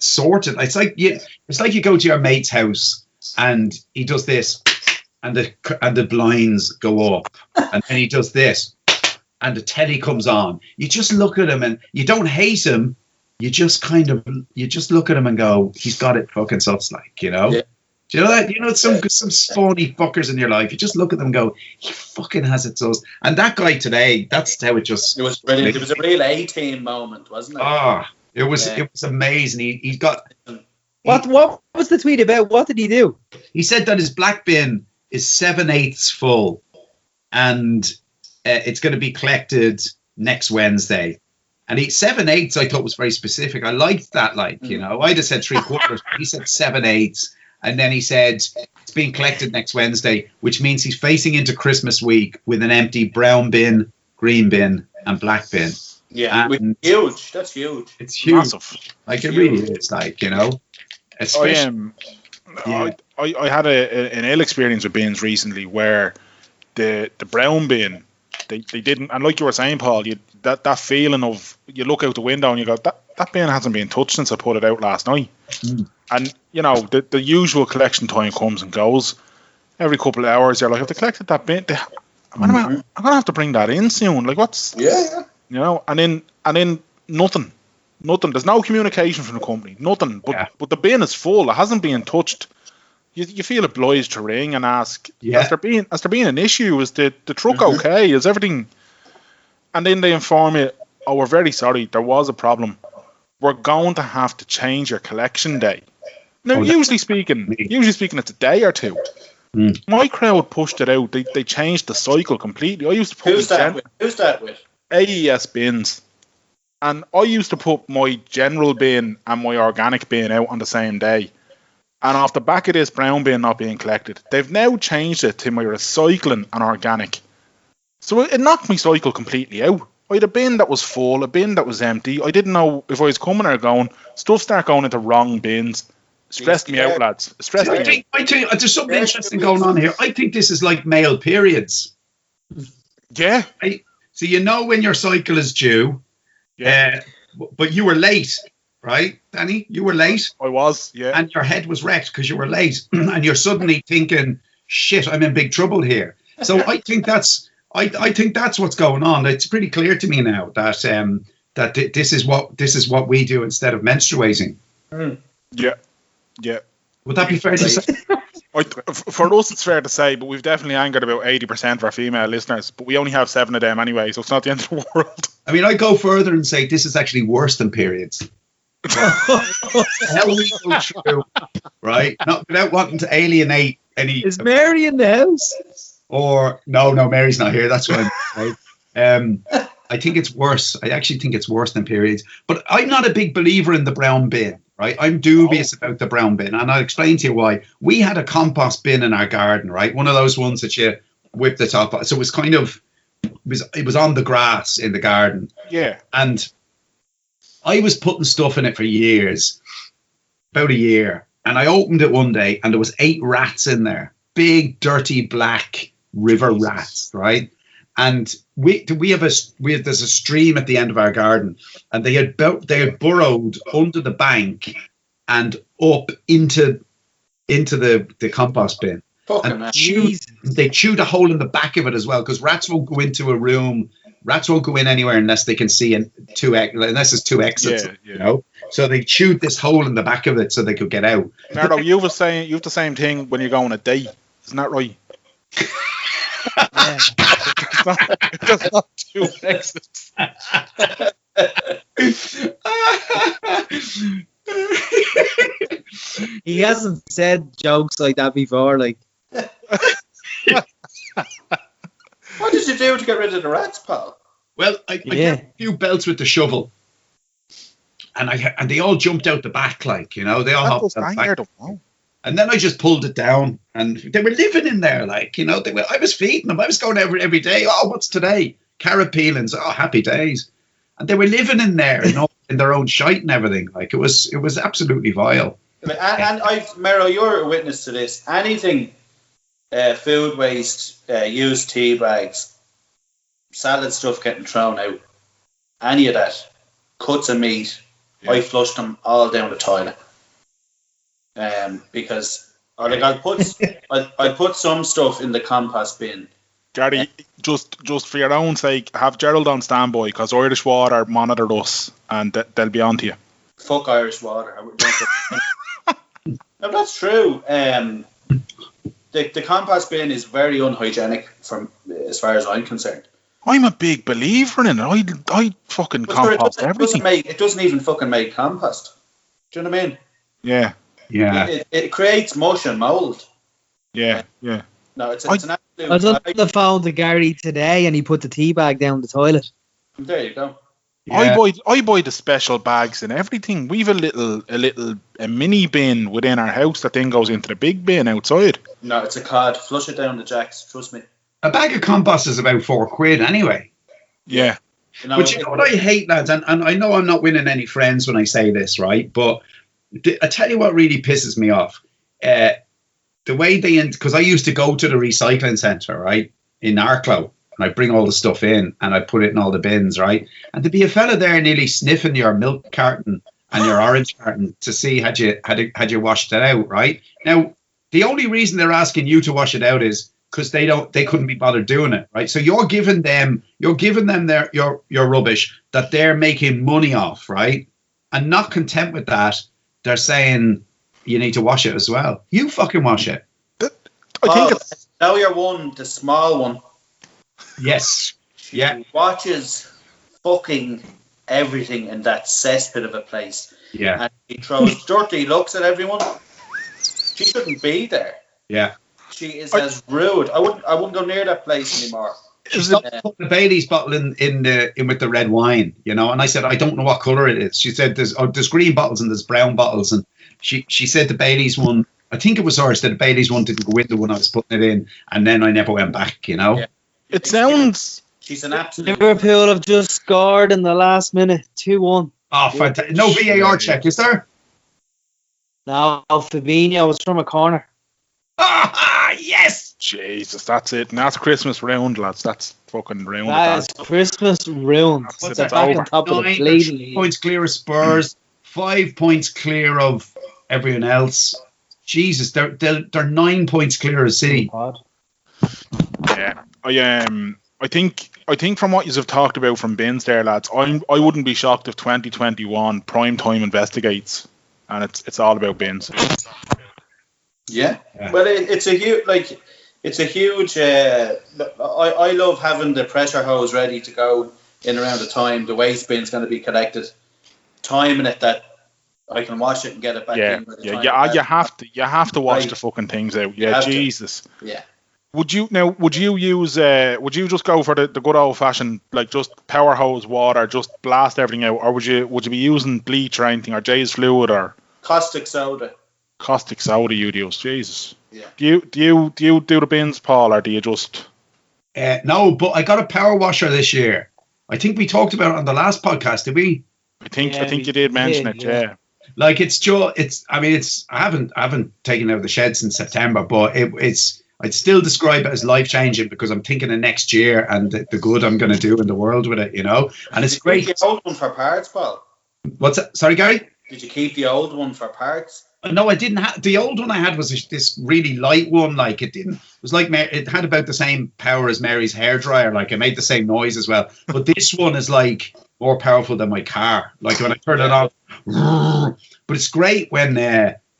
sorted. It's like you go to your mate's house and he does this and the blinds go up, and then he does this and the telly comes on. You just look at him and you don't hate him. You just look at him and go, he's got it fucking sus, Yeah. Do you know that? Some spawny fuckers in your life. You just look at them and go, he fucking has it sus. And that guy today, that's how it was brilliant. It was a real A-team moment, wasn't it? It was amazing. He got... What was the tweet about? What did he do? He said that his black bin is 7/8 full, and it's going to be collected next Wednesday. And 7/8 I thought was very specific. I liked that, I'd have said 3/4. He said 7/8. And then he said it's being collected next Wednesday, which means he's facing into Christmas week with an empty brown bin, green bin, and black bin. Yeah, huge. That's huge. It's huge. Massive. It really is. Especially, I had an ill experience with bins recently where the brown bin, they didn't, and like you were saying, Paul, that feeling of, you look out the window and you go, that bin hasn't been touched since I put it out last night. And the usual collection time comes and goes. Every couple of hours you're like, have they collected that bin? I'm gonna have to bring that in soon. Like, what's and then nothing. There's no communication from the company. Nothing. But the bin is full. It hasn't been touched. You feel obliged to ring and ask, has there been an issue? Is the truck okay? Is everything? And then they inform you, oh, we're very sorry, there was a problem. We're going to have to change your collection day. Now, usually speaking, it's a day or two. My crowd pushed it out. They changed the cycle completely. I used to put Who's that with? AES bins. And I used to put my general bin and my organic bin out on the same day. And off the back of this brown bin not being collected, they've now changed it to my recycling and organic. So it knocked my cycle completely out. I had a bin that was full, a bin that was empty. I didn't know if I was coming or going. Stuff started going into wrong bins. Stressed me out, lads. I think there's something interesting going on here. I think this is like male periods. Yeah. So when your cycle is due, but you were late, right, Danny? You were late. I was, yeah. And your head was wrecked because you were late. And you're suddenly thinking, shit, I'm in big trouble here. So I think that's what's going on. It's pretty clear to me now that this is what we do instead of menstruating. Yeah. Would that be fair to say? For us, it's fair to say, but we've definitely angered about 80% of our female listeners. But we only have 7 of them anyway, so it's not the end of the world. I mean, I go further and say this is actually worse than periods. How we go through, right? Not without wanting to alienate any. Is Mary in the house? Or no, Mary's not here. That's what I'm saying. I think it's worse. I actually think it's worse than periods. But I'm not a big believer in the brown bin, right? I'm dubious about the brown bin, and I'll explain to you why. We had a compost bin in our garden, right? One of those ones that you whip the top off. So it was kind of, it was on the grass in the garden. Yeah. And I was putting stuff in it for years, about a year. And I opened it one day and there was 8 rats in there. Big, dirty, black river rats, right? And there's a stream at the end of our garden, and they had burrowed under the bank and up into the compost bin. And they chewed a hole in the back of it as well, because rats won't go into a room. Rats won't go in anywhere unless they can see unless there's 2 exits. Yeah. You know, so they chewed this hole in the back of it so they could get out. Nardo, you have the same thing when you go on a date, isn't that right? There's not 2 exits. He hasn't said jokes like that before. Like, what did you do to get rid of the rats, pal? Well, I got a few belts with the shovel, and they all jumped out the back, like, you know, they all hopped out the back. And then I just pulled it down, and they were living in there, like, you know. I was feeding them. I was going every day. Oh, what's today? Carrot peelings. Oh, happy days. And they were living in there, you know, in their own shite and everything. Like, it was absolutely vile. And Mero, you're a witness to this. Anything, food waste, used tea bags, salad stuff getting thrown out, any of that, cuts of meat, I flushed them all down the toilet. Because I'll put some stuff in the compost bin. Gary, just for your own sake, have Gerald on standby, because Irish Water monitored us and they'll be on to you. Fuck Irish Water. No, that's true. The compost bin is very unhygienic from as far as I'm concerned. I'm a big believer in it. I fucking compost everything. It doesn't even fucking make compost. Do you know what I mean? Yeah. Yeah. It creates mush and mold. Yeah. No, it's an absolute... I was on the phone to Gary today, and he put the tea bag down the toilet. There you go. Yeah. I buy the special bags and everything. We've a mini bin within our house that then goes into the big bin outside. No, it's a cod. Flush it down the jacks. Trust me. A bag of compost is about £4 anyway. Yeah. You know, but you know what I hate, lads, and I know I'm not winning any friends when I say this, right? But I tell you what really pisses me off. The way because I used to go to the recycling centre, right, in Arklow, and I bring all the stuff in and I put it in all the bins, right? And there'd be a fella there nearly sniffing your milk carton and your orange carton to see had you washed it out, right? Now, the only reason they're asking you to wash it out is because they couldn't be bothered doing it, right? So you're giving them your rubbish that they're making money off, right? And not content with that, they're saying you need to wash it as well. You fucking wash it. I think it's... Now you're one, the small one. Yes. Yeah. Watches fucking everything in that cesspit of a place. Yeah. And he throws dirty looks at everyone. She shouldn't be there. Yeah. She is as rude. I wouldn't go near that place anymore. She put the Bailey's bottle in with the red wine, you know, and I said, I don't know what colour it is. She said there's green bottles and there's brown bottles, and she said the Bailey's one, I think it was hers, that the Bailey's one didn't go in the one I was putting it in, and then I never went back, you know. Yeah. It sounds... She's an absolute... Liverpool have just scored in the last minute, 2-1. Oh, fantastic. No VAR check, is there? No, Fabinho was from a corner. Ah, yes! Jesus, that's it. And that's Christmas round, lads. That's fucking round. That is Christmas ruined. That's It's back on top of the bleeding. Points clear of Spurs, 5 points clear of everyone else. Jesus, they're 9 points clear of City. Yeah, I think from what you have talked about from bins there, lads, I wouldn't be shocked if 2021 prime time investigates, and it's all about bins. Yeah. Well, it's a huge. I love having the pressure hose ready to go in around the time the waste bin's going to be collected, timing it that I can wash it and get it back in. You have to wash the fucking things out. Yeah, Jesus. Yeah. Would you use would you just go for the good old fashioned, like, just power hose water, just blast everything out, or would you be using bleach or anything, or Jay's fluid or Caustic soda? caustic soda you'd use? Jesus. Yeah. Do you do the bins, Paul, or do you just? No, but I got a power washer this year. I think we talked about it on the last podcast, did we? I think you did mention it. Yeah. Like I haven't taken it out of the shed since September, but I'd still describe it as life changing because I'm thinking of next year and the good I'm going to do in the world with it, And it's great. Did you keep the old one for parts, Paul? What's that? Sorry, Gary? Did you keep the old one for parts? No, I didn't have. The old one I had was this really light one. Like it had about the same power as Mary's hairdryer. Like it made the same noise as well. But this one is like more powerful than my car. Like when I turn it on, but it's great when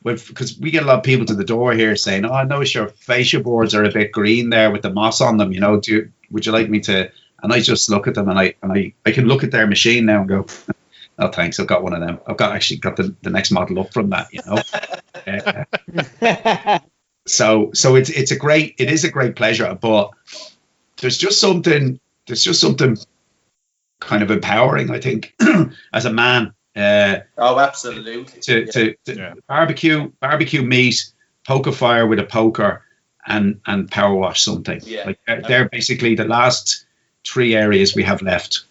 because we get a lot of people to the door here saying, "Oh, I notice your fascia boards are a bit green there with the moss on them. Would you like me to?" And I just look at them and I can look at their machine now and go, "Oh, thanks, I've got one of them. I've got the next model up from that." So it is a great pleasure, but there's just something kind of empowering, I think, as a man. Absolutely. To barbecue meat, poke a fire with a poker, and power wash something. Yeah. Like they're basically the last 3 areas we have left.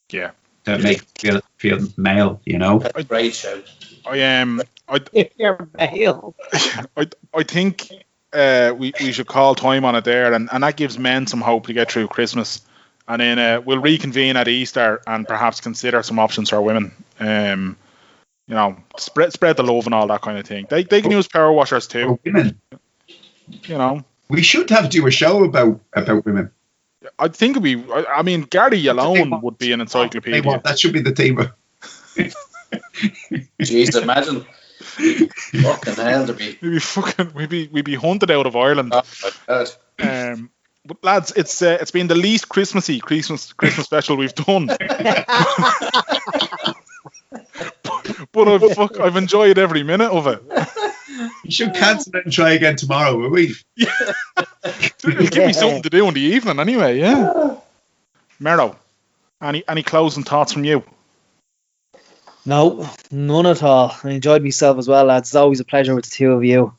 Yeah. That make feel male. That's a great show. You're male. I think we should call time on it there, and that gives men some hope to get through Christmas. And then we'll reconvene at Easter and perhaps consider some options for women. Spread the love and all that kind of thing. They can use power washers too. Women. We should do a show about women. I think Gary alone would be an encyclopedia. That should be the theme. Jeez, imagine. Fucking hell, to be. We'd be hunted out of Ireland. Oh my God. But lads, it's been the least Christmas special we've done. but I've enjoyed every minute of it. You should cancel it and try again tomorrow, will we? Yeah. It'll give me something to do in the evening anyway, yeah. Mero, any closing thoughts from you? No, none at all. I enjoyed myself as well, lads. It's always a pleasure with the two of you.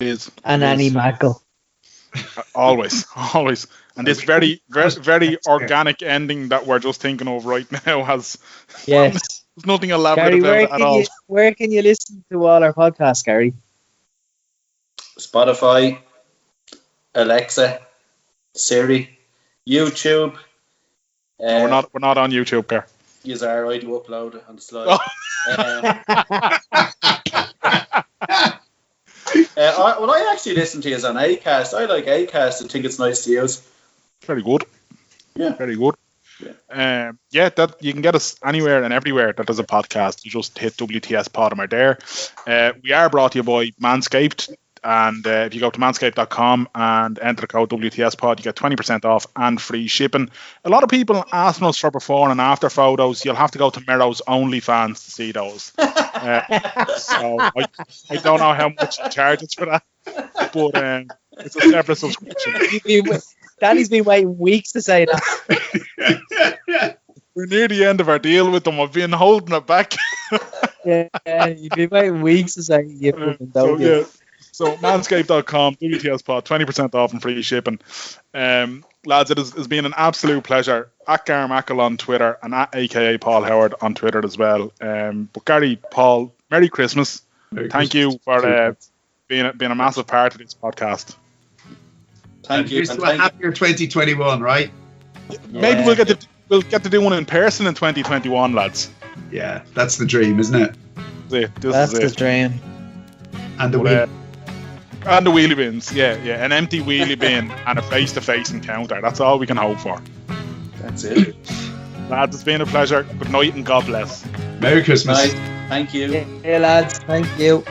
It is. And Annie Mackle. Always. And this very, very, very organic ending that we're just thinking of right now has... Yes. There's nothing elaborate Gary, about it at all. Where can you listen to all our podcasts, Gary? Spotify, Alexa, Siri, YouTube. No, we're not on YouTube, Gary. Yes, I do upload it on the slide. What I actually listen to is on Acast. I like Acast and think it's nice to use. Very good. Yeah. Very good. Yeah. That you can get us anywhere and everywhere that there's a podcast. You just hit WTS Pod and we're there. We are brought to you by Manscaped, and if you go to manscaped.com and enter the code WTS Pod, you get 20% off and free shipping. A lot of people asking us for before and after photos. You'll have to go to Mero's OnlyFans to see those. So I don't know how much he charges for that, but it's a separate subscription. Danny's been waiting weeks to say that. We're near the end of our deal with them. I've been holding it back. Yeah, you've been waiting weeks to say you fucking don't. So manscaped.com, WTS Pod, 20% off and free shipping. Lads, it has been an absolute pleasure. At Gar Mackle on Twitter and at AKA Paul Howard on Twitter as well. But Gary, Paul, Merry Christmas. Thank you for being a massive part of this podcast. Thank you. And a happier 2021, right? Maybe we'll get to do one in person in 2021, lads. Yeah, that's the dream, isn't it? That's the dream. And the wheel. And the wheelie bins, yeah. An empty wheelie bin and a face-to-face encounter. That's all we can hope for. That's it. Lads, it's been a pleasure. Good night and God bless. Merry Christmas. Night. Thank you. Yeah, lads. Thank you.